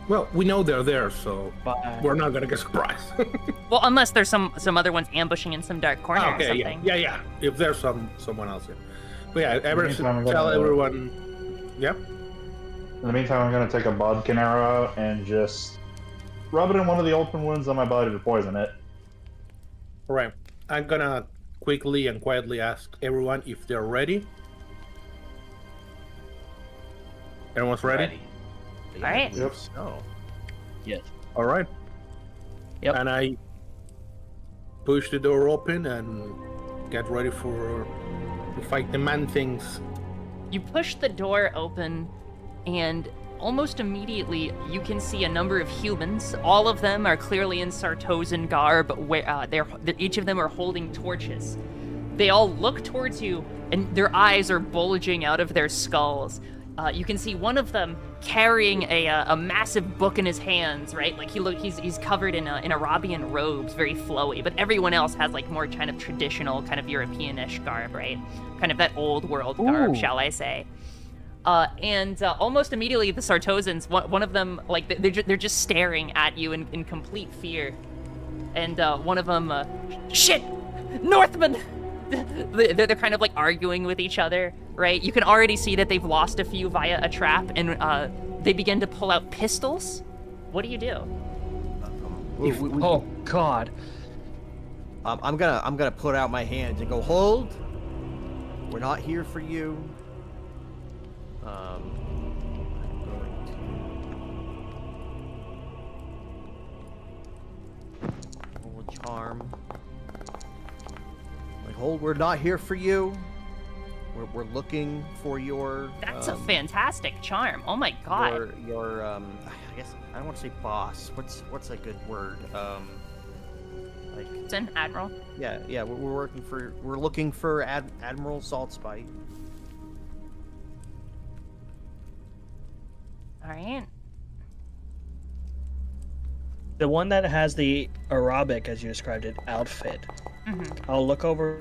Well, we know they're there, so Bye. we're not gonna get surprised. Well, unless there's some other ones ambushing in some dark corner or Okay, something. yeah. If there's someone else here. But yeah, meantime, I'm tell gonna- everyone. Yep. In the meantime, I'm gonna take a bodkin arrow out and just rub it in one of the open wounds on my body to poison it. All right. I'm gonna quickly and quietly ask everyone if they're ready. Everyone's ready? All right. Yep. Oh. Yes. All right. Yep. And I push the door open and get ready to fight the man things. You push the door open, and almost immediately you can see a number of humans. All of them are clearly in Sartosan garb, where each of them are holding torches. They all look towards you, and their eyes are bulging out of their skulls. You can see one of them carrying a massive book in his hands, right? Like he's covered in Arabian robes, very flowy. But everyone else has like more kind of traditional, kind of European-ish garb, right? Kind of that old world garb, Ooh. shall I say? And almost immediately, the Sartosans, one of them, like they're just staring at you in complete fear. And one of them, shit, Northmen. They're kind of like arguing with each other, right? You can already see that they've lost a few via a trap, and they begin to pull out pistols. What do you do? Oh God. I'm gonna put out my hands and go, hold. We're not here for you. I'm going to roll a charm. Like, hold. We're not here for you. We're looking for your. That's a fantastic charm. Oh my god. Your I guess I don't want to say boss. What's a good word? Like. It's an admiral. Yeah. We're looking for Admiral Saltspite. All right. The one that has the Arabic, as you described it, outfit. Mm-hmm. I'll look over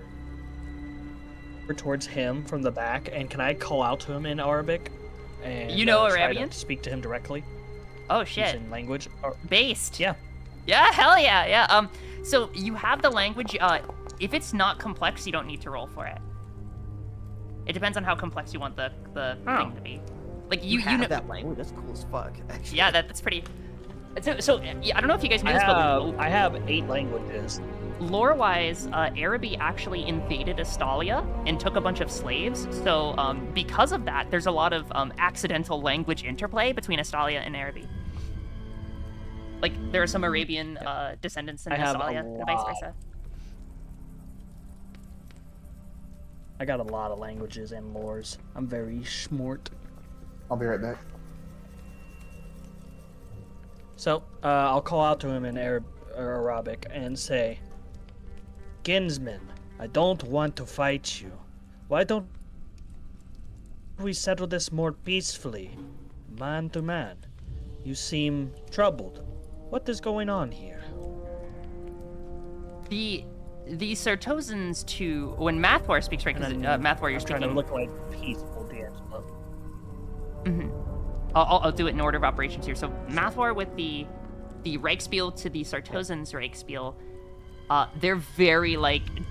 towards him from the back, and can I call out to him in Arabic? And, You know try to Arabian? speak to him directly. Oh shit. Using language. Based. Yeah. Yeah, hell yeah. So you have the language. If it's not complex, you don't need to roll for it. It depends on how complex you want the thing to be. Like you have know that language. That's cool as fuck. Actually. Yeah, that's pretty. So yeah, I don't know if you guys knew I this, I have 8 languages. but lore-wise, Araby actually invaded Astalia and took a bunch of slaves. So because of that, there's a lot of accidental language interplay between Astalia and Araby. Like there are some Arabian descendants in I have a Astalia, and vice lot. versa. I got a lot of languages and lores. I'm very smart. I'll be right back. So, I'll call out to him in Arabic and say, Kinsman, I don't want to fight you. Why don't we settle this more peacefully, man to man? You seem troubled. What is going on here? The Sartosans when Mathwar speaks, right? Because Mathwar, you're I'm trying speaking. to look like peaceful D'Angelo. Mm-hmm. I'll do it in order of operations here. So Mathwar with the Reichspiel to the Sartosans Reichspiel, they're very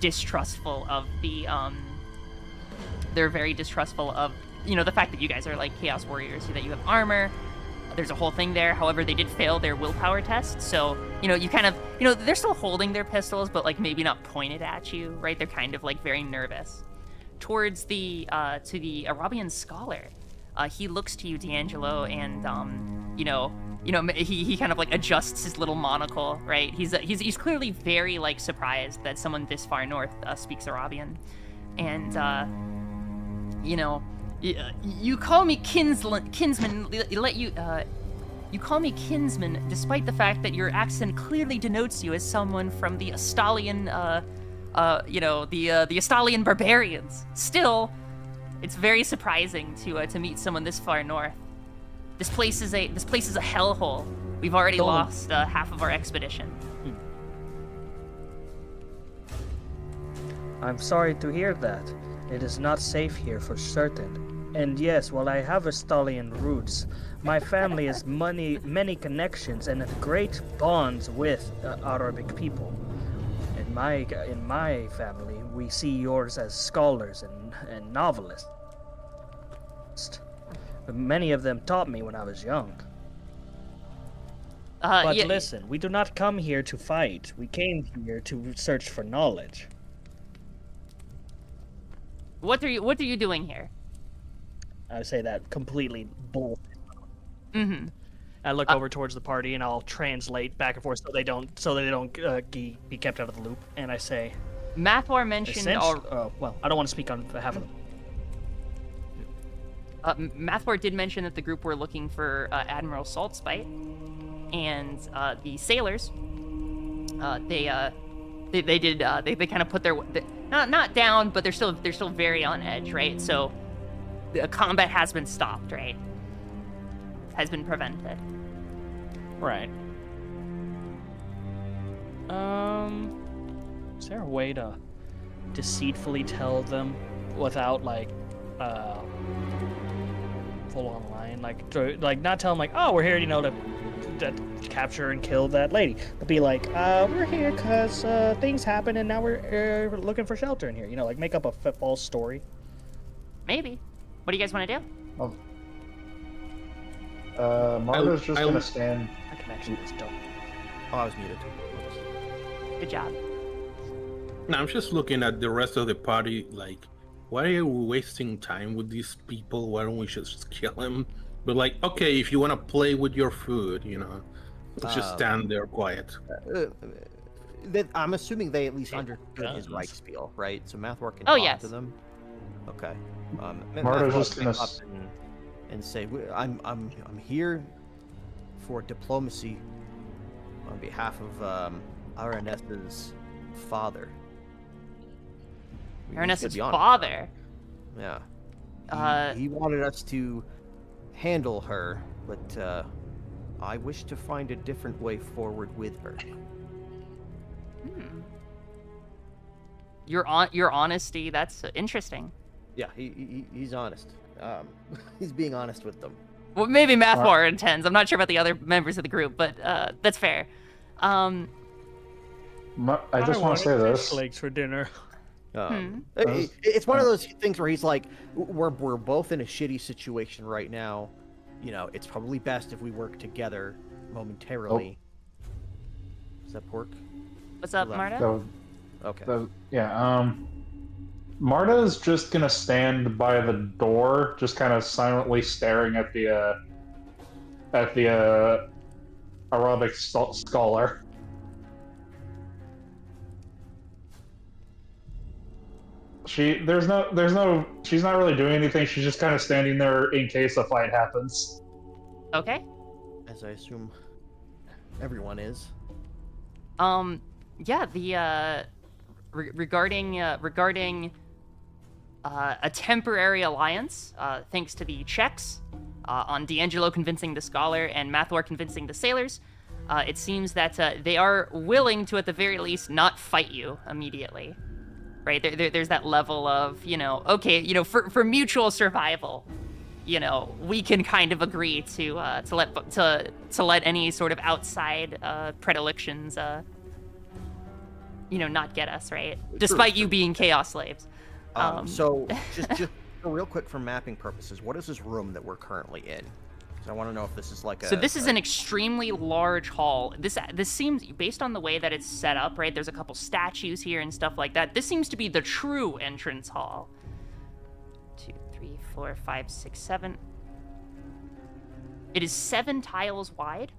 distrustful of the they're very distrustful of the fact that you guys are like Chaos Warriors, that you have armor. There's a whole thing there. However, they did fail their willpower test, so you kind of they're still holding their pistols, but maybe not pointed at you, right? They're kind of very nervous. Towards the to the Arabian scholar, he looks to you, D'Angelo, and he kind of adjusts his little monocle, right? He's clearly very surprised that someone this far north speaks Arabian, and you call me kinsman. You call me kinsman, despite the fact that your accent clearly denotes you as someone from the Astalian, the Astalian barbarians. Still, it's very surprising to meet someone this far north. This place is a hellhole. We've already lost half of our expedition. I'm sorry to hear that. It is not safe here for certain. And yes, while I have Estalian roots, my family has many connections and great bonds with Arabic people. In my family, we see yours as scholars and novelists. Many of them taught me when I was young. But yeah, listen, we do not come here to fight. We came here to search for knowledge. what are you doing here? I say that completely bull. Mm-hmm. I look over towards the party and I'll translate back and forth so they don't be kept out of the loop. And I say, Mathwar mentioned. well, I don't want to speak on behalf of them. Mathwar did mention that the group were looking for Admiral Saltspite, and the sailors. They kind of put their not down, but they're still very on edge, right? So the combat has been stopped, right? Has been prevented. Right. Is there a way to deceitfully tell them without like full on lying, like not tell them like, oh, we're here, to capture and kill that lady, but be like, we're here because things happen and now we're looking for shelter in here, like make up a false story. Maybe. What do you guys want to do? Marta's just gonna stand. My connection is dumb. Oh, I was muted. Good job. No, I'm just looking at the rest of the party like, why are we wasting time with these people? Why don't we just kill him? But like, okay, if you want to play with your food, let's just stand there quiet. I'm assuming they at least understood his right spiel, right? So Mathwar can Oh, talk yes. to them. Okay. Marta's Mathwar just can gonna come up and say, I'm here for diplomacy on behalf of Aranessa's father. Aranessa's father. Yeah. He wanted us to handle her, but I wish to find a different way forward with her. Your honesty, that's interesting. Yeah, he's honest. He's being honest with them. Well, maybe Mathwar intends. I'm not sure about the other members of the group, but that's fair. I just want to say this. Legs for dinner. It's one of those things where he's like, we're both in a shitty situation right now. It's probably best if we work together momentarily. Is that pork? What's up, Marta? Okay. Marta's just gonna stand by the door, just kind of silently staring at the Arabic scholar. She's not really doing anything. She's just kind of standing there in case a fight happens. Okay. As I assume everyone is. Yeah, the regarding a temporary alliance, thanks to the checks on D'Angelo convincing the scholar and Mathwar convincing the sailors, it seems that they are willing to, at the very least, not fight you immediately. Right? There's that level of, okay, for mutual survival, we can kind of agree to let any sort of outside predilections, not get us, right? Despite you being chaos slaves. So just real quick for mapping purposes, what is this room that we're currently in? Because I want to know if this is like So this is an extremely large hall. This seems, based on the way that it's set up, right? There's a couple statues here and stuff like that. This seems to be the true entrance hall. 2, 3, 4, 5, 6, 7. It is 7 tiles wide.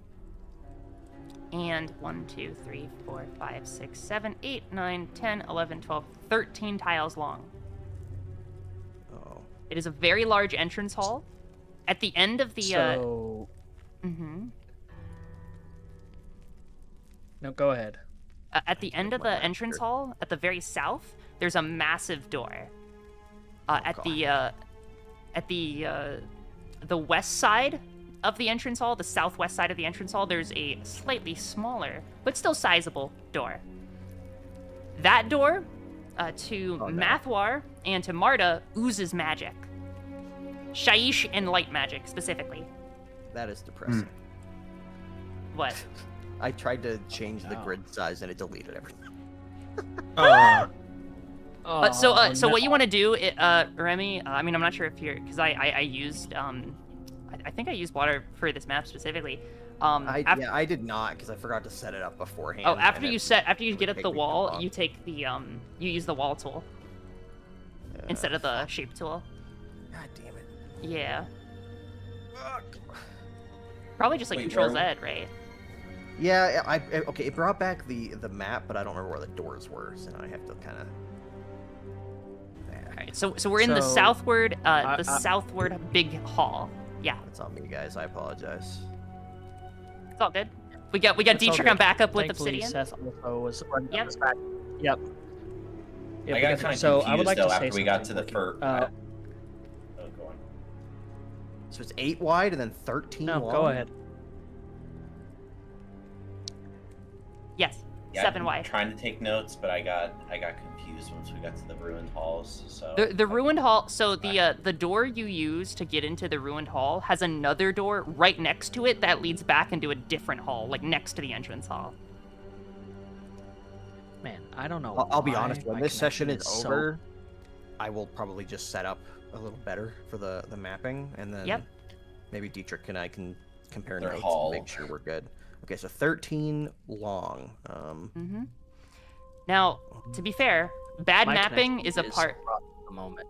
And 1, 2, 3, 4, 5, 6, 7, 8, 9, 10, 11, 12, 13 tiles long. Oh. It is a very large entrance hall. At the end of the No, go ahead. At the end of the entrance hall, at the very south, there's a massive door. At the west side of the entrance hall, the southwest side of the entrance hall, there's a slightly smaller, but still sizable door. That door to Oh, no. Mathwar and to Marta oozes magic. Shaiish and light magic specifically. That is depressing. What? I tried to change the No. grid size and it deleted everything. So what you want to do, Remy? I mean, I'm not sure if you're, because I used I think I used water for this map specifically. I did not because I forgot to set it up beforehand. Oh, after and you it get would up the take me too wall, long. you take the you use the wall tool instead of the shape tool. God damn it. Yeah. Probably just like Wait, Control Z, where- right? Yeah, okay, it brought back the map, but I don't remember where the doors were, so I have to kind of. All right. So we're in the So, southward I- southward big hall. Yeah, That's on me, guys. I apologize. it's all good. We got It's all Dietrich good. on backup with Thankfully, obsidian. Seth also was running down Yep. this back. Yep. I got kind of so confused I would like though to say after we got to something, the Corky. first. Oh, go on. So it's 8 wide and then 13 No, long? go ahead. Yes, Yeah, 7 I'm wide. trying to take notes, but I got confused once we got to the ruined halls. So The ruined hall. So the door you use to get into the ruined hall has another door right next to it that leads back into a different hall, like next to the entrance hall. Man, I don't know. I'll be why honest, when my this session connection is so- over, I will probably just set up a little better for the mapping, and then Yep. maybe Dietrich and I can compare Their notes hall. and make sure we're good. Okay, so 13 long. Mm-hmm. Now, to be fair, bad My mapping connection is a part. rough at the moment.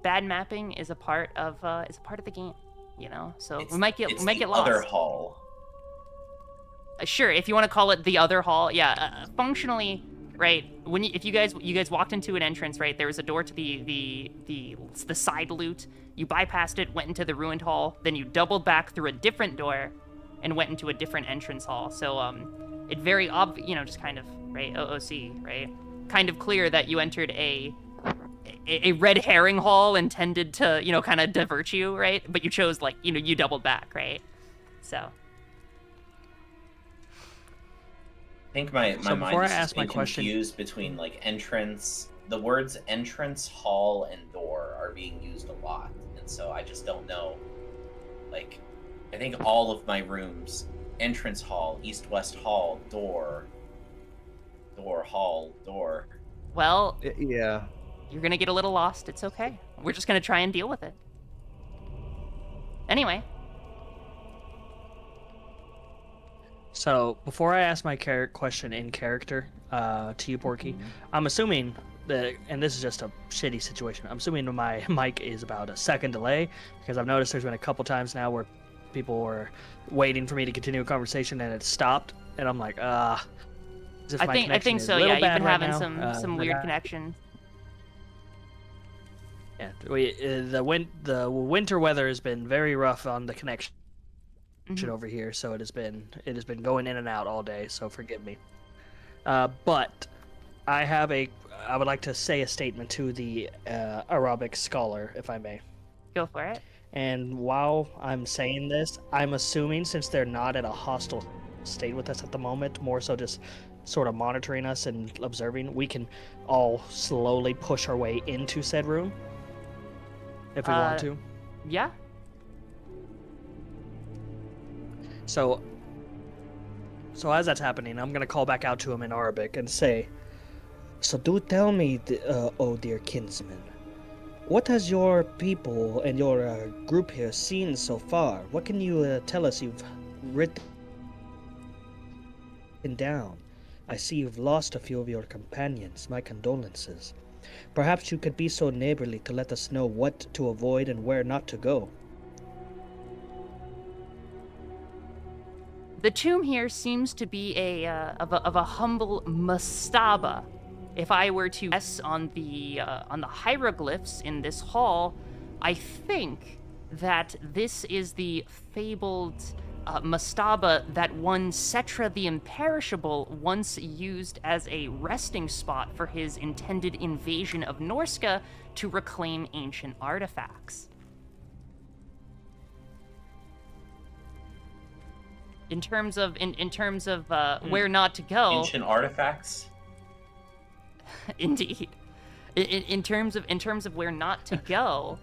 Bad mapping is a part of the game, you know. So it's, we might get it's get the lost. other hall. Sure, if you want to call it the other hall, yeah. Functionally, right? When if you guys walked into an entrance, right? There was a door to the side loot. You bypassed it, went into the ruined hall, then you doubled back through a different door, and went into a different entrance hall. So it very just kind of right OOC, right? Kind of clear that you entered a red herring hall intended to kind of divert you, right? But you chose you doubled back, right? So. I think my So mind before I is just ask my being question- confused between like entrance. The words entrance, hall, and door are being used a lot, and so I just don't know. Like, I think all of my rooms: entrance hall, east-west hall, door, hall, door. Well, Yeah. you're gonna get a little lost. It's okay. We're just gonna try and deal with it. Anyway, So before I ask my question in character to you, Porky, I'm assuming that, and this is just a shitty situation, I'm assuming my mic is about a second delay, because I've noticed there's been a couple times now where people were waiting for me to continue a conversation and it stopped, and I'm like, as if my I connection think is so. a little Yeah, you've bad been right having now. some but weird I- connection. Yeah, the winter weather has been very rough on the connection Mhm. over here, so it has been going in and out all day. So forgive me. But I would like to say a statement to the Arabic scholar, if I may. Go for it. And while I'm saying this, I'm assuming since they're not at a hostile state with us at the moment, more so just sort of monitoring us and observing, we can all slowly push our way into said room if we want to. Yeah. So as that's happening, I'm gonna call back out to him in Arabic and say, "So do tell me, oh dear kinsman, what has your people and your group here seen so far? What can you tell us you've written down? I see you've lost a few of your companions. My condolences. Perhaps you could be so neighborly to let us know what to avoid and where not to go." The tomb here seems to be of a humble mastaba. If I were to guess on the hieroglyphs in this hall, I think that this is the fabled mastaba that one Cetra the Imperishable once used as a resting spot for his intended invasion of Norska to reclaim ancient artifacts. In terms of where not to go, Ancient artifacts. Indeed. In terms of where not to go,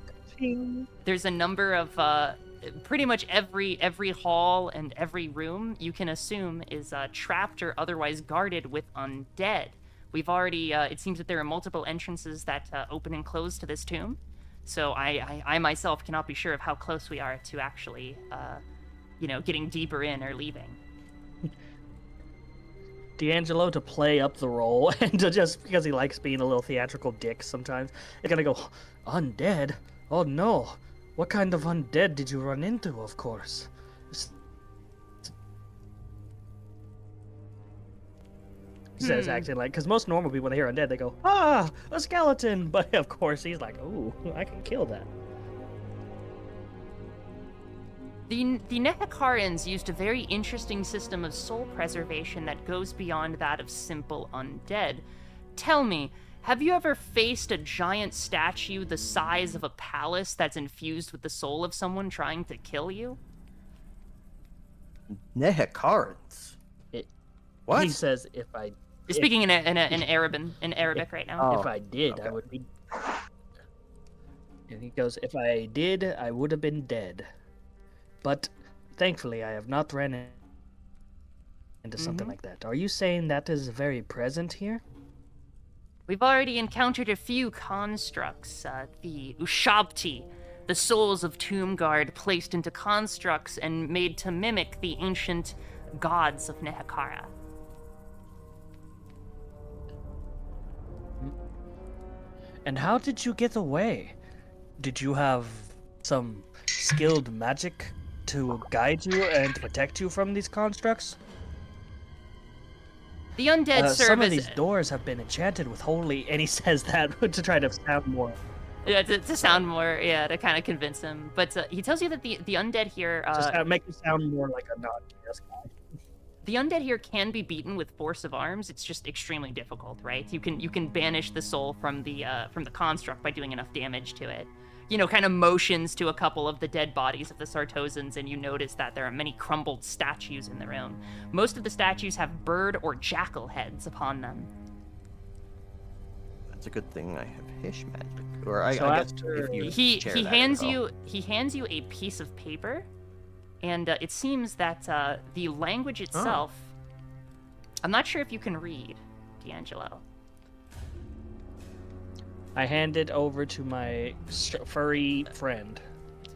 there's a number of pretty much every hall and every room you can assume is trapped or otherwise guarded with undead. We've already it seems that there are multiple entrances that open and close to this tomb, so I myself cannot be sure of how close we are to actually getting deeper in or leaving. D'Angelo, to play up the role, and to just because he likes being a little theatrical dick sometimes, they're gonna go, undead? Oh no, what kind of undead did you run into, of course? He says, acting like, because most normal people, when they hear undead, they go, ah, a skeleton! But of course, he's like, ooh, I can kill that. The Nehekarans used a very interesting system of soul preservation that goes beyond that of simple undead. Tell me, have you ever faced a giant statue the size of a palace that's infused with the soul of someone trying to kill you? Nehekarans? What? He says, if I... Speaking in Arabic right now. If I did, I would be... And he goes, if I did, I would have been dead. But thankfully, I have not ran into something like that. Are you saying that is very present here? We've already encountered a few constructs. The Ushabti, the souls of Tomb Guard placed into constructs and made to mimic the ancient gods of Nehekara. And how did you get away? Did you have some skilled magic to guide you and protect you from these constructs? The undead serve some of as... these doors have been enchanted with holy, and he says that to try to sound more. Yeah, to sound more, to kind of convince him. But he tells you that the undead here... Just make it sound more like a non-chaos guy. The undead here can be beaten with force of arms. It's just extremely difficult, right? You can banish the soul from the construct by doing enough damage to it. Kind of motions to a couple of the dead bodies of the Sartosans, and you notice that there are many crumbled statues in the room. Most of the statues have bird or jackal heads upon them. That's a good thing I have Hish magic. Or I guess if you he share that hands info. he hands you a piece of paper, and it seems that the language itself. I'm not sure if you can read, D'Angelo. I hand it over to my furry friend.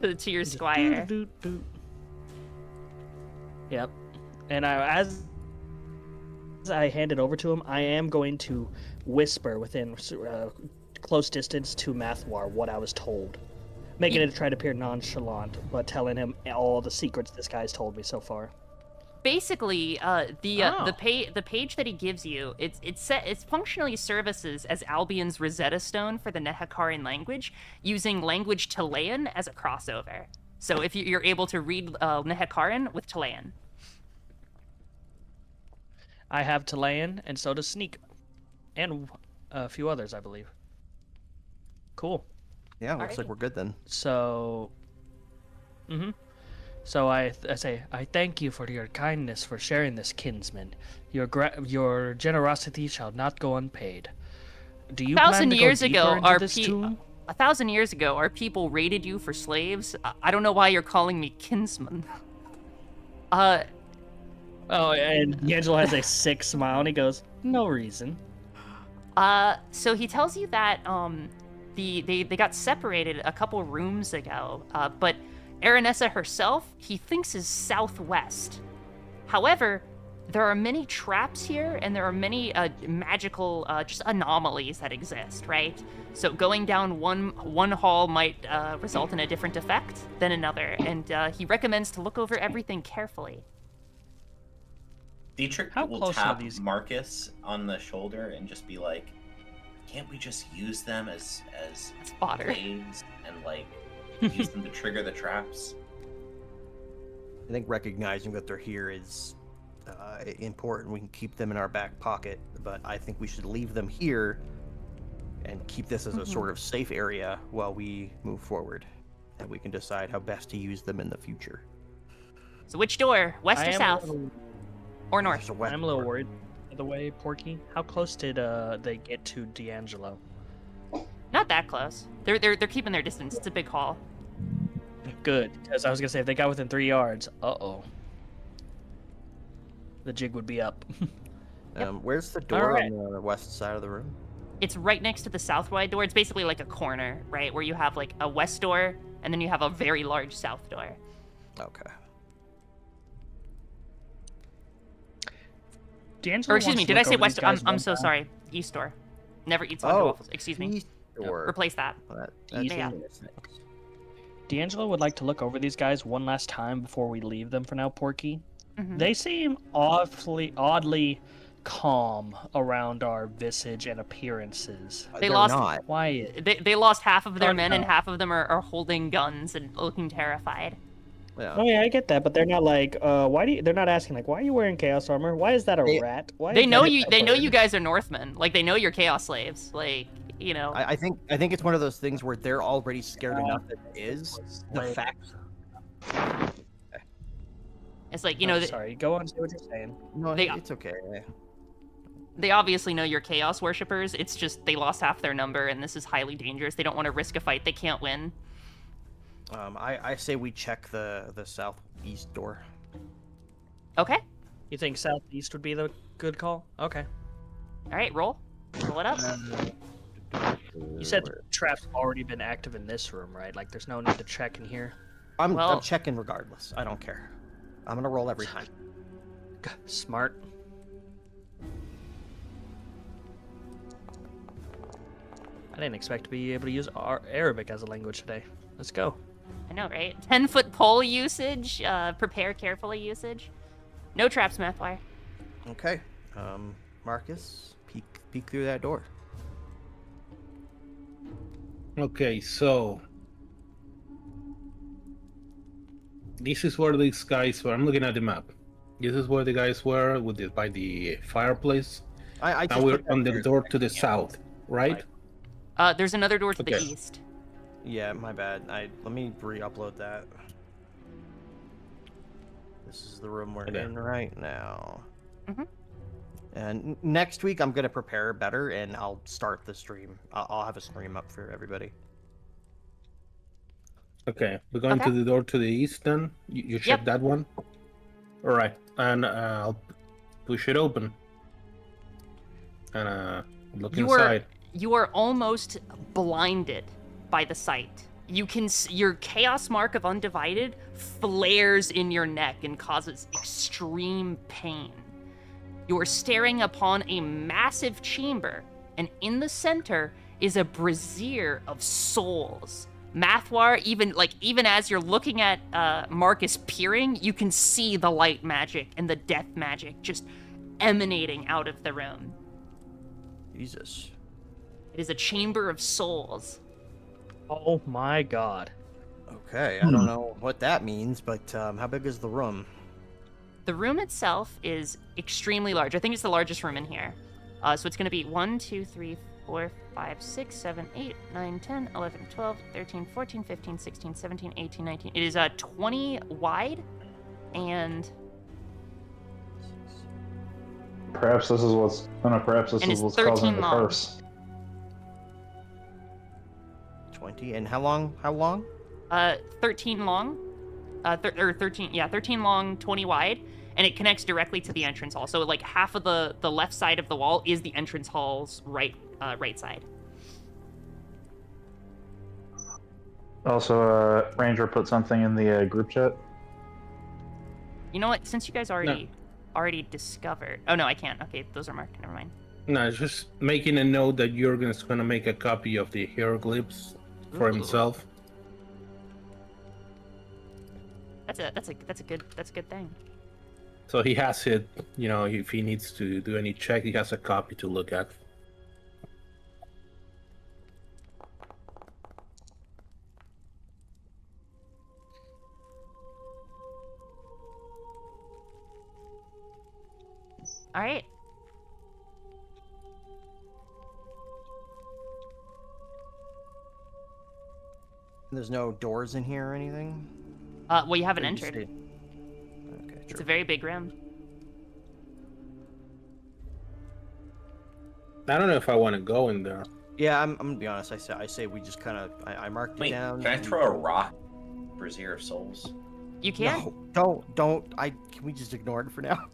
To your squire. Yep. And as I hand it over to him, I am going to whisper within close distance to Mathwar what I was told. Making it try to appear nonchalant, but telling him all the secrets this guy's told me so far. Basically, the page that he gives you, it's functionally services as Albion's Rosetta Stone for the Nehekaran language, using language Talayan as a crossover. So if you're able to read Nehekaran with Talayan. I have Talayan, and so does Sneak, and a few others, I believe. Cool. Yeah, looks like we're good then. So, So I say, I thank you for your kindness for sharing this, kinsman. Your generosity shall not go unpaid. Do you plan to go deeper into this tomb? 1,000 years ago, our people raided you for slaves. I don't know why you're calling me kinsman. Oh, and D'Angelo has a sick smile, and he goes, no reason. So he tells you that they got separated a couple rooms ago, but Aranessa herself, he thinks, is southwest. However, there are many traps here, and there are many magical just anomalies that exist, right? So going down one hall might result in a different effect than another, and he recommends to look over everything carefully. Dietrich will tap Marcus on the shoulder and just be like, can't we just use them as fodder blades and like use them to trigger the traps? I think recognizing that they're here is important. We can keep them in our back pocket, but I think we should leave them here and keep this as a sort of safe area while we move forward, and we can decide how best to use them in the future. So which door? West or south? Or north? I'm a little worried. By the way, Porky, how close did they get to D'Angelo? Not that close. They're keeping their distance. It's a big hall. Good, because I was gonna say if they got within 3 yards, the jig would be up. Where's the door Alright. on the west side of the room? It's right next to the south wide door. It's basically like a corner, right? Where you have like a west door and then you have a very large south door. Okay. D'Angelo Or excuse me, wants to did I look say over these west? I'm guys one so time. sorry. East door. Never eats Wonder waffles. Excuse me. east door. Replace that. Well, East Yeah. D'Angelo would like to look over these guys one last time before we leave them for now, Porky. Mhm. They seem oddly calm around our visage and appearances. They They're lost- not. Quiet. They lost half of their Oh, men and no. half of them are holding guns and looking terrified. Yeah. Oh yeah, I get that, but they're not like, they're not asking like, why are you wearing chaos armor? Why is that a They- rat? Why They is know that you. a They know bird?" you guys are Northmen. Like they know you're chaos slaves. Like you know. I think it's one of those things where they're already scared enough that it is the Slave. fact. It's like you Oh, know. sorry, go on, say what you're saying. No, They- it's okay. They obviously know you're chaos worshippers. It's just they lost half their number, and this is highly dangerous. They don't want to risk a fight they can't win. I say we check the southeast door. Okay. You think southeast would be the good call? Okay. All right. Roll it up. You said the trap's already been active in this room, right? Like, there's no need to check in here. I'm Well- checking regardless. I don't care. I'm gonna roll every time. Smart. I didn't expect to be able to use Arabic as a language today. Let's go. I know, right? 10-foot pole usage. Prepare carefully usage. No traps, Mathwire. Okay. Marcus, peek through that door. Okay, so this is where these guys were. I'm looking at the map. This is where the guys were by the fireplace. I Now just we're put that on the there. door to the south, right? There's another door to the Okay. east. Yeah, my bad. Let me re-upload that. This is the room we're Okay. in right now. Mhm. And next week I'm gonna prepare better, and I'll start the stream. I'll have a stream up for everybody. Okay, we're going to Okay. the door to the east then. You check Yep. that one. All right, and I'll push it open. And look You are- inside. You are almost blinded by the sight. You can your chaos mark of undivided flares in your neck and causes extreme pain. You are staring upon a massive chamber, and in the center is a brazier of souls. Mathwar, even as you're looking at Marcus peering, you can see the light magic and the death magic just emanating out of the room. Jesus. It is a chamber of souls. Oh my god. Okay, I don't know what that means, but how big is the room? The room itself is extremely large. I think it's the largest room in here. So it's going to be 1, 2, 3, 4, 5, 6, 7, 8, 9, 10, 11, 12, 13, 14, 15, 16, 17, 18, 19. It is 20 wide and Perhaps this is what's. Oh no, perhaps this And is it's what's 13 causing the long. curse. 20. And how long? How long? 13 long. 13 long, 20 wide, and it connects directly to the entrance hall. So like half of the left side of the wall is the entrance hall's right side. Also, Ranger put something in the group chat. You know what? Since you guys already discovered. Oh no, I can't. Okay, those are marked. Never mind. No, it's just making a note that Jurgen's gonna make a copy of the hieroglyphs for Ooh. himself. That's a good thing. So he has it, you know, if he needs to do any check, he has a copy to look at. All right. There's no doors in here or anything? Well, you haven't Or you entered. say- Okay, It's true. a very big room. I don't know if I want to go in there. Yeah, I'm gonna be honest. I say we just kind of. I marked it Wait, down. can I throw a rock? Brazier of Souls. You can. No, don't. Can we just ignore it for now?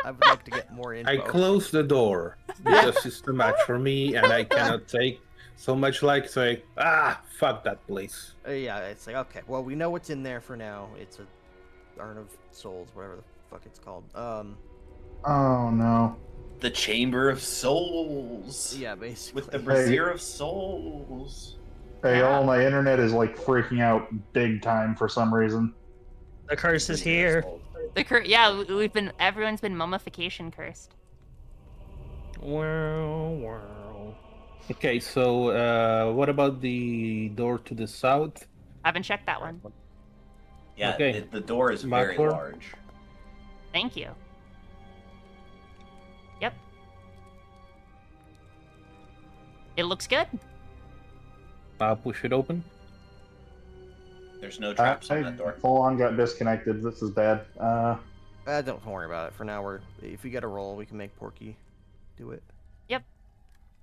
I would like to get more info. I close the door because it's too much for me, and I cannot take so much. Like say, fuck that place. Yeah, it's like okay. Well, we know what's in there for now. It's a Urn of Souls, whatever the fuck it's called. Oh no. The Chamber of Souls. Yeah, basically. With the Brazier of Souls. Hey, all my internet is like freaking out big time for some reason. The curse is Brazier of here. Souls. Yeah, everyone's been mummification cursed. Wow. Okay, so what about the door to the south? I haven't checked that one. Yeah, Okay. the door is very Makor? large. Thank you. Yep. It looks good. I'll push it open. There's no traps on that door. Full on got disconnected. This is bad. Don't worry about it. For now, if we get a roll, we can make Porky do it.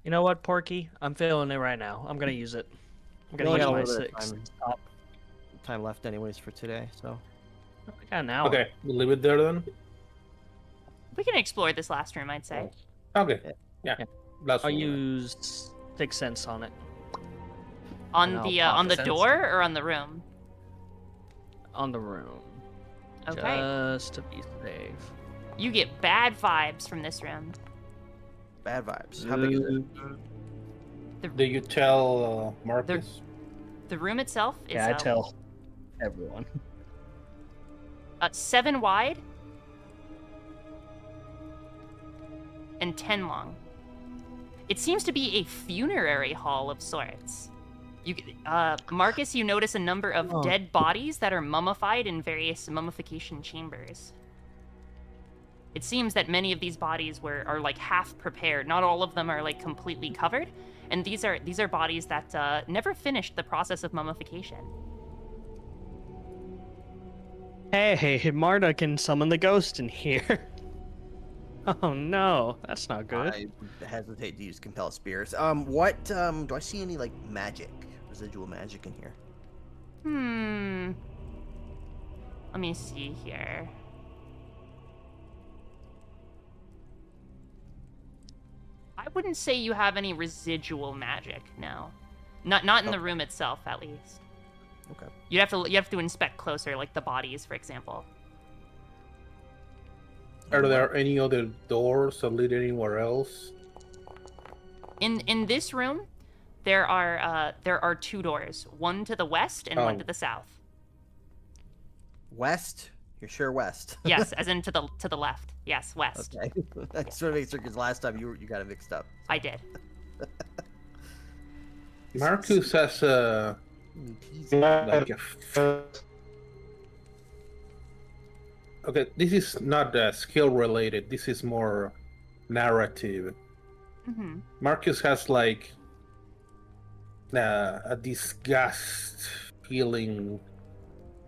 You know what, Porky? I'm feeling it right now. I'm gonna use it. I'm gonna You use got a my little bit of 6. time. Stop. Time left, anyways, for today. So I got an hour. Okay, we'll leave it there then. We can explore this last room, I'd say. Okay, yeah. That's I'll all. use 6 cents on it. On And I'll the pop on the the door or on the room? On the room. Okay. Just to be safe. You get bad vibes from this room. bad vibes. How big is it? Do you tell Marcus? The room itself is Yeah, I tell everyone. 7 wide and 10 long. It seems to be a funerary hall of sorts. Marcus, you notice a number of dead bodies that are mummified in various mummification chambers. It seems that many of these bodies are like half prepared. Not all of them are like completely covered, and these are bodies that never finished the process of mummification. Hey, Marta can summon the ghost in here. Oh no, that's not good. I hesitate to use compel spirits. What do I see any like magic, residual magic in here? Let me see here. I wouldn't say you have any residual magic, no. Not in the room itself, at least. Okay. You have to inspect closer, like the bodies, for example. Are there any other doors that lead anywhere else? In this room, there are 2 doors, one to the west and one to the south. West? You're sure west? Yes, as in to the left. Yes, west. Okay. I just want to make sure because last time you got it mixed up. I did. Marcus has like a okay, this is not skill related. This is more narrative. Mm-hmm. Marcus has like a disgust feeling,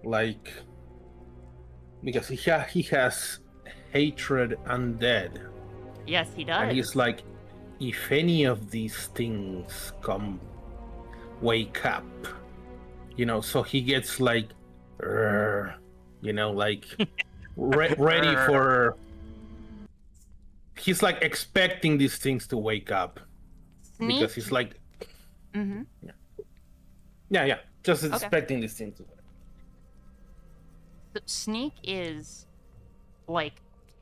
like because he has hatred undead, Yes, he does. and he's like, if any of these things wake up, so he gets like, like ready for. He's like expecting these things to wake up because he's like, Mm-hmm. yeah, just expecting these things to wake up. Sneak is like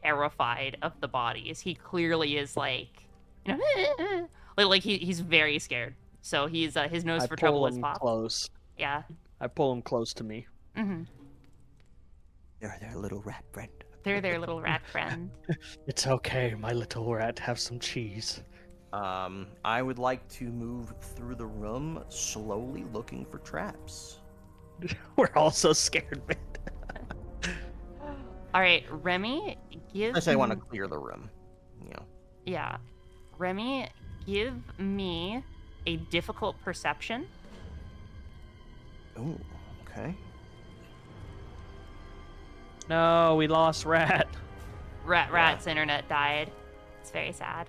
terrified of the bodies. He clearly is like, like he's very scared. So he's his nose for trouble is popped. Close. Yeah. I pull him close to me. Mm-hmm. They're their little rat friend. They're their little rat friend. It's okay, my little rat. Have some cheese. I would like to move through the room slowly, looking for traps. We're all so scared, man. All right, Remy, give. Unless I want to clear the room, Yeah, Remy, give me a difficult perception. Oh, okay. No, we lost Rat. Rat's internet died. It's very sad.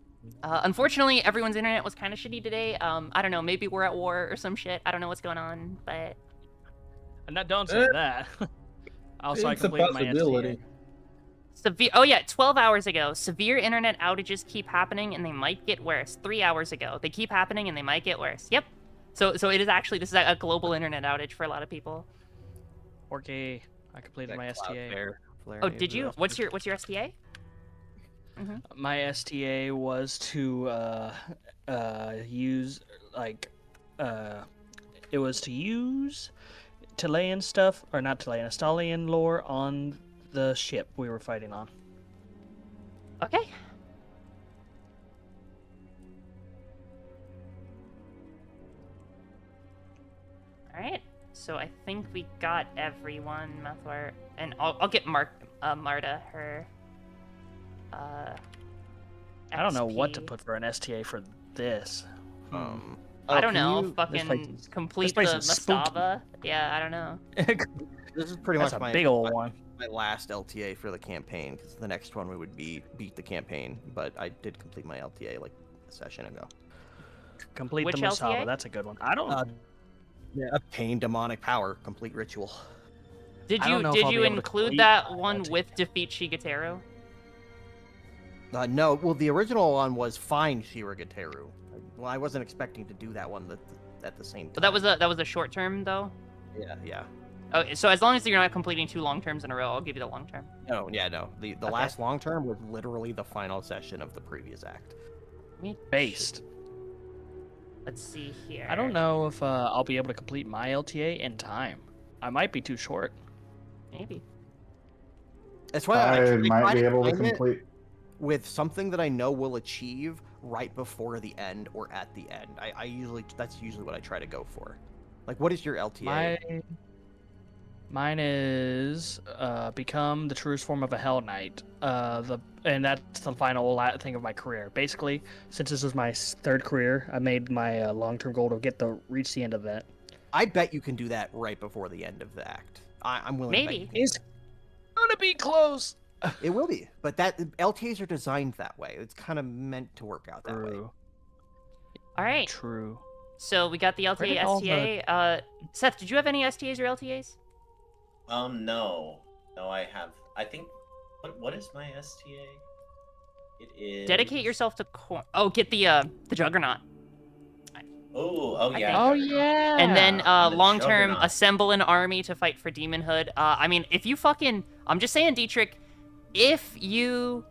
Unfortunately, everyone's internet was kind of shitty today. I don't know, maybe we're at war or some shit. I don't know what's going on, but... Don't say that. Also, I It's a completed my possibility. STA. Oh yeah, 12 hours ago. Severe internet outages keep happening and they might get worse. 3 hours ago. They keep happening and they might get worse. Yep. So it is actually, this is a global internet outage for a lot of people. Okay, I completed my STA. Oh, did you? What's your STA? My STA was to use it was to use Chilean stuff, or not Chilean, Estalian lore on the ship we were fighting on. Okay. Alright, so I think we got everyone, Mathwar, and I'll get Marta her, I don't know what to XP. put for an STA for this. I don't can know, you- fucking complete the place is spooky. Mastaba. Yeah, I don't know. This is pretty That's much a my big old one. my last LTA for the campaign, because the next one we would beat the campaign, but I did complete my LTA like a session ago. Complete Which the Musaba, LTA? that's a good one. I don't Yeah, obtain demonic power, complete ritual. Did I you don't know if I'll be able to include complete that that one LTA. with defeat Shigeteru? No, well, the original one was find Shirageteru. Well, I wasn't expecting to do that one at the same time. But that was a short term though. Yeah. Oh, so as long as you're not completing 2 long terms in a row, I'll give you the long term. No. The last long term was literally the final session of the previous act. based. Let's see here. I don't know if I'll be able to complete my LTA in time. I might be too short. Maybe. That's why I try might be able to time it complete. with something that I know will achieve right before the end or at the end. That's usually what I try to go for. Like, what is your LTA? Mine is become the truest form of a Hell Knight. And that's the final thing of my career. Basically, since this was my 3rd career, I made my long-term goal to reach the end of that. I bet you can do that right before the end of the act. I'm willing. Maybe. To bet you It's gonna be close. can. It will be, but LTAs are designed that way. It's kind of meant to work out that way. All right. True. So we got the Where LTA, did all STA. Seth, did you have any STAs or LTAs? No, I have. I think. What is my STA? It is. Dedicate yourself to get the Juggernaut. Oh yeah. think- Oh yeah. And then the long term, Juggernaut. assemble an army to fight for demonhood. I mean, if you I'm just saying, Dietrich, if you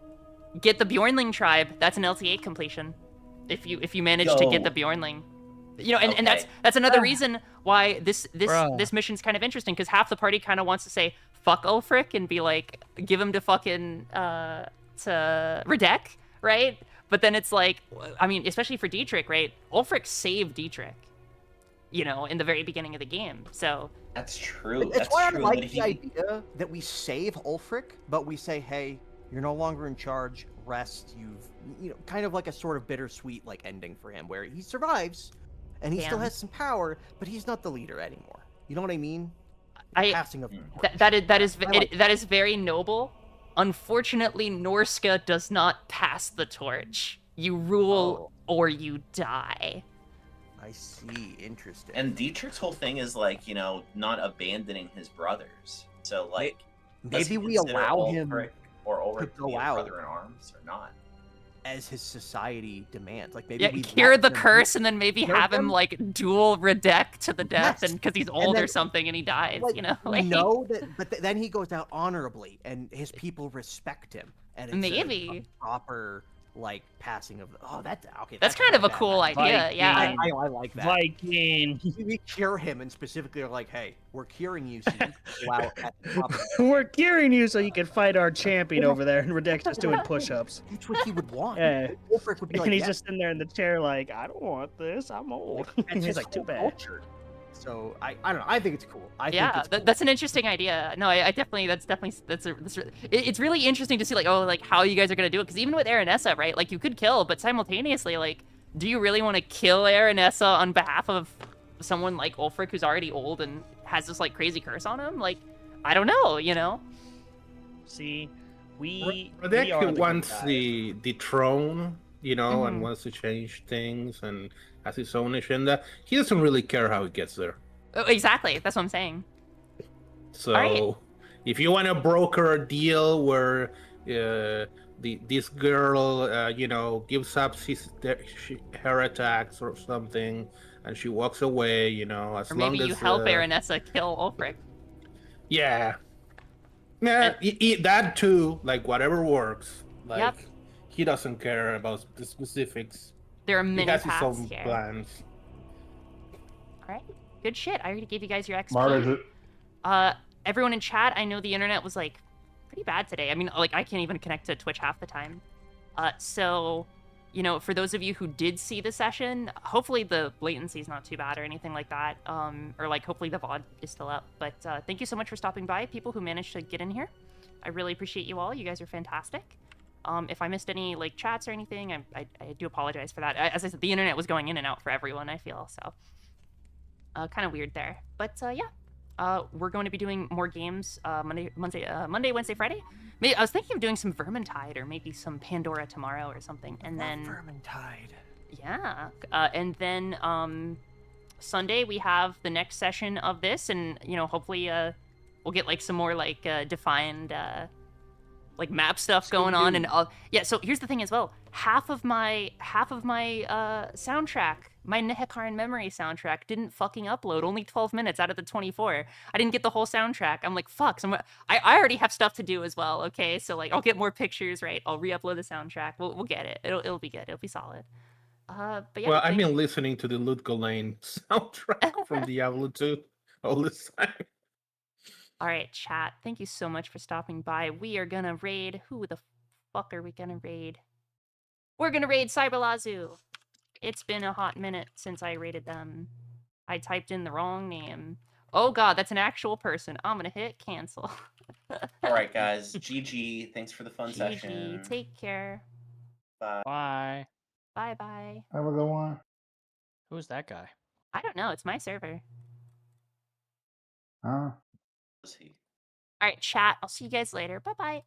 get the Bjornling tribe, that's an LTA completion. If you manage to get the Bjornling, and Okay. that's another reason why this Bruh. mission's kind of interesting, because half the party kind of wants to say fuck Ulfric and be like, give him to fucking to Redek, right? But then it's like, I mean, especially for Dietrich, right? Ulfric saved Dietrich, in the very beginning of the game. So That's true. It's That's why true. I like but the idea that we save Ulfric, but we say, hey, you're no longer in charge. Rest. Kind of like a sort of bittersweet like ending for him, where he survives, and he still Damn. has some power, but he's not the leader anymore. You know what I mean? I- Passing of that is very noble. Unfortunately, Norska does not pass the torch. You rule or you die. I see. Interesting. And Dietrich's whole thing is like, not abandoning his brothers. So like, does he maybe we consider allow him Ulfric or Ulrich to to be go a out. brother in arms or not? as his society demands. Like maybe Yeah, we cure let the him- curse and then maybe kill have him him? like duel Redek to the death, Yes. and because he's And old or then- something and he dies, Like, like, we know that, but then he goes out honorably, and his people respect him, and it's Maybe. a proper like passing of. Oh, that's okay. That's kind of a not bad. cool idea. Yeah. I like that. Viking. We cure him and specifically are like, hey, we're curing you so you can go out at the top. of- We're curing you so you can fight our champion over there, and Redek's just doing push-ups. That's what he would want. Yeah. Ulfric would be like, And he's yeah, just sitting there in the chair like, I don't want this, I'm old. that's He's his like, too whole bad. culture. So I don't know. I think it's cool. I Yeah, think it's cool. that's an interesting idea. No, I definitely it's really interesting to see like how you guys are gonna do it, because even with Aranessa, right, like you could kill, but simultaneously, like, do you really want to kill Aranessa on behalf of someone like Ulfric who's already old and has this like crazy curse on him? Like, I don't know, See, we Redek are the good wants guys. the throne you know, and Mhm. wants to change things and has his own agenda. He doesn't really care how he gets there. Oh, exactly. That's what I'm saying. So right. if you want to broker a deal where this girl, you know, gives up her attacks or something, and she walks away, you know, as Or long maybe you as help Aranessa kill Ulfric. yeah, And- that too, like whatever works. Like Yep. he doesn't care about the specifics. There are He many has his paths own here. plans. All right. Good shit. I already gave you guys your XP. Marta, Everyone in chat, I know the internet was like pretty bad today. I mean, like I can't even connect to Twitch half the time. So, you know, for those of you who did see the session, hopefully the latency is not too bad or anything like that. Or like hopefully the VOD is still up. But thank you so much for stopping by, people who managed to get in here. I really appreciate you all. You guys are fantastic. If I missed any like chats or anything, I do apologize for that. As I said, the internet was going in and out for everyone, I feel, so kind of weird there. But yeah, we're going to be doing more games Monday, Wednesday, Friday. Maybe, I was thinking of doing some Vermintide or maybe some Pandora tomorrow or something, and then Vermintide. yeah, and then Sunday we have the next session of this, and you know hopefully we'll get like some more like defined like map stuff going on, and yeah. So here's the thing as well. Half of my soundtrack, my Nehekaran Memory soundtrack, didn't fucking upload. Only 12 minutes out of the 24. I didn't get the whole soundtrack. I'm like, fuck. So I already have stuff to do as well. Okay, so like I'll get more pictures, right? I'll re-upload the soundtrack. We'll get it. It'll be good. It'll be solid. But yeah. Well, I've been listening to the Ludko Lane soundtrack from Diablo 2 all this time. All right, chat. Thank you so much for stopping by. We are gonna raid. Who the fuck are we gonna raid? We're gonna raid Cyberlazu. It's been a hot minute since I raided them. I typed in the wrong name. Oh god, that's an actual person. I'm gonna hit cancel. All right, guys. GG. Thanks for the fun session. Take care. Bye. Bye. Bye bye. have a good one. Who's that guy? I don't know. It's my server. Huh? Was he? All right, chat. I'll see you guys later. Bye bye.